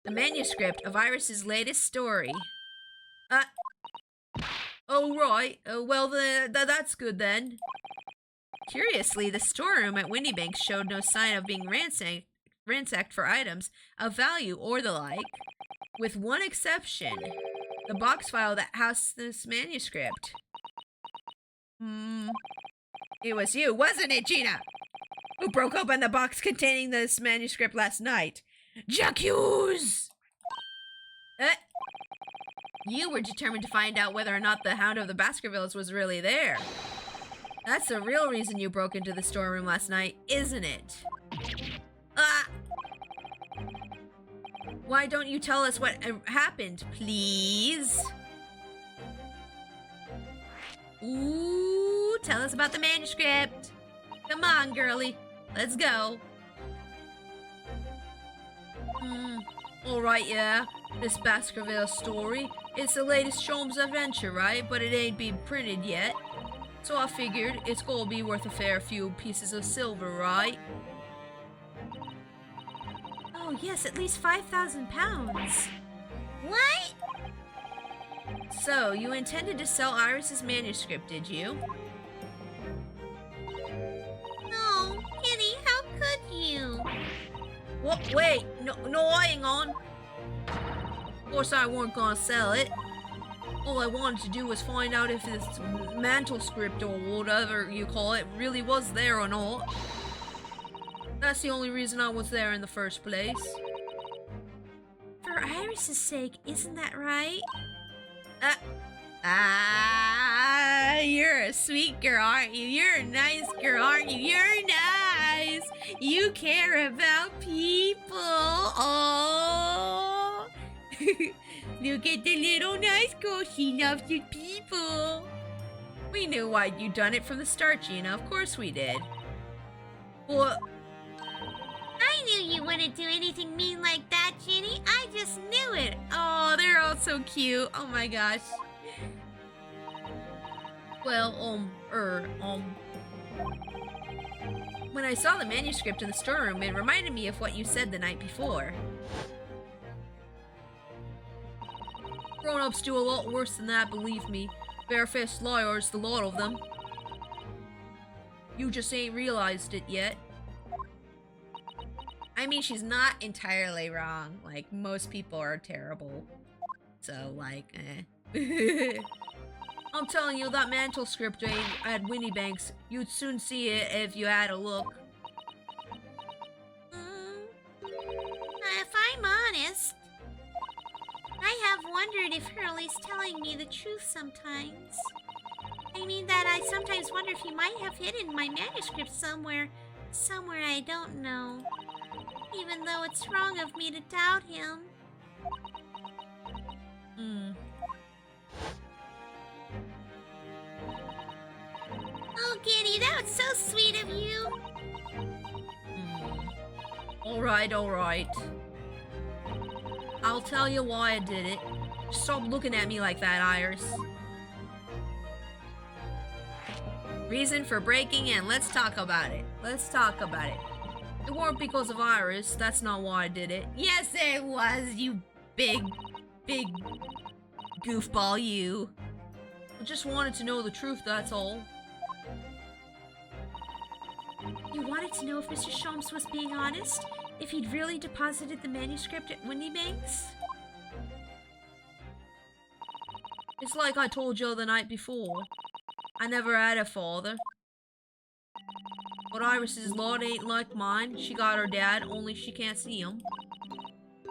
The manuscript of Iris's latest story. Oh, right. Well, that's good then. Curiously, the storeroom at Windy Bank showed no sign of being ransacked for items of value or the like, with one exception. The box file that housed this manuscript. It was you, wasn't it, Gina? Who broke open the box containing this manuscript last night? J'accuse! You were determined to find out whether or not the Hound of the Baskervilles was really there. That's the real reason you broke into the storeroom last night, isn't it? Why don't you tell us what happened, please? Ooh, tell us about the manuscript. Come on, girly. Let's go. Alright, yeah. This Baskerville story. It's the latest Sholmes adventure, right? But it ain't been printed yet. So I figured it's gonna be worth a fair few pieces of silver, right? Oh, yes, at least 5,000 pounds. What? So, you intended to sell Iris's manuscript, did you? No, Kitty, how could you? What? Wait, no, hang on. Of course I weren't gonna sell it. All I wanted to do was find out if this mantle script or whatever you call it really was there or not. That's the only reason I was there in the first place. For Iris's sake, isn't that right? You're a sweet girl, aren't you? You're a nice girl, aren't you? You're nice. You care about people. Oh. Look at the little nice girl. She loves the people. We knew why you'd done it from the start, Gina. Of course we did. Well, I knew you wouldn't do anything mean like that, Ginny. I just knew it. Oh, they're all so cute. Oh my gosh. well, when I saw the manuscript in the storeroom, it reminded me of what you said the night before. Grown-ups do a lot worse than that, believe me. Barefaced liars, the lot of them. You just ain't realized it yet. I mean, she's not entirely wrong. Like, most people are terrible. So, like, eh. I'm telling you, that mantle script ain't at Winniebank's. You'd soon see it if you had a look. If I'm honest, I have wondered if Hurley's telling me the truth sometimes. I mean that I sometimes wonder if he might have hidden my manuscript somewhere I don't know. Even though it's wrong of me to doubt him. Oh, Giddy, that was so sweet of you. Alright. I'll tell you why I did it. Stop looking at me like that, Iris. Reason for breaking in. Let's talk about it. It weren't because of Iris. That's not why I did it. Yes, it was, you big goofball, you. I just wanted to know the truth, that's all. You wanted to know if Mr. Sholmes was being honest? If he'd really deposited the manuscript at Winniebank's? It's like I told you the night before. I never had a father. But Iris's lot ain't like mine. She got her dad, only she can't see him.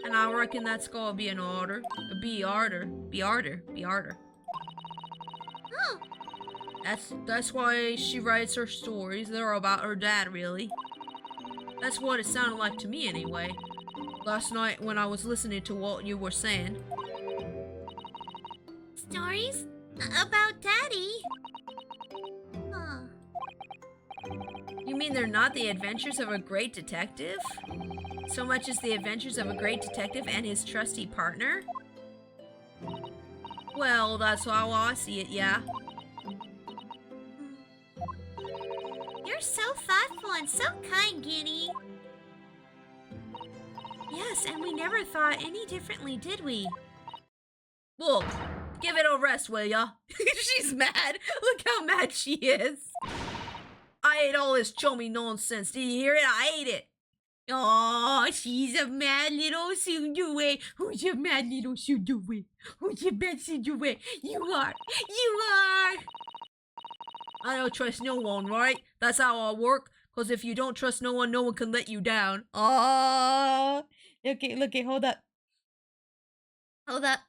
And I reckon that's gotta be an order. Be harder. Oh, That's why she writes her stories. They're about her dad, really. That's what it sounded like to me, anyway. Last night when I was listening to what you were saying. stories? About Daddy? Huh. You mean they're not the adventures of a great detective? So much as the adventures of a great detective and his trusty partner? Well, that's how I see it, yeah. You're so thoughtful and so kind, Giddy. Yes, and we never thought any differently, did we? Look, give it a rest, will ya? She's mad. Look how mad she is. I hate all this chummy nonsense. Did you hear it? I hate it. Oh, she's a mad little tsundere. Who's a mad little tsundere? Who's a bad tsundere? You are. I don't trust no one, right? That's how I work. Cause if you don't trust no one can let you down. Oh, okay, hold up. Hold up.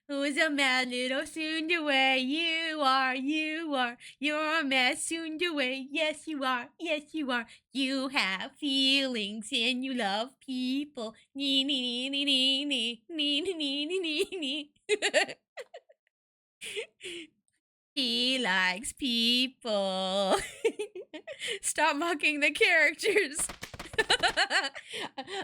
Who's a mad little tsundere? You are, you're a mad tsundere. Yes, you are, You have feelings and you love people. Nee, nee, nee, nee, nee, nee, nee, nee, nee, nee, nee. He likes people. Stop mocking the characters.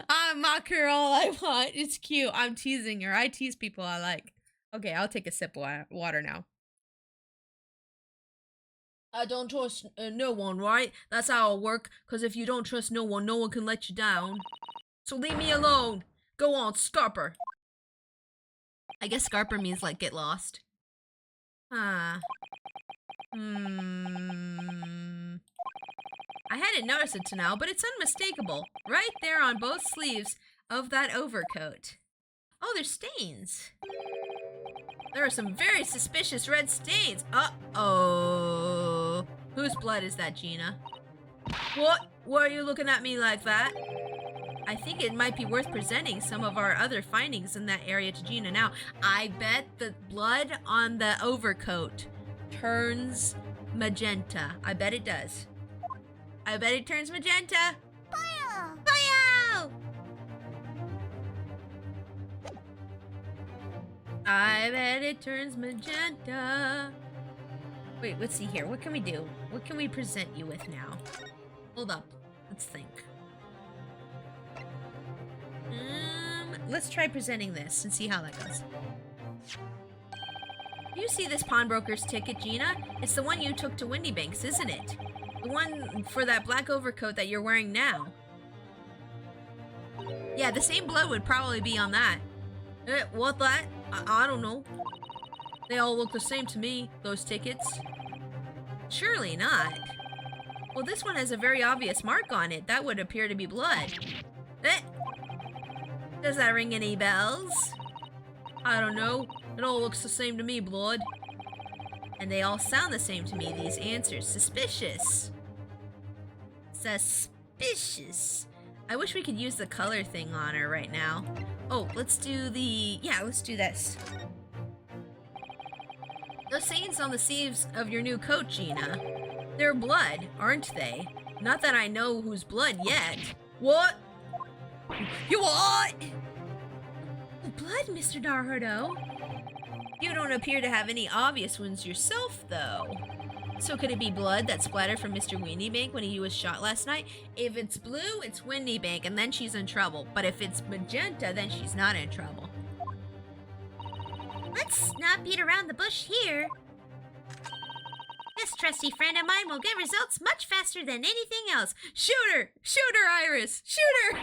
I mock her all I want. It's cute. I'm teasing her. I tease people I like. Okay, I'll take a sip of water now. I don't trust no one, right? That's how it'll work. Because if you don't trust no one can let you down. So leave me alone. Go on, Scarper. I guess Scarper means like get lost. I hadn't noticed it till now, but it's unmistakable. Right there on both sleeves of that overcoat. Oh, there's stains. There are some very suspicious red stains. Uh-oh. Whose blood is that, Gina? What? Why are you looking at me like that? I think it might be worth presenting some of our other findings in that area to Gina now. I bet the blood on the overcoat turns magenta. I bet it does. I bet it turns magenta. Boyo! I bet it turns magenta. Wait, let's see here. What can we do? What can we present you with now? Hold up. Let's think. Let's try presenting this and see how that goes. You see this pawnbroker's ticket, Gina? It's the one you took to Windy Banks, isn't it? The one for that black overcoat that you're wearing now. Yeah, the same blood would probably be on that. What that? I don't know. They all look the same to me, those tickets. Surely not. Well, this one has a very obvious mark on it. That would appear to be blood. Does that ring any bells? I don't know. It all looks the same to me, blood. And they all sound the same to me, these answers. Suspicious. Suspicious. I wish we could use the color thing on her right now. Oh, let's do the... Yeah, let's do this. Those stains on the sleeves of your new coat, Gina. They're blood, aren't they? Not that I know whose blood yet. What? You what? Blood, Mr. Naruto. You don't appear to have any obvious wounds yourself, though. So could it be blood that splattered from Mr. Windybank when he was shot last night? If it's blue, it's Windybank, and then she's in trouble. But if it's magenta, then she's not in trouble. Let's not beat around the bush here. This trusty friend of mine will get results much faster than anything else. Shoot her! Shoot her, Iris! Shoot her!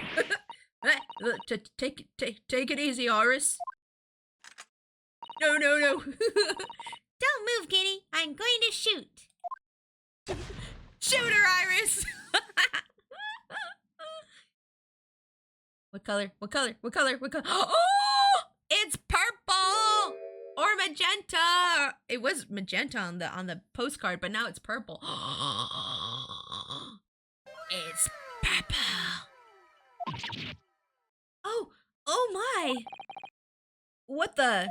Take it easy, Iris. No. Don't move, Guinea. I'm going to shoot. Shoot her, Iris! What color? Oh! It's purple! Or magenta! It was magenta on the postcard, but now it's purple. It's purple. Oh my! What the?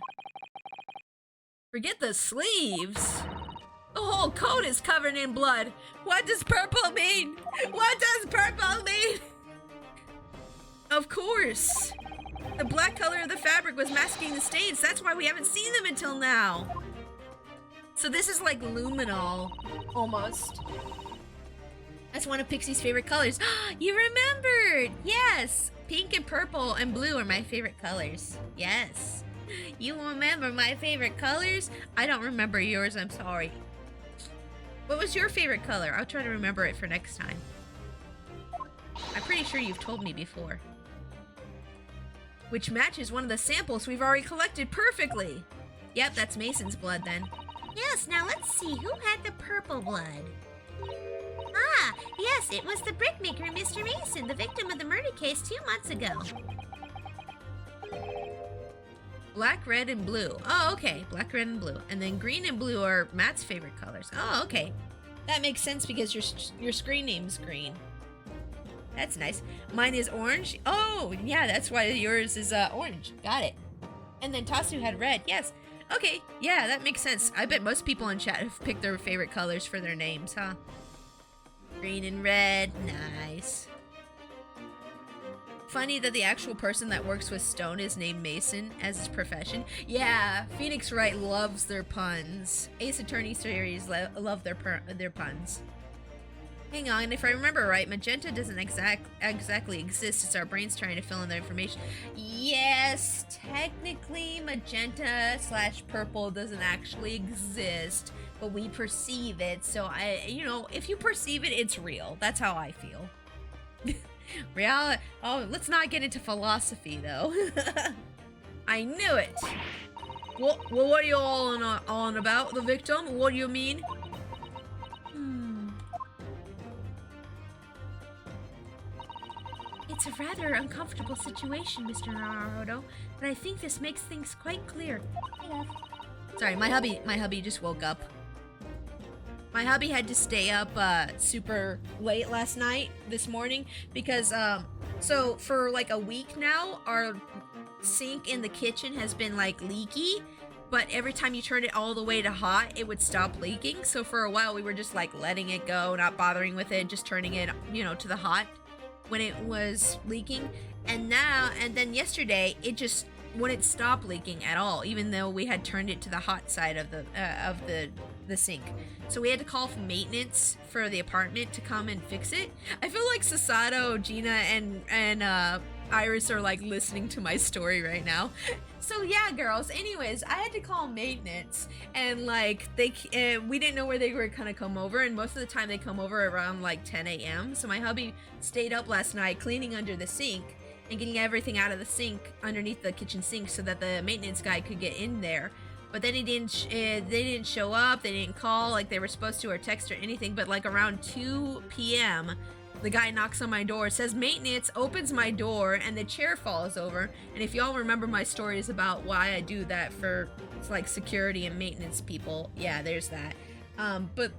Forget the sleeves. The whole coat is covered in blood. What does purple mean? What does purple mean? Of course. The black color of the fabric was masking the stains. That's why we haven't seen them until now. So this is like luminol, almost. That's one of Pixie's favorite colors. You remembered! Yes! Pink and purple and blue are my favorite colors. Yes. You remember my favorite colors? I don't remember yours, I'm sorry. What was your favorite color? I'll try to remember it for next time. I'm pretty sure you've told me before. Which matches one of the samples we've already collected perfectly. Yep, that's Mason's blood then. Yes, now let's see, who had the purple blood? Ah, yes, it was the brickmaker, Mr. Mason, the victim of the murder case 2 months ago. Black, red, and blue. Oh, okay. Black, red, and blue. And then green and blue are Matt's favorite colors. Oh, okay. That makes sense because your screen name's green. That's nice. Mine is orange. Oh, yeah, that's why yours is orange. Got it. And then Tasu had red. Yes. Okay. Yeah, that makes sense. I bet most people in chat have picked their favorite colors for their names, huh? Green and red. Nice. Funny that the actual person that works with stone is named Mason as his profession. Yeah, Phoenix Wright loves their puns. Ace Attorney series love their puns. Hang on, if I remember right, magenta doesn't exactly exist. It's our brains trying to fill in the information. Yes, technically magenta / purple doesn't actually exist, but we perceive it. So if you perceive it, it's real. That's how I feel. Reality. Oh, let's not get into philosophy though. I knew it. Well, what are you all on about? The victim? What do you mean? It's a rather uncomfortable situation, Mr. Naruto, but I think this makes things quite clear. Sorry, my hubby just woke up. My hubby had to stay up super late this morning, because so for like a week now, our sink in the kitchen has been like leaky, but every time you turn it all the way to hot, it would stop leaking. So for a while we were just like letting it go, not bothering with it, just turning it, to the hot when it was leaking. And then yesterday it just wouldn't stop leaking at all, even though we had turned it to the hot side of the sink. So we had to call for maintenance for the apartment to come and fix it. I feel like Sasato, Gina, and Iris are like listening to my story right now. So yeah, girls. Anyways, I had to call maintenance, and like we didn't know where they were gonna come over, and most of the time they come over around like 10 a.m. So my hubby stayed up last night cleaning under the sink and getting everything out of the sink underneath the kitchen sink so that the maintenance guy could get in there. But then they didn't show up, they didn't call like they were supposed to or text or anything. But like around 2 p.m. the guy knocks on my door, says maintenance, opens my door, and the chair falls over. And if y'all remember my stories about why I do that for like security and maintenance people, yeah, there's that. But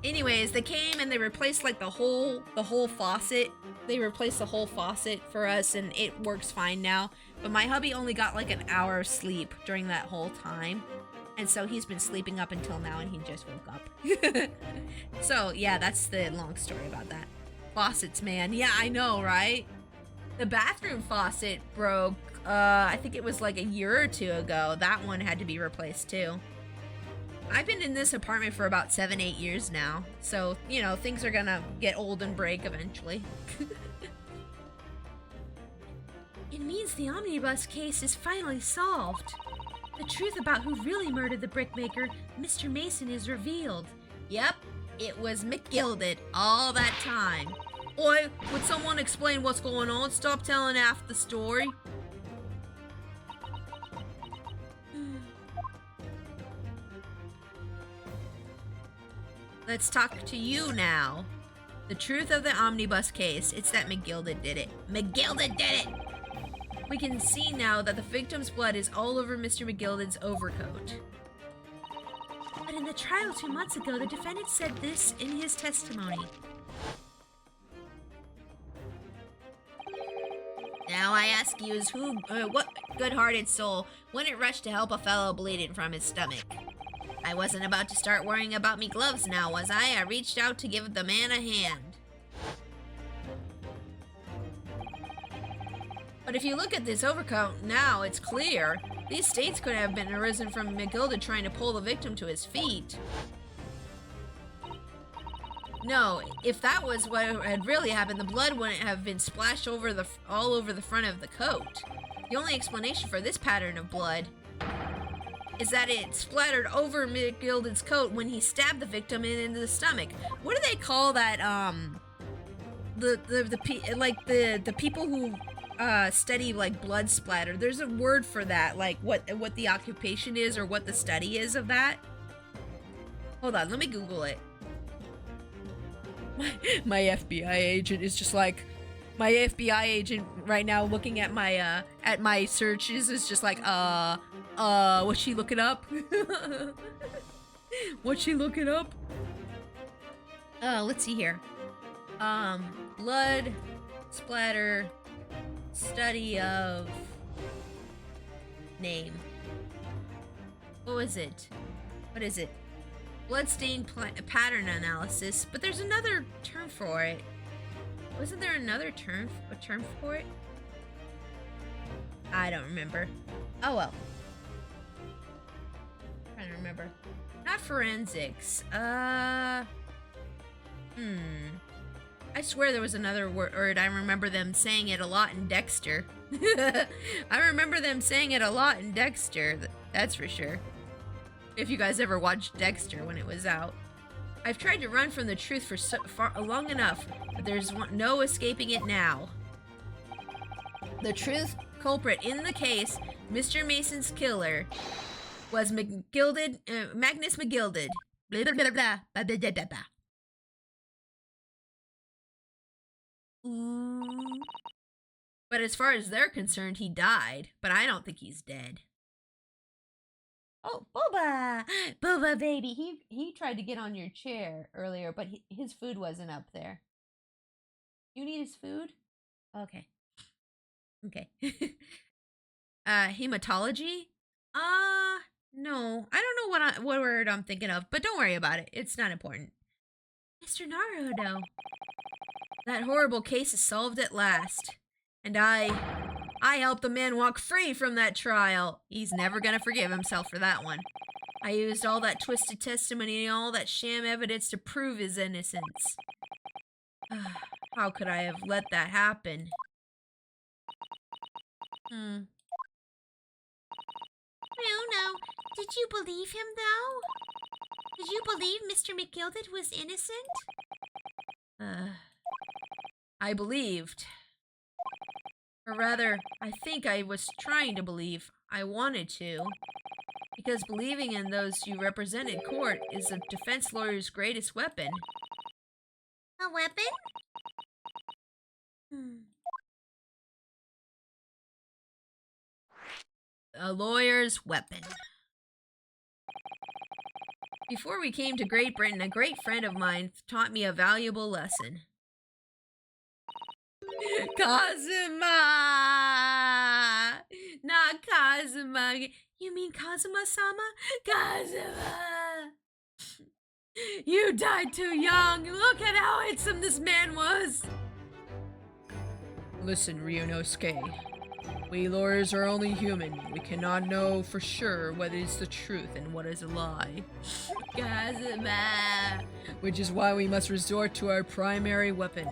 anyways, they came and they replaced like the whole faucet. They replaced the whole faucet for us, and it works fine now. But my hubby only got like an hour of sleep during that whole time. And so he's been sleeping up until now, and he just woke up. So yeah, that's the long story about that. Faucets, man. Yeah, I know, right? The bathroom faucet broke, I think it was like a year or two ago. That one had to be replaced too. I've been in this apartment for about 7-8 years now, so, things are gonna get old and break eventually. It means the omnibus case is finally solved. The truth about who really murdered the brickmaker, Mr. Mason, is revealed. Yep, it was McGilded all that time. Oi, would someone explain what's going on? Stop telling half the story. Let's talk to you now. The truth of the omnibus case, it's that McGilded did it. McGilded did it! We can see now that the victim's blood is all over Mr. McGilded's overcoat. But in the trial 2 months ago, the defendant said this in his testimony. Now I ask you, what good-hearted soul wouldn't rush to help a fellow bleeding from his stomach? I wasn't about to start worrying about me gloves now, was I? I reached out to give the man a hand. But if you look at this overcoat now, it's clear. These stains could have been arisen from McGilded trying to pull the victim to his feet. No, if that was what had really happened, the blood wouldn't have been splashed all over the front of the coat. The only explanation for this pattern of blood is that it splattered over McGilded's coat when he stabbed the victim into the stomach. What do they call that? The people who study like blood splatter. There's a word for that, like what the occupation is or what the study is of that. Hold on, let me Google it. My FBI agent is just like, my FBI agent right now looking at my searches is just like, what's she looking up? What's she looking up? Let's see here. Blood splatter study of name. What was it? What is it? Bloodstain pattern analysis, but there's another term for it. Wasn't there another term for it? I don't remember. Oh well. Trying to remember. Not forensics. I swear there was another word. I remember them saying it a lot in Dexter. I remember them saying it a lot in Dexter. That's for sure. If you guys ever watched Dexter when it was out. I've tried to run from the truth for long enough, but there's no escaping it now. The truth culprit in the case, Mr. Mason's killer, was Magnus McGilded. Blah, blah, blah, blah, blah, blah, blah, blah. But as far as they're concerned, he died. But I don't think he's dead. Oh, Boba! Boba, baby. He tried to get on your chair earlier, but his food wasn't up there. You need his food? Okay. Okay. Hematology? No. I don't know what word I'm thinking of, but don't worry about it. It's not important. Mr. Naruto. That horrible case is solved at last. And I helped the man walk free from that trial. He's never gonna forgive himself for that one. I used all that twisted testimony and all that sham evidence to prove his innocence. How could I have let that happen? No. Did you believe him, though? Did you believe Mr. McGilded was innocent? I believed. Or rather, I think I was trying to believe. I wanted to. Because believing in those you represent in court is a defense lawyer's greatest weapon. A weapon? A lawyer's weapon. Before we came to Great Britain, a great friend of mine taught me a valuable lesson. Kazuma! Not Kazuma. You mean Kazuma-sama? Kazuma! You died too young. Look at how handsome this man was. Listen, Ryunosuke. We lawyers are only human. We cannot know for sure what is the truth and what is a lie. Kazuma! Which is why we must resort to our primary weapon.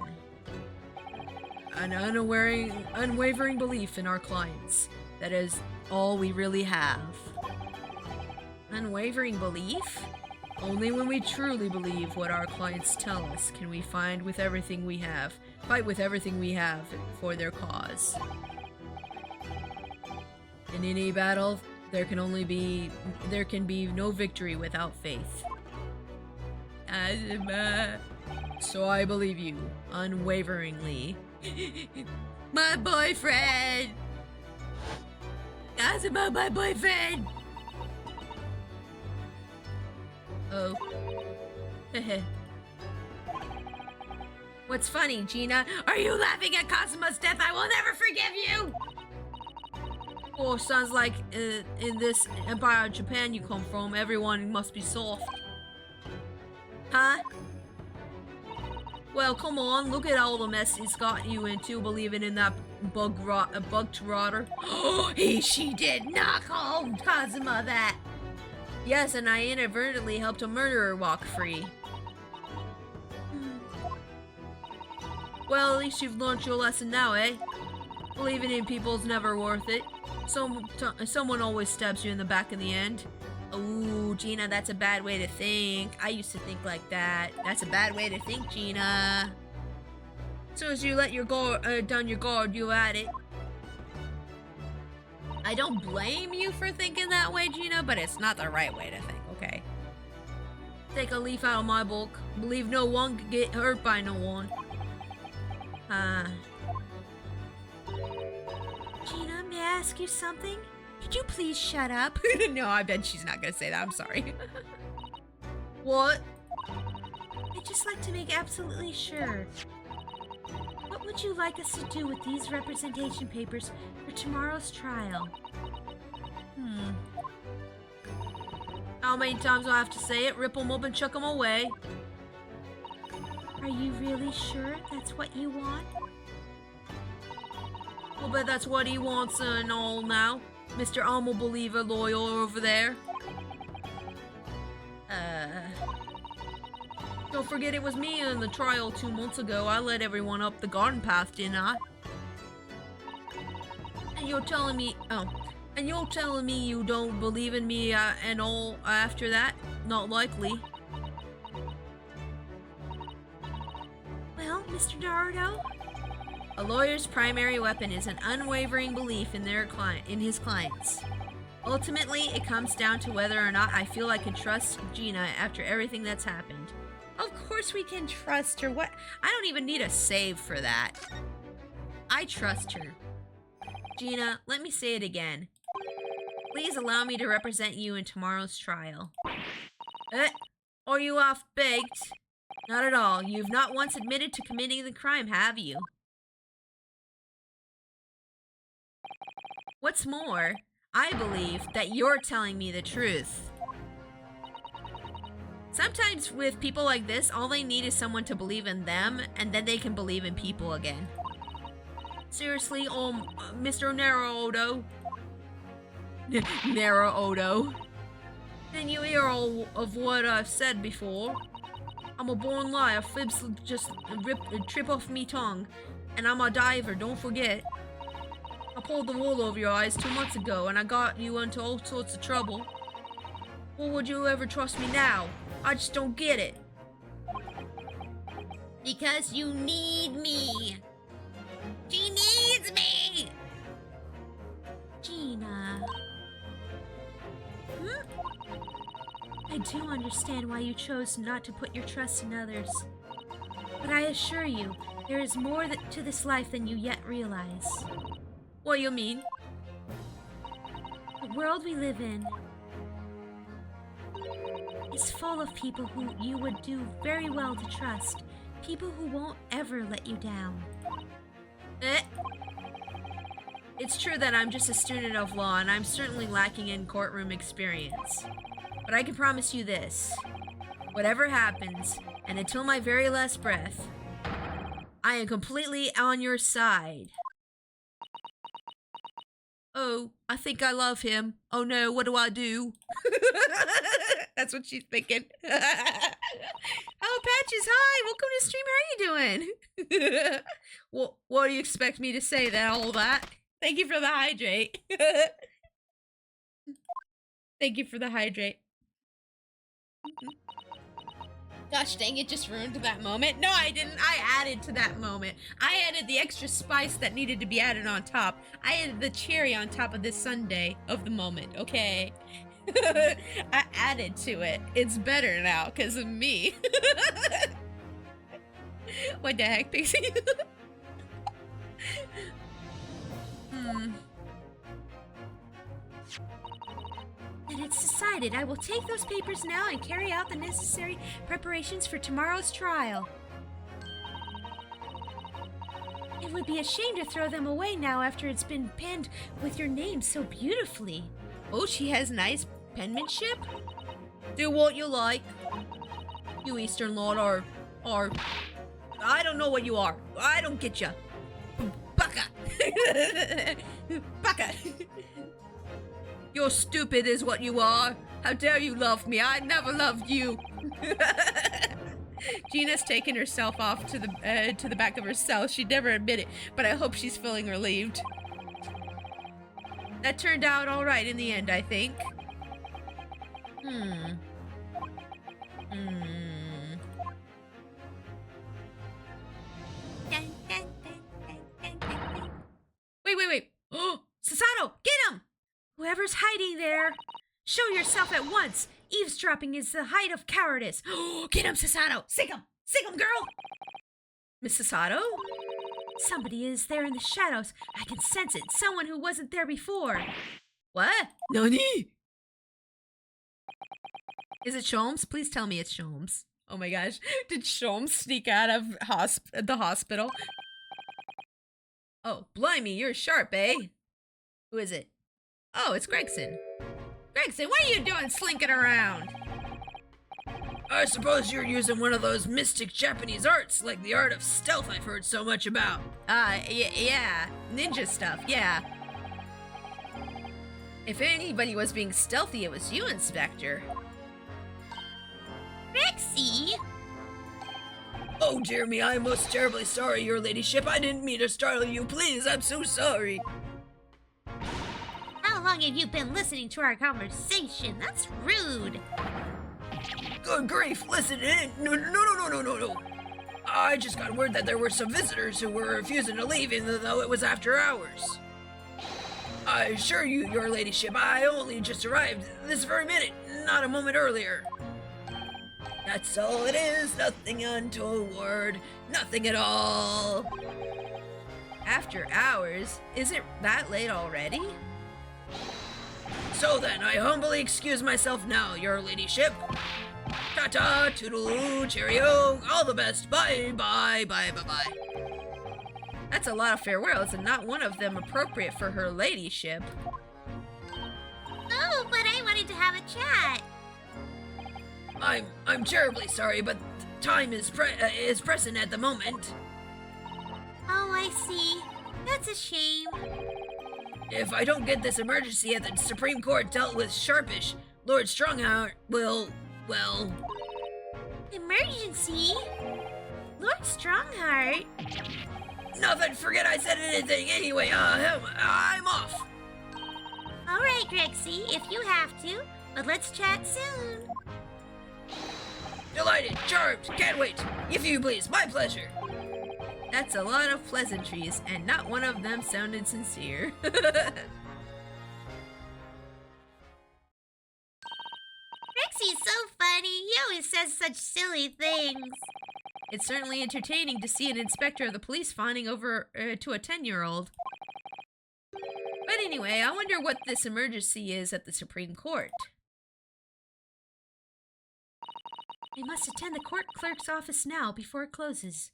An unwavering belief in our clients. That is all we really have. Unwavering belief? Only when we truly believe what our clients tell us can we fight with everything we have for their cause. In any battle, there can be no victory without faith. Kazuma. So I believe you, unwaveringly. My boyfriend! Kazuma, my boyfriend! Oh. What's funny, Gina? Are you laughing at Kazuma's death? I will never forgive you! Oh, sounds like in this Empire of Japan you come from, everyone must be soft. Huh? Well, come on, look at all the mess it's got you into believing in that bug rotter. Oh, she did not call Kazuma that. Yes, and I inadvertently helped a murderer walk free. Well, at least you've learned your lesson now, eh? Believing in people's never worth it. Someone always stabs you in the back in the end. Ooh, Gina, that's a bad way to think. I used to think like that. That's a bad way to think, Gina. As soon as you let your guard down your guard, you at it. I don't blame you for thinking that way, Gina, but it's not the right way to think, okay? Take a leaf out of my book. Believe no one can get hurt by no one. Gina, may I ask you something? Could you please shut up? No, I bet she's not gonna say that. I'm sorry. What? I'd just like to make absolutely sure. What would you like us to do with these representation papers for tomorrow's trial? How many times do I have to say it? Rip 'em up and chuck 'em away. Are you really sure that's what you want? I'll bet that's what he wants and all now. Mr. Elmo Believer Loyal over there. Don't forget it was me in the trial 2 months ago. I led everyone up the garden path, didn't I? And you're telling me, you don't believe in me and all after that? Not likely. Well, Mr. Naruto, A lawyer's primary weapon is an unwavering belief in his clients. Ultimately, it comes down to whether or not I feel I can trust Gina after everything that's happened. Of course we can trust her. What? I don't even need a save for that. I trust her. Gina, let me say it again. Please allow me to represent you in tomorrow's trial. Are you off baked? Not at all. You've not once admitted to committing the crime, have you? What's more, I believe that you're telling me the truth. Sometimes with people like this, all they need is someone to believe in them, and then they can believe in people again. Seriously, Mr. Naruto. Naruto. Didn't you hear all of what I've said before? I'm a born liar. Fibs just trip off me tongue. And I'm a diver, don't forget. I pulled the wool over your eyes 2 months ago, and I got you into all sorts of trouble. Well, would you ever trust me now? I just don't get it. because you need me. She needs me. Gina. I do understand why you chose not to put your trust in others. But I assure you, there is more to this life than you yet realize. What you mean? The world we live in is full of people who you would do very well to trust. People who won't ever let you down. It's true that I'm just a student of law, and I'm certainly lacking in courtroom experience. But I can promise you this. Whatever happens, and until my very last breath, I am completely on your side. Oh, I think I love him. Oh no, what do I do? That's what she's thinking. Oh, Patches, hi! Welcome to stream. How are you doing? Well, what do you expect me to say then, all that? Thank you for the hydrate. Thank you for the hydrate. Gosh dang, it just ruined that moment. No, I didn't. I added to that moment. I added the extra spice that needed to be added on top. I added the cherry on top of this sundae of the moment, okay? I added to it. It's better now because of me. What the heck, Pixie? And it's decided I will take those papers now and carry out the necessary preparations for tomorrow's trial. It would be a shame to throw them away now after it's been penned with your name so beautifully. Oh, she has nice penmanship? Do what you like. You Eastern Lord or I don't know what you are. I don't get you. Baka. Baka. You're stupid is what you are. How dare you love me? I never loved you. Gina's taken herself off to the back of her cell. She'd never admit it, but I hope she's feeling relieved. That turned out all right in the end, I think. Wait. Oh, Sasato, get him! Whoever's hiding there, show yourself at once. Eavesdropping is the height of cowardice. Get him, Sasato! Sick him! Sick him, girl! Miss Sasato? Somebody is there in the shadows. I can sense it. Someone who wasn't there before. What? Nani? Is it Sholmes? Please tell me it's Sholmes. Oh my gosh. Did Sholmes sneak out of the hospital? Oh, blimey, you're sharp, eh? Who is it? Oh, it's Gregson. Gregson, what are you doing slinking around? I suppose you're using one of those mystic Japanese arts, like the art of stealth I've heard so much about. Yeah. Ninja stuff, yeah. If anybody was being stealthy, it was you, Inspector. Rexy! Oh dear me, I'm most terribly sorry, your ladyship. I didn't mean to startle you. Please, I'm so sorry. How long have you been listening to our conversation? That's rude. Good grief, listen in. No. I just got word that there were some visitors who were refusing to leave even though it was after hours. I assure you, your ladyship, I only just arrived this very minute, not a moment earlier. That's all it is, nothing untoward, nothing at all. After hours? Is it that late already? So then, I humbly excuse myself now, your ladyship. Ta-ta, toodaloo, cheerio, all the best, bye. That's a lot of farewells, and not one of them appropriate for her ladyship. Oh, but I wanted to have a chat. I'm terribly sorry, but time is pressing at the moment. Oh, I see. That's a shame. If I don't get this emergency at the Supreme Court dealt with sharpish, Lord Strongheart will, well... Emergency? Lord Strongheart? Nothing, forget I said anything. Anyway, I'm off. All right, Grexy, if you have to, but let's chat soon. Delighted, charmed, can't wait. If you please, my pleasure. That's a lot of pleasantries, and not one of them sounded sincere. Grexy's so funny. He always says such silly things. It's certainly entertaining to see an inspector of the police fawning over to a 10-year-old. But anyway, I wonder what this emergency is at the Supreme Court. I must attend the court clerk's office now before it closes.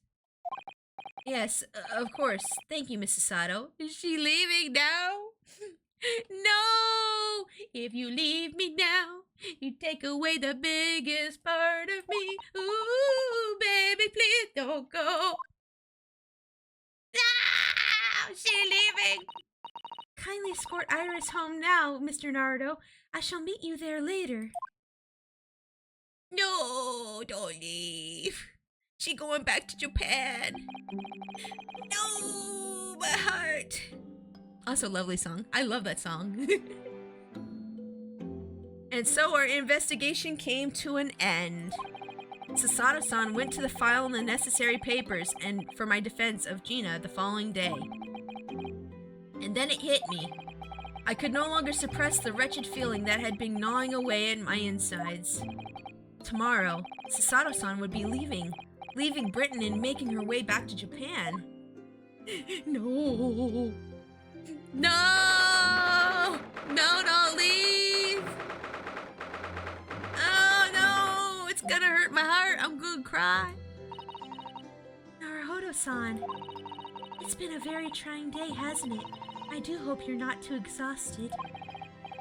Yes, of course. Thank you, Mrs. Sato. Is she leaving now? No! If you leave me now, you take away the biggest part of me. Ooh, baby, please don't go. No! She's leaving! Kindly escort Iris home now, Mr. Naruto. I shall meet you there later. No, don't leave. She going back to Japan. No, my heart. Also, lovely song. I love that song. And so our investigation came to an end. Sasato-san went to file the necessary papers and for my defense of Gina the following day. And then it hit me. I could no longer suppress the wretched feeling that had been gnawing away at my insides. Tomorrow, Sasato-san would be leaving Britain and making her way back to Japan. No! No! No, don't leave! Oh no! It's gonna hurt my heart. I'm gonna cry. Naruhodo-san, it's been a very trying day, hasn't it? I do hope you're not too exhausted.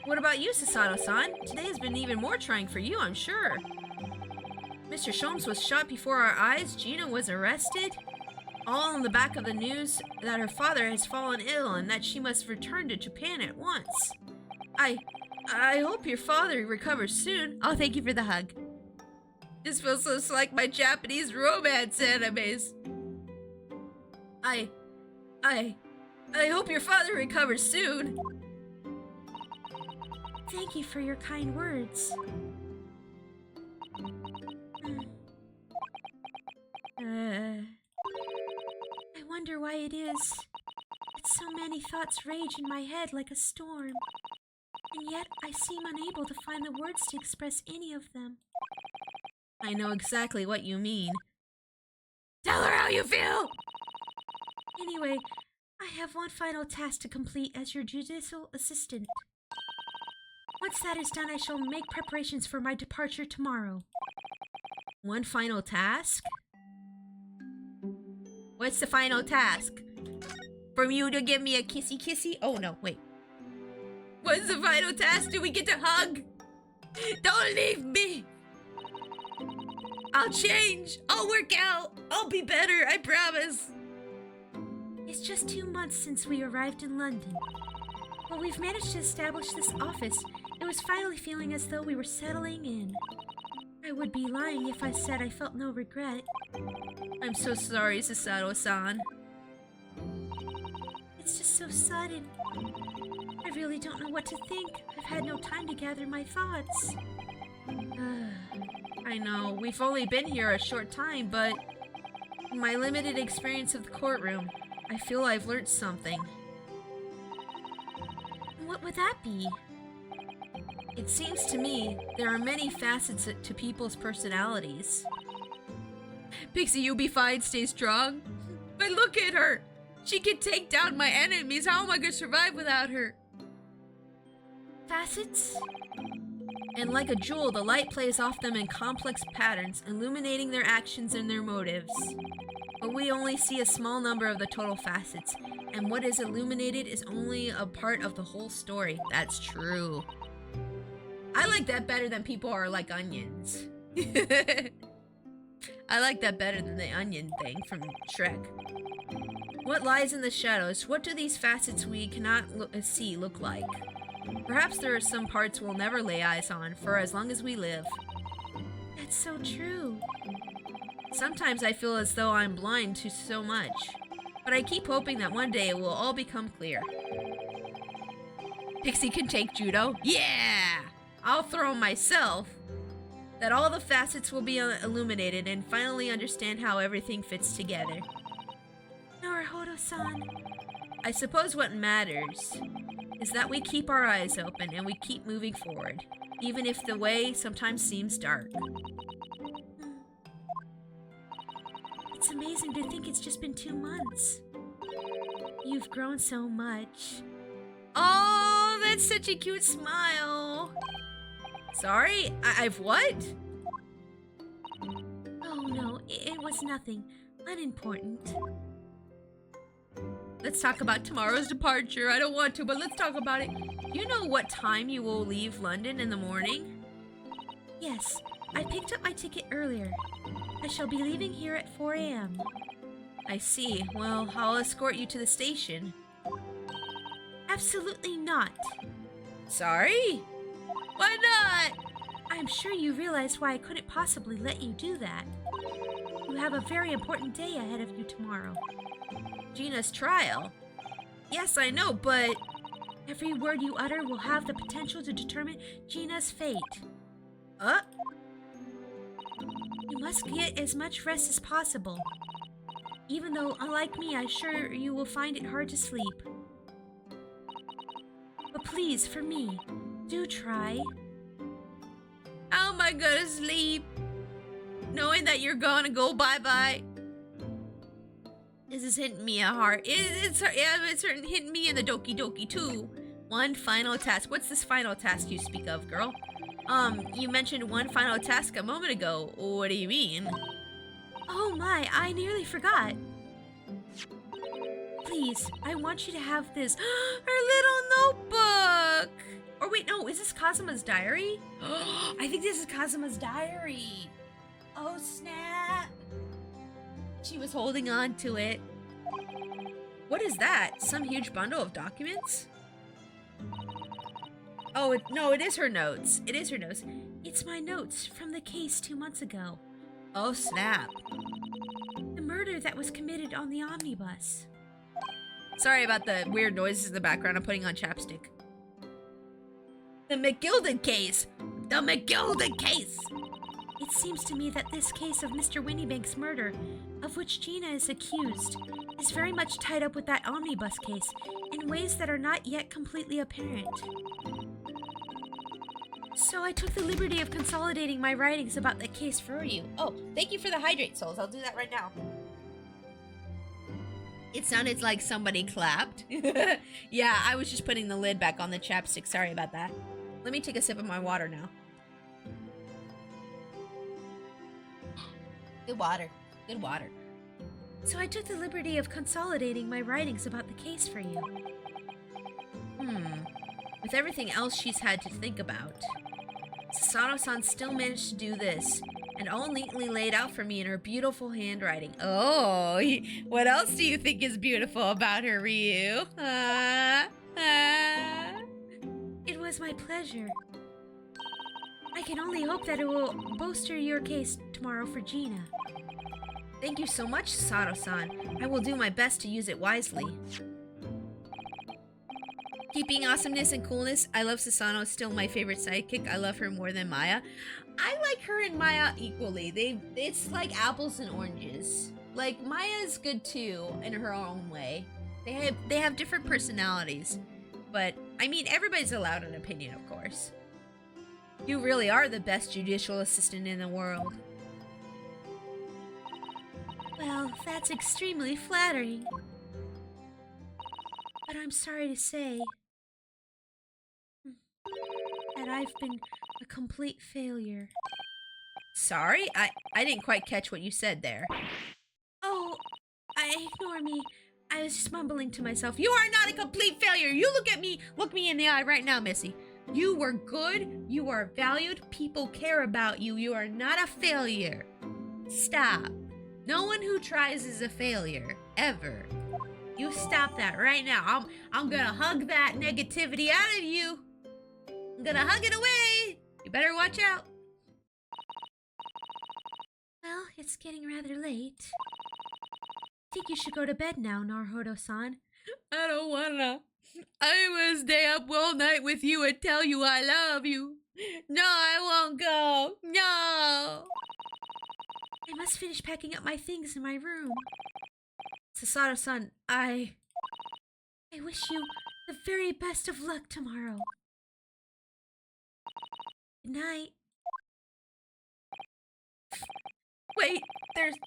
What about you, Sasato-san? Today has been even more trying for you, I'm sure. Mr. Sholmes was shot before our eyes, Gina was arrested, all on the back of the news that her father has fallen ill and that she must return to Japan at once. I hope your father recovers soon. Oh, thank you for the hug. This feels so like my Japanese romance animes. I hope your father recovers soon. Thank you for your kind words. I wonder why it is that so many thoughts rage in my head like a storm, and yet I seem unable to find the words to express any of them. I know exactly what you mean. Tell her how you feel! Anyway, I have one final task to complete as your judicial assistant. Once that is done, I shall make preparations for my departure tomorrow. One final task? What's the final task? For you to give me a kissy kissy? Oh no, wait. What's the final task? Do we get to hug? Don't leave me! I'll change! I'll work out! I'll be better, I promise! It's just 2 months since we arrived in London. Well, we've managed to establish this office. It was finally feeling as though we were settling in. I would be lying if I said I felt no regret. I'm so sorry, Susato-san. It's just so sudden. I really don't know what to think. I've had no time to gather my thoughts. I know, we've only been here a short time, but in my limited experience of the courtroom, I feel I've learned something. What would that be? It seems to me there are many facets to people's personalities. Pixie, you'll be fine, stay strong. But look at her! She can take down my enemies. How am I gonna survive without her? Facets? And like a jewel, the light plays off them in complex patterns, illuminating their actions and their motives. But we only see a small number of the total facets, and what is illuminated is only a part of the whole story. That's true. I like that better than people are like onions. I like that better than the onion thing from Shrek. What lies in the shadows? What do these facets we cannot see look like? Perhaps there are some parts we'll never lay eyes on for as long as we live. That's so true. Sometimes I feel as though I'm blind to so much, but I keep hoping that one day it will all become clear. Pixie can take judo? Yeah! I'll throw myself. That all the facets will be illuminated and finally understand how everything fits together. Naruhodo-san. I suppose what matters is that we keep our eyes open and we keep moving forward, even if the way sometimes seems dark. It's amazing to think it's just been 2 months. You've grown so much. Oh, that's such a cute smile. Sorry, I've what? Oh no, it was nothing. Unimportant. Let's talk about tomorrow's departure. I don't want to, but let's talk about it. Do you know what time you will leave London in the morning? Yes, I picked up my ticket earlier. I shall be leaving here at 4 a.m. I see. Well, I'll escort you to the station. Absolutely not. Sorry? Why not? I'm sure you realize why I couldn't possibly let you do that. You have a very important day ahead of you tomorrow. Gina's trial? Yes, I know, but... Every word you utter will have the potential to determine Gina's fate. You must get as much rest as possible. Even though, unlike me, I'm sure you will find it hard to sleep. But please, for me, do try. How am I gonna sleep? Knowing that you're gonna go bye-bye? This is hitting me at heart. It's hitting me in the doki doki too. One final task. What's this final task you speak of, girl? You mentioned one final task a moment ago. What do you mean? Oh my, I nearly forgot. Please, I want you to have this. Her little notebook! Or wait, no, is this Kazuma's diary? I think this is Kazuma's diary. Oh, snap. She was holding on to it. What is that? Some huge bundle of documents? Oh, no, it is her notes. It is her notes. It's my notes from the case 2 months ago. Oh, snap. The murder that was committed on the omnibus. Sorry about the weird noises in the background. I'm putting on chapstick. The McGilded case! The McGilded case! It seems to me that this case of Mr. Winniebank's murder, of which Gina is accused, is very much tied up with that omnibus case in ways that are not yet completely apparent. So I took the liberty of consolidating my writings about that case for you. Oh, thank you for the hydrate souls. I'll do that right now. It sounded like somebody clapped. Yeah, I was just putting the lid back on the chapstick. Sorry about that. Let me take a sip of my water now. Good water. Good water. So I took the liberty of consolidating my writings about the case for you. With with everything else she's had to think about. Susanoo-san still managed to do this, and all neatly laid out for me in her beautiful handwriting. Oh, what else do you think is beautiful about her, Ryu? It was my pleasure. I can only hope that it will bolster your case tomorrow for Gina. Thank you so much, Susanoo-san. I will do my best to use it wisely. Keeping awesomeness and coolness, I love Susanoo, still my favorite sidekick. I love her more than Maya. I like her and Maya equally. It's like apples and oranges. Like, Maya's good too, in her own way. They have different personalities. But, I mean, everybody's allowed an opinion, of course. You really are the best judicial assistant in the world. Well, that's extremely flattering. But I'm sorry to say that I've been a complete failure. Sorry? I didn't quite catch what you said there. Oh, ignore me. I was just mumbling to myself. You are not a complete failure. You look me in the eye right now, Missy. You were good. You are valued. People care about you. You are not a failure. Stop. No one who tries is a failure. Ever. You stop that right now. I'm gonna hug that negativity out of you. I'm gonna hug it away. You better watch out. Well, it's getting rather late. I think you should go to bed now, Naruhodo-san. I don't wanna. I will stay up all night with you and tell you I love you. No, I won't go. No. I must finish packing up my things in my room. Susanoo-san, I wish you the very best of luck tomorrow. Good night. Wait,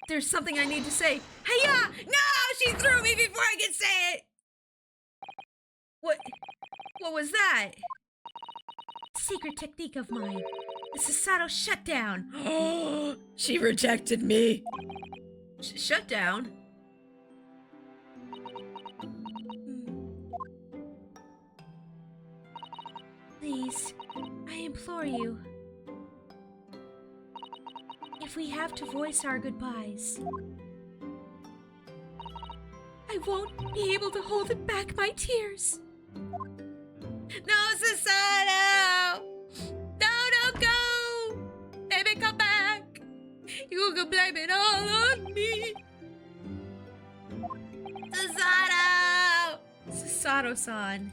there's something I need to say. Hey-ya! No! She threw me before I could say it! What was that? Secret technique of mine. The Susanoo shutdown. She rejected me. Shutdown? Please, I implore you. If we have to voice our goodbyes, I won't be able to hold back my tears. No, Susanoo! No, don't go! Baby, come back! You can blame it all on me! Susanoo! Susanoo-san.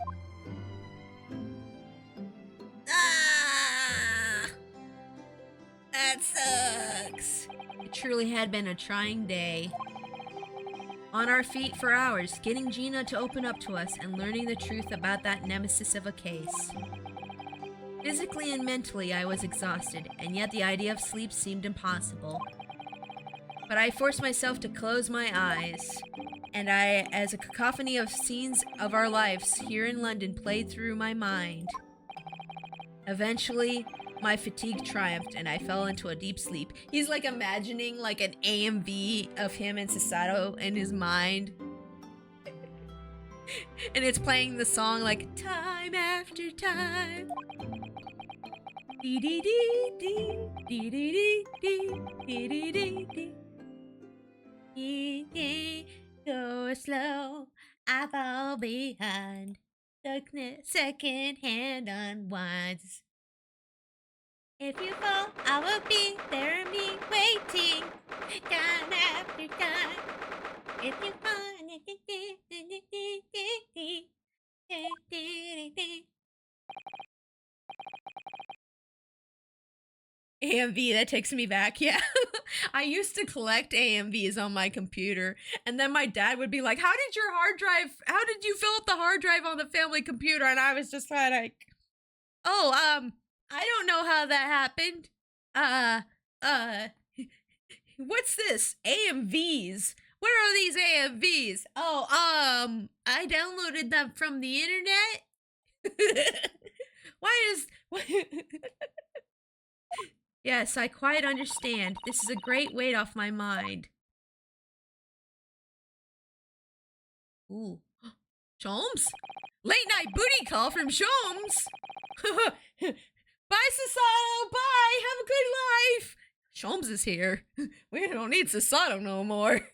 That sucks. It truly had been a trying day. On our feet for hours, getting Gina to open up to us and learning the truth about that nemesis of a case. Physically and mentally, I was exhausted, and yet the idea of sleep seemed impossible. But I forced myself to close my eyes, and as a cacophony of scenes of our lives here in London played through my mind. Eventually, my fatigue triumphed and I fell into a deep sleep. He's like imagining like an AMV of him and Susanoo in his mind. And it's playing the song like time after time. Dee dee dee dee dee dee dee dee dee dee dee. Go slow, I fall behind. The second hand unwinds. If you fall, I will be there, me waiting, time after time. If you fall, AMV, that takes me back, yeah. I used to collect AMVs on my computer, and then my dad would be like, how did you fill up the hard drive on the family computer? And I was just like, oh, I don't know how that happened. What's this? AMVs? Where are these AMVs? Oh, I downloaded them from the internet. Yes, I quite understand. This is a great weight off my mind. Ooh. Chomes? Late night booty call from Shomes. Bye, Sasato. Bye. Have a good life. Shomes is here. We don't need Sasato no more.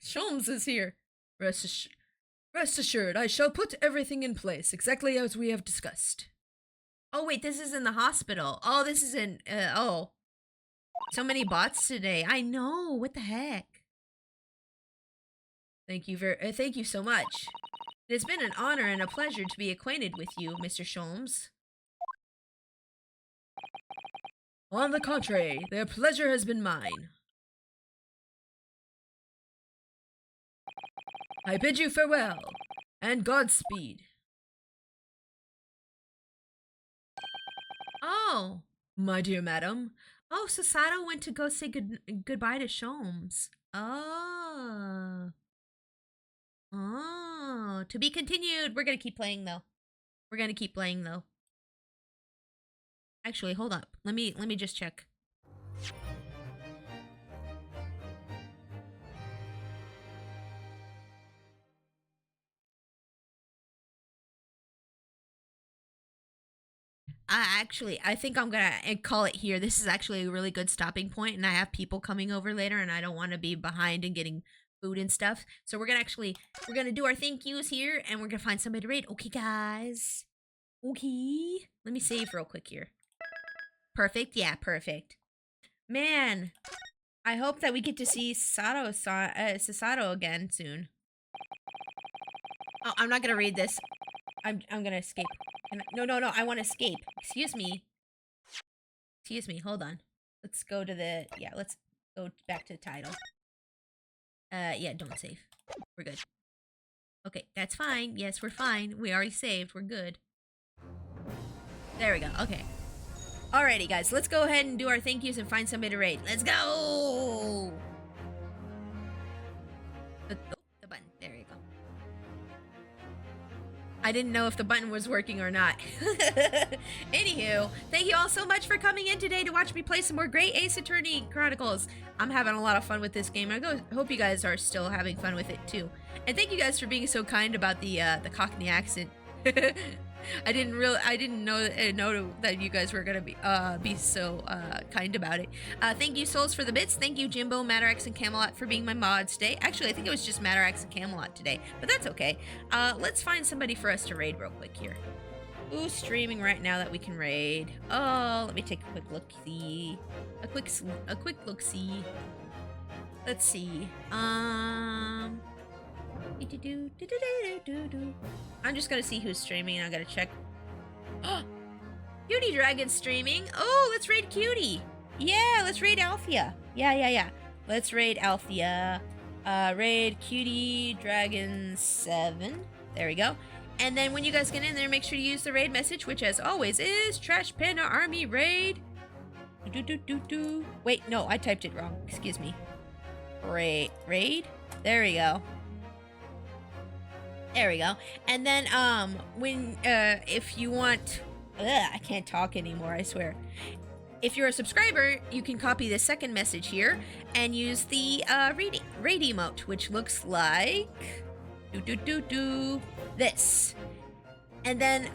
Shomes is here. Rest assured, I shall put everything in place exactly as we have discussed. Oh wait, this is in the hospital. Oh, this is in. Oh, so many bots today. I know. What the heck? Thank you so much. It has been an honor and a pleasure to be acquainted with you, Mr. Sholmes. On the contrary, their pleasure has been mine. I bid you farewell, and Godspeed. Oh, my dear madam. Oh, Sasato went to go say goodbye to Sholmes. Oh. Oh, to be continued. We're gonna keep playing though. Actually, hold up. Let me just check. I think I'm gonna call it here. This is actually a really good stopping point, and I have people coming over later, and I don't want to be behind and getting food and stuff. So we're gonna do our thank yous here, and we're gonna find somebody to raid. Okay, guys. Okay. Let me save real quick here. Perfect. Yeah, perfect. Man, I hope that we get to see Sasato again soon. Oh, I'm not gonna read this. I'm gonna escape. No, I want to escape. Excuse me. Hold on. Let's go to the, let's go back to the title. Yeah, don't save. We're good. Okay, that's fine. Yes, we're fine. We already saved. We're good. There we go. Okay. Alrighty, guys. Let's go ahead and do our thank yous and find somebody to raid. Let's go! The button. There you go. I didn't know if the button was working or not. Anywho, thank you all so much for coming in today to watch me play some more great Ace Attorney Chronicles. I'm having a lot of fun with this game. I hope you guys are still having fun with it too. And thank you guys for being so kind about the Cockney accent. I didn't know that you guys were gonna be so kind about it. Thank you, Souls, for the bits. Thank you, Jimbo, Matarax, and Camelot for being my mods today. Actually, I think it was just Matarax and Camelot today, but that's okay. Let's find somebody for us to raid real quick here. Who's streaming right now that we can raid? Oh, let me take a quick look-see. A quick look-see. Let's see. I'm just gonna see who's streaming, and I'm gonna check. Oh, Cutie Dragon's streaming. Oh, let's raid Cutie. Yeah, let's raid Althea. Yeah. Let's raid Althea. Raid Cutie Dragon 7. There we go. And then when you guys get in there, make sure to use the raid message, which as always is Trash Panda Army Raid. Wait, no, I typed it wrong. Excuse me. Raid. There we go. There we go. And then if you want, I can't talk anymore, I swear. If you're a subscriber, you can copy the second message here and use the raid emote, which looks like this. And then,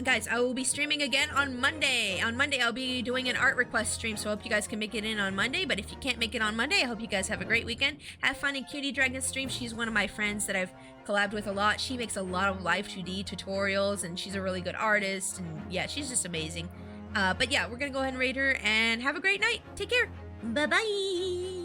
guys, I will be streaming again on Monday. On Monday, I'll be doing an art request stream, so I hope you guys can make it in on Monday. But if you can't make it on Monday, I hope you guys have a great weekend. Have fun in Cutie Dragon's stream. She's one of my friends that I've collabed with a lot. She makes a lot of live 2D tutorials, and she's a really good artist. And yeah, she's just amazing. But yeah, we're gonna go ahead and raid her, and have a great night. Take care. Bye-bye.